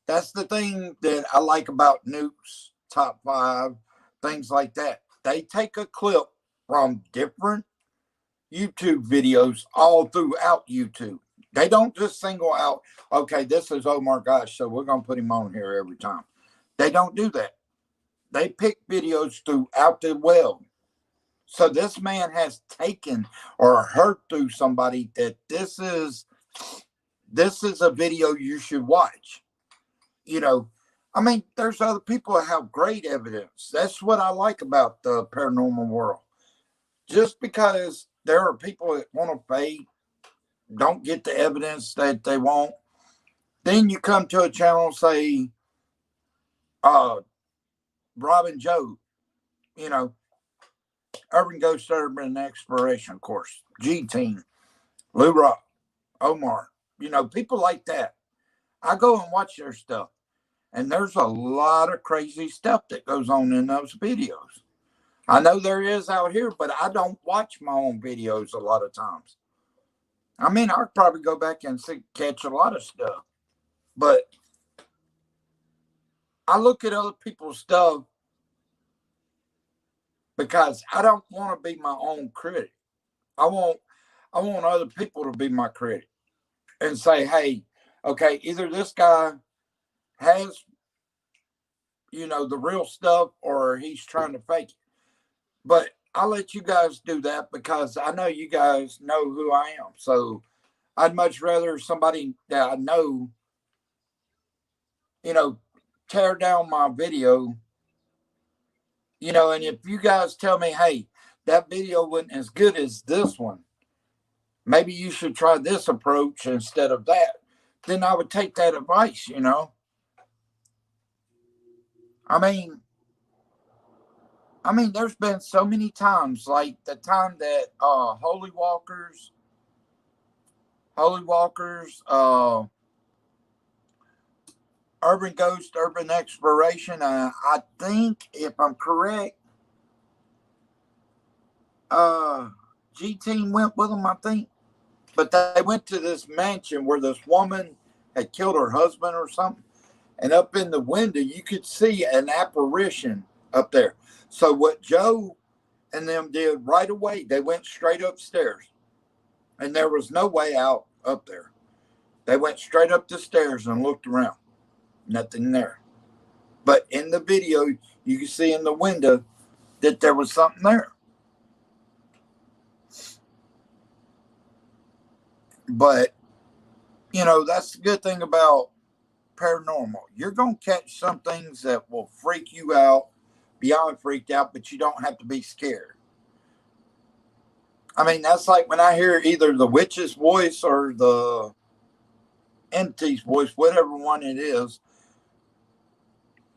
That's the thing that I like about Nukes, Top 5, things like that. They take a clip from different YouTube videos all throughout YouTube. They don't just single out, okay, this is Omar Gosh, so we're going to put him on here every time. They don't do that. They pick videos throughout the web. So this man has taken or heard through somebody that this is a video you should watch. You know, I mean, there's other people that have great evidence. That's what I like about the paranormal world. Just because there are people that want to pay, don't get the evidence that they want, then you come to a channel, say, uh, Robin Joe, you know, Urban Ghost Urban Exploration, of course, G Team, Lou Rock, Omar, people like that. I go and watch their stuff, and there's a lot of crazy stuff that goes on in those videos. I know there is out here, but I don't watch my own videos a lot of times. I mean, I'll probably go back and catch a lot of stuff, but I look at other people's stuff because I don't want to be my own critic. I want other people to be my critic and say, hey, okay, either this guy has, the real stuff or he's trying to fake it. But I'll let you guys do that because I know you guys know who I am. So I'd much rather somebody that I know, tear down my video, and if you guys tell me, hey, that video wasn't as good as this one, maybe you should try this approach instead of that, then I would take that advice, I mean, there's been so many times, like the time that Holy Walkers, Urban Ghost, Urban Exploration. I think, if I'm correct, G Team went with them, I think. But they went to this mansion where this woman had killed her husband or something. And up in the window, you could see an apparition up there. So what Joe and them did right away, they went straight upstairs. And there was no way out up there. They went straight up the stairs and looked around. Nothing there. But in the video, you can see in the window that there was something there. But, that's the good thing about paranormal. You're going to catch some things that will freak you out, beyond freaked out, but you don't have to be scared. I mean, that's like when I hear either the witch's voice or the entity's voice, whatever one it is,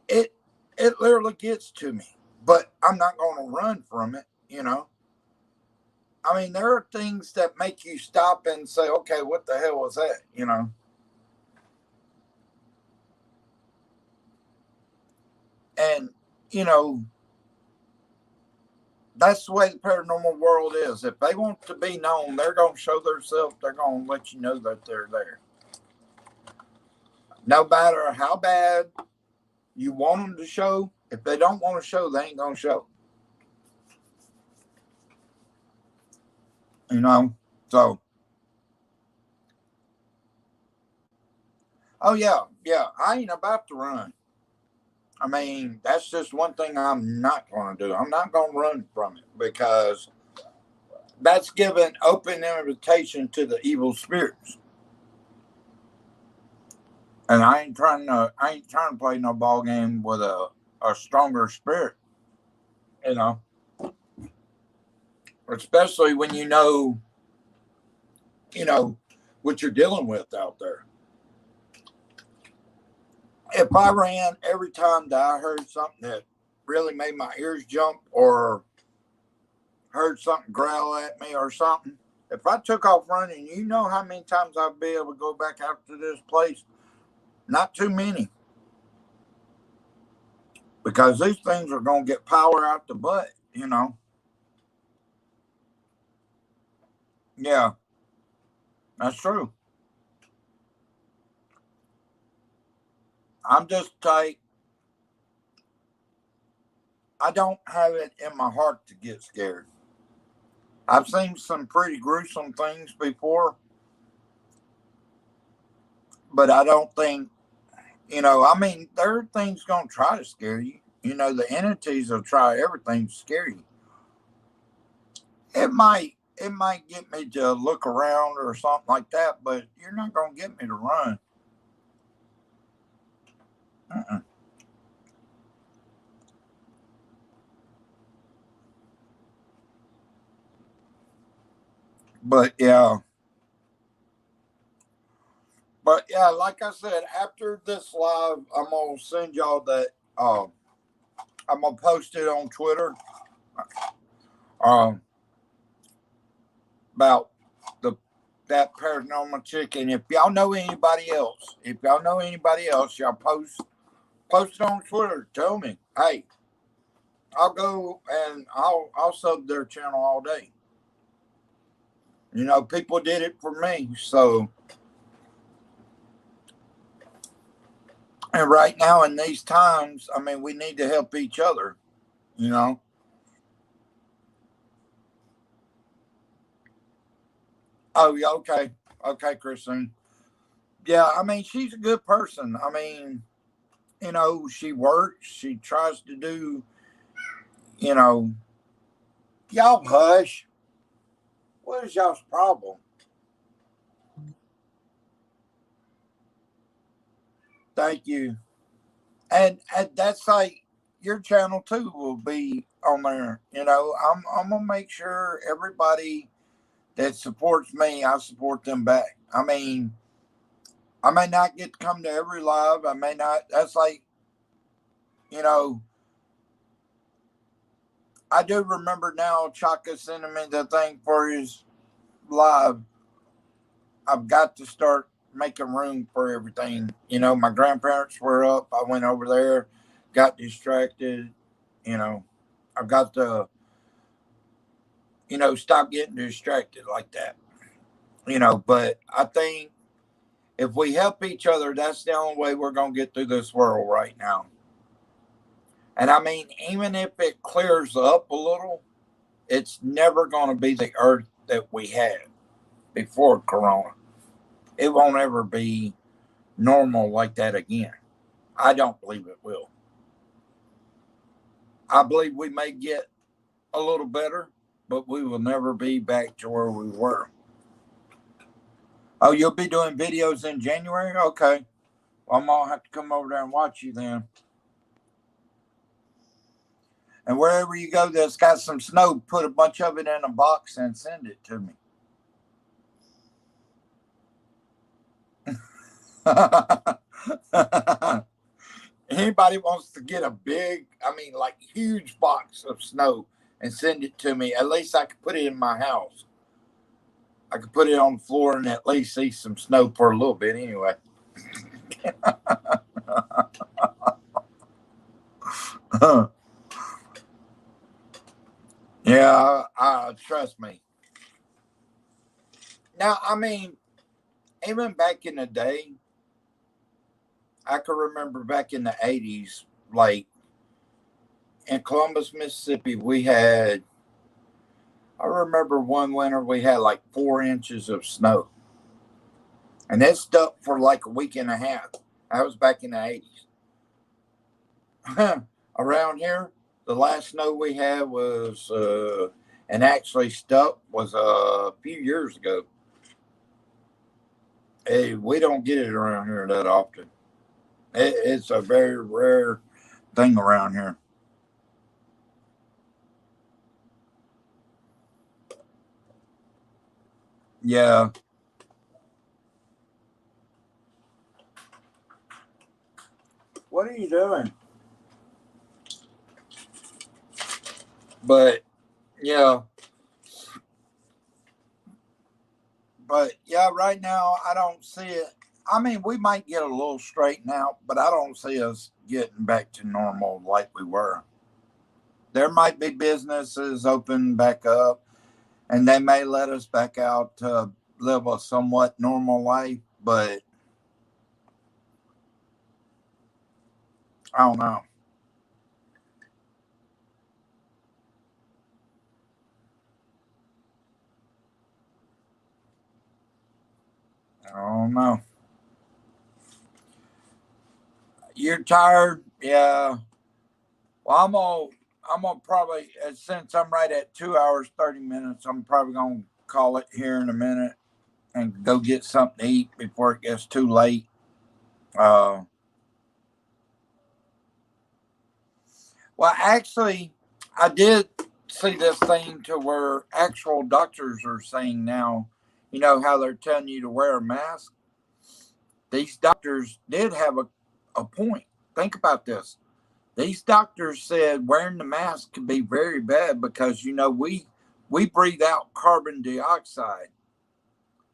it literally gets to me. But I'm not going to run from it, I mean, there are things that make you stop and say, okay, what the hell was that, And, that's the way the paranormal world is. If they want to be known, they're going to show themselves. They're going to let you know that they're there. No matter how bad you want them to show, if they don't want to show, they ain't going to show. So. Oh, yeah. I ain't about to run. I mean, that's just one thing I'm not going to do. I'm not going to run from it because that's giving open invitation to the evil spirits. And I ain't trying to play no ball game with a stronger spirit, especially when you know what you're dealing with out there. If I ran every time that I heard something that really made my ears jump or heard something growl at me or something, if I took off running, you know how many times I'd be able to go back out to this place? Not too many. Because these things are going to get power out the butt, Yeah, that's true. I'm just tight. I don't have it in my heart to get scared. I've seen some pretty gruesome things before, but I don't think, I mean, there are things going to try to scare you. The entities will try everything to scare you. It might get me to look around or something like that, but you're not going to get me to run. But yeah. But yeah, like I said, after this live, I'm gonna send y'all that. I'm gonna post it on Twitter. About the that paranormal chick, and if y'all know anybody else, y'all post it on Twitter. Tell me, hey, I'll go and I'll sub their channel all day. You know, people did it for me, so. And right now in these times, I mean, we need to help each other. You know. Oh yeah, okay, Christine. Yeah, I mean, she's a good person. I mean, you know, she works. She tries to do. You know, y'all hush. What is y'all's problem? Thank you. And that's like your channel too will be on there. You know, I'm gonna make sure everybody that supports me, I support them back. I mean, I may not get to come to every live. I may not. That's like, you know, I do remember now Chaka sending me the thing for his live. I've got to start making room for everything. You know, my grandparents were up. I went over there, got distracted. You know, I've got to, stop getting distracted like that. You know, but I think if we help each other, that's the only way we're going to get through this world right now. And I mean, even if it clears up a little, it's never going to be the earth that we had before Corona. It won't ever be normal like that again. I don't believe it will. I believe we may get a little better, but we will never be back to where we were. Oh, you'll be doing videos in January? Okay. Well, I'm going to have to come over there and watch you then. And wherever you go that's got some snow, put a bunch of it in a box and send it to me. Anybody wants to get a big, like huge box of snow and send it to me, at least I could put it in my house. I could put it on the floor and at least see some snow for a little bit anyway. Yeah, trust me. Now, even back in the day, I can remember back in the 80s, like in Columbus, Mississippi, I remember one winter we had like 4 inches of snow. And it stuck for like a week and a half. That was back in the 80s. Around here, the last snow we had was, and actually stuck, was a few years ago. Hey, we don't get it around here that often. It's a very rare thing around here. Yeah. What are you doing? But yeah. But yeah, right now I don't see it. I mean, we might get a little straightened out, but I don't see us getting back to normal like we were. There might be businesses open back up and they may let us back out to live a somewhat normal life, but I don't know. I don't know. You're tired? Yeah. Well, I'm gonna probably, since I'm right at 2 hours 30 minutes, I'm probably gonna call it here in a minute and go get something to eat before it gets too late. Uh, well, actually, I did see this thing to where actual doctors are saying now, you know how they're telling you to wear a mask? These doctors did have a point. Think about this. These doctors said wearing the mask could be very bad because, you know, we breathe out carbon dioxide.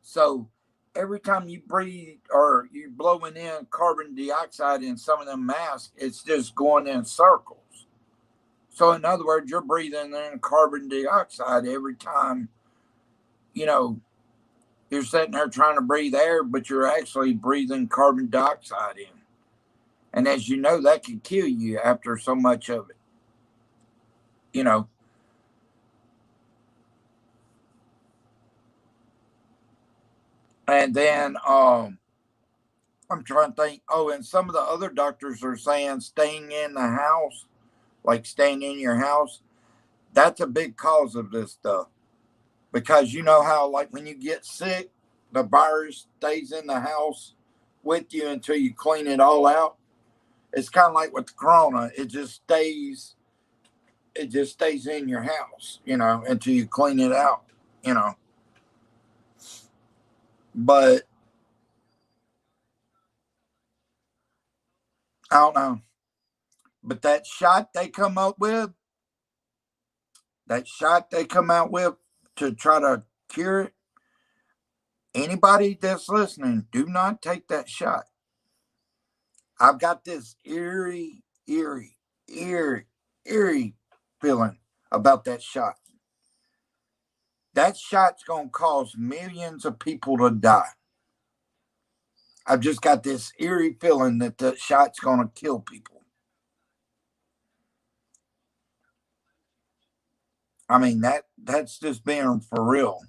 So every time you breathe or you're blowing in carbon dioxide in some of them masks, it's just going in circles. So in other words, you're breathing in carbon dioxide every time, you know, you're sitting there trying to breathe air, but you're actually breathing carbon dioxide in. And as you know, that can kill you after so much of it. You know. And then I'm trying to think. Oh, and some of the other doctors are saying staying in the house, like staying in your house, that's a big cause of this stuff. Because you know how, like, when you get sick, the virus stays in the house with you until you clean it all out. It's kind of like with the corona. It just stays in your house, you know, until you clean it out, you know. But I don't know. But that shot they come out with to try to cure it, anybody that's listening, do not take that shot. I've got this eerie feeling about that shot. That shot's going to cause millions of people to die. I've just got this eerie feeling that the shot's going to kill people. I mean, that's just being for real.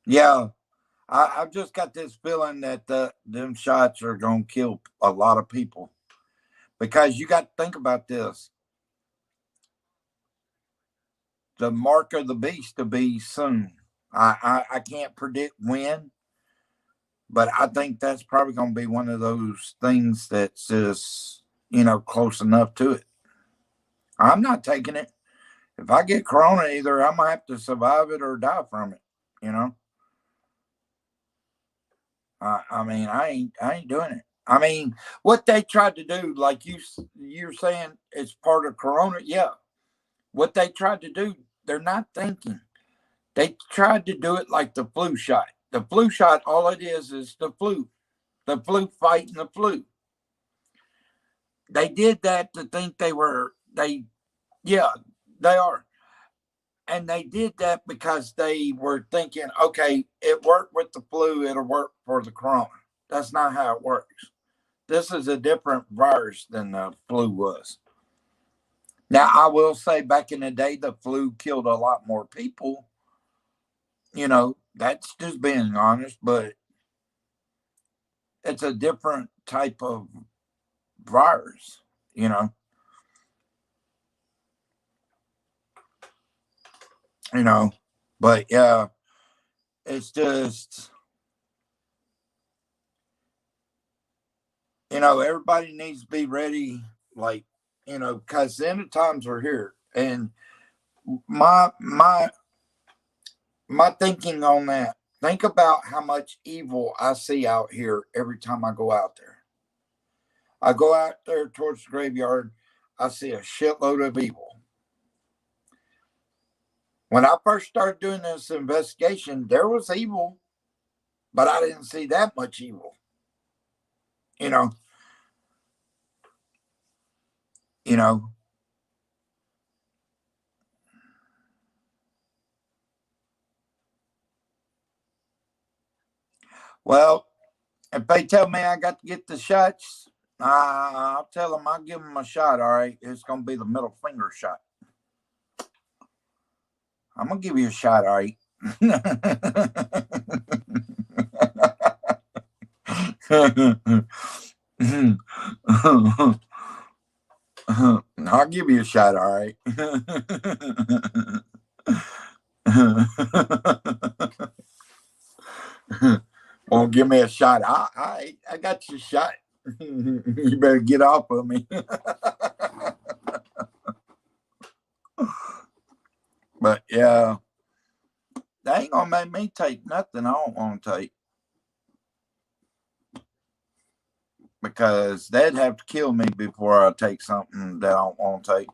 Yeah, I've just got this feeling that them shots are going to kill a lot of people. Because you got to think about this. The mark of the beast to be soon. I can't predict when, but I think that's probably going to be one of those things that's just, you know, close enough to it. I'm not taking it. If I get corona, either I'm going to have to survive it or die from it, you know. I mean, I ain't doing it. I mean, what they tried to do, like you're saying, it's part of corona. Yeah, what they tried to do, they're not thinking. They tried to do it like the flu shot. The flu shot, all it is the flu fighting the flu. They did that to think they are. And they did that because they were thinking, okay, it worked with the flu, it'll work for the corona. That's not how it works. This is a different virus than the flu was. Now, I will say back in the day, the flu killed a lot more people. You know, that's just being honest, but it's a different type of virus, you know. You know, but yeah, it's just, you know, everybody needs to be ready, like, you know, because the end of times are here. And my thinking on that, think about how much evil I see out here every time I go out there. I go out there towards the graveyard, I see a shitload of evil. When I first started doing this investigation, there was evil, but I didn't see that much evil. You know. You know. Well, if they tell me I got to get the shots, I'll tell them I'll give them a shot. All right, it's gonna be the middle finger shot. I'm gonna give you a shot. All right. I'll give you a shot. All right. Won't give me a shot. I got your shot. You better get off of me. But yeah, they ain't gonna make me take nothing I don't want to take, because they'd have to kill me before I take something that I don't want to take.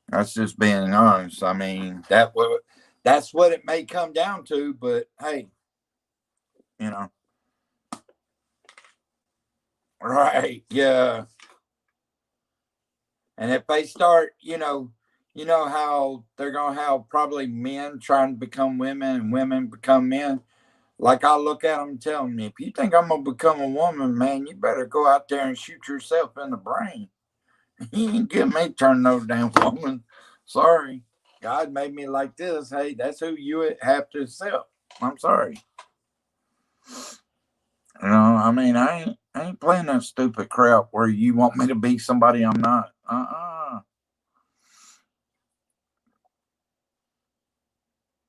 That's just being honest. I mean, that's what it may come down to, but hey, you know. Right, yeah. And if they start, you know how they're gonna have probably men trying to become women and women become men. Like I look at them and tell them, if you think I'm gonna become a woman, man, you better go out there and shoot yourself in the brain. You ain't get me turn no damn woman. Sorry, God made me like this. Hey, that's who you have to accept. I'm sorry. I mean, I ain't playing that stupid crap where you want me to be somebody I'm not.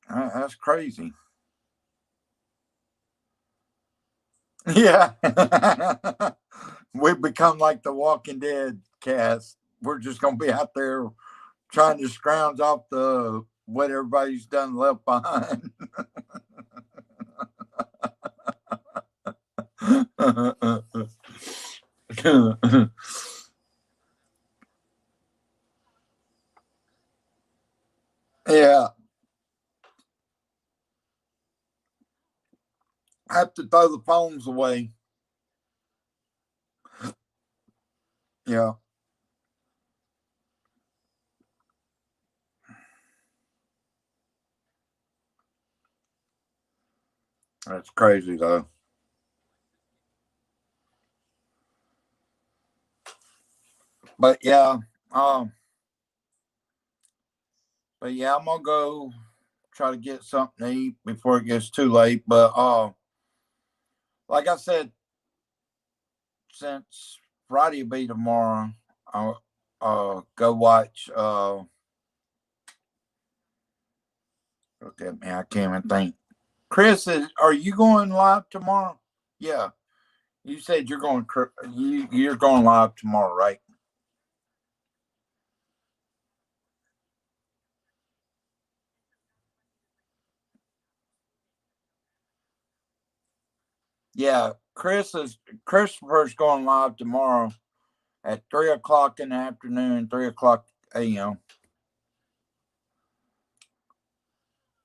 That's crazy. Yeah. We've become like the Walking Dead cast. We're just gonna be out there trying to scrounge off the what everybody's done left behind. Yeah. I have to throw the phones away. Yeah. That's crazy though. But yeah, um, I'm gonna go try to get something to eat before it gets too late. But like I said, since Friday will be tomorrow, I'll go watch. Look at me, I can't even think. Chris, are you going live tomorrow? Yeah, you said you're going. You're going live tomorrow, right? Yeah, Christopher's going live tomorrow at 3 o'clock in the afternoon, 3 o'clock a.m.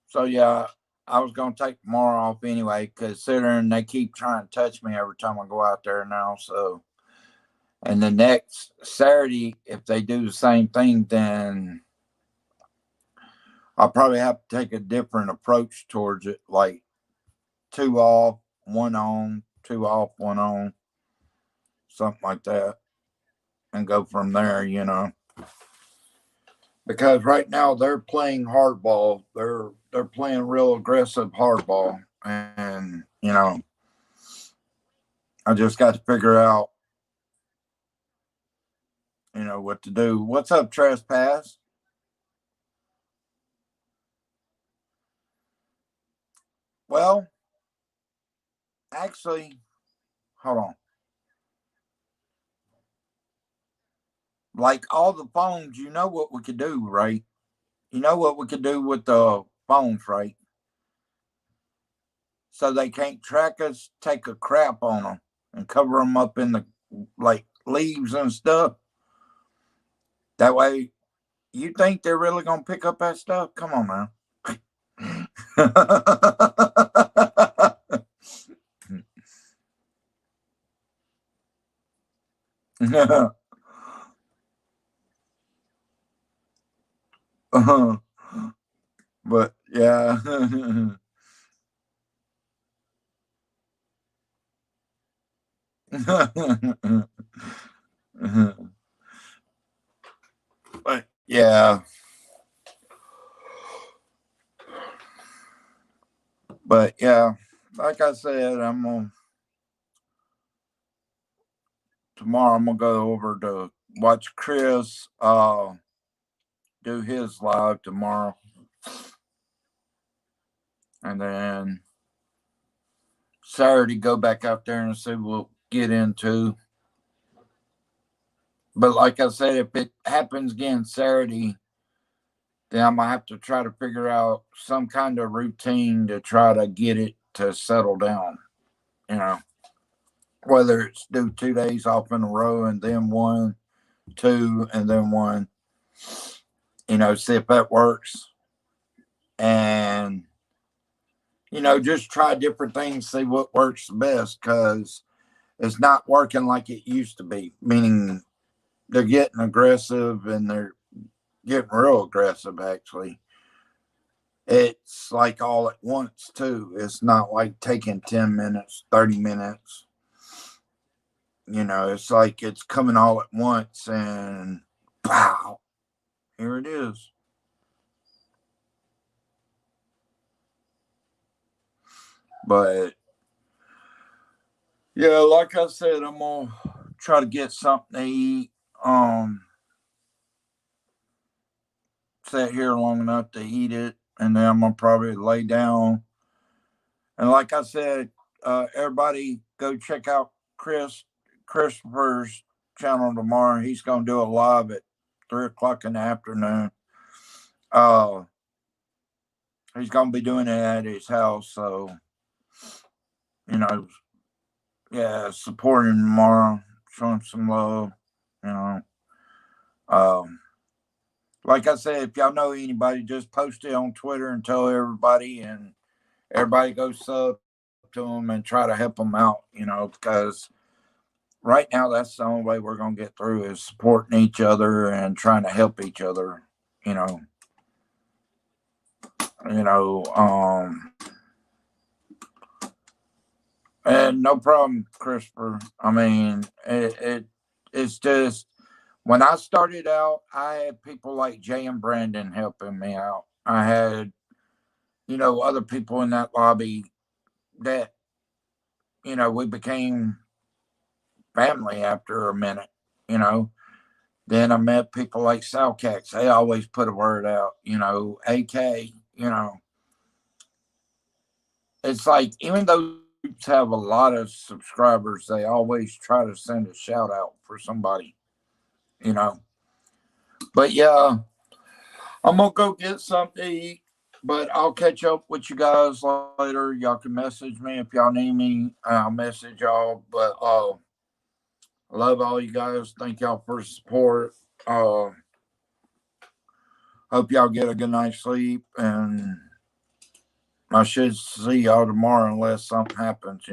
So yeah, I was gonna take tomorrow off anyway, considering they keep trying to touch me every time I go out there now. So, and the next Saturday, if they do the same thing, then I'll probably have to take a different approach towards it, like two off, one on, two off, one on, something like that, and go from there. Because right now they're playing hardball. They're playing real aggressive hardball, and I just got to figure out what to do. What's up, Trespass? Well, actually, hold on. Like all the phones, you know what we could do, right? You know what we could do with the phones, right? So they can't track us, take a crap on them, and cover them up in the like leaves and stuff. That way, you think they're really gonna pick up that stuff? Come on, man. But yeah. But yeah. But yeah, like I said, tomorrow I'm gonna go over to watch Chris do his live tomorrow. And then Saturday, go back out there and see what we'll get into. But like I said, if it happens again Saturday, then I'm gonna have to try to figure out some kind of routine to try to get it to settle down. You know, whether it's do 2 days off in a row and then 1, 2, and then 1. You know, see if that works. And just try different things, see what works the best, because it's not working like it used to be. Meaning they're getting aggressive and they're getting real aggressive, actually. It's like all at once, too. It's not like taking 10 minutes, 30 minutes. It's like it's coming all at once and pow, here it is. But yeah, like I said, I'm gonna try to get something to eat. Sit here long enough to eat it, and then I'm gonna probably lay down. And like I said, everybody go check out Christopher's channel tomorrow. He's gonna do a live at 3 o'clock in the afternoon. He's gonna be doing it at his house, so yeah, support him tomorrow, show him some love. You know, like I said, if y'all know anybody, just post it on Twitter and tell everybody, and everybody go sub to them and try to help them out. Because right now that's the only way we're gonna get through is supporting each other and trying to help each other. You know, and no problem, Christopher. I mean, it's just when I started out, I had people like Jay and Brandon helping me out. I had, other people in that lobby that, we became family after a minute, you know. Then I met people like Salcax. They always put a word out, AK, It's like, even though groups have a lot of subscribers, they always try to send a shout out for somebody, you know. But yeah, I'm gonna go get something to eat, but I'll catch up with you guys later. Y'all can message me if y'all need me. I'll message y'all. But I love all you guys. Thank y'all for the support. Hope y'all get a good night's sleep, and I should see y'all tomorrow unless something happens,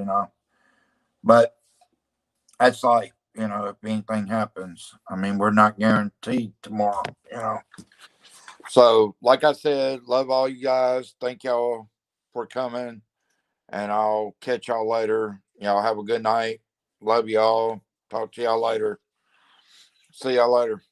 But that's like, if anything happens. I mean, we're not guaranteed tomorrow. So, like I said, love all you guys. Thank y'all for coming, and I'll catch y'all later. Y'all have a good night. Love y'all. Talk to y'all later. See y'all later.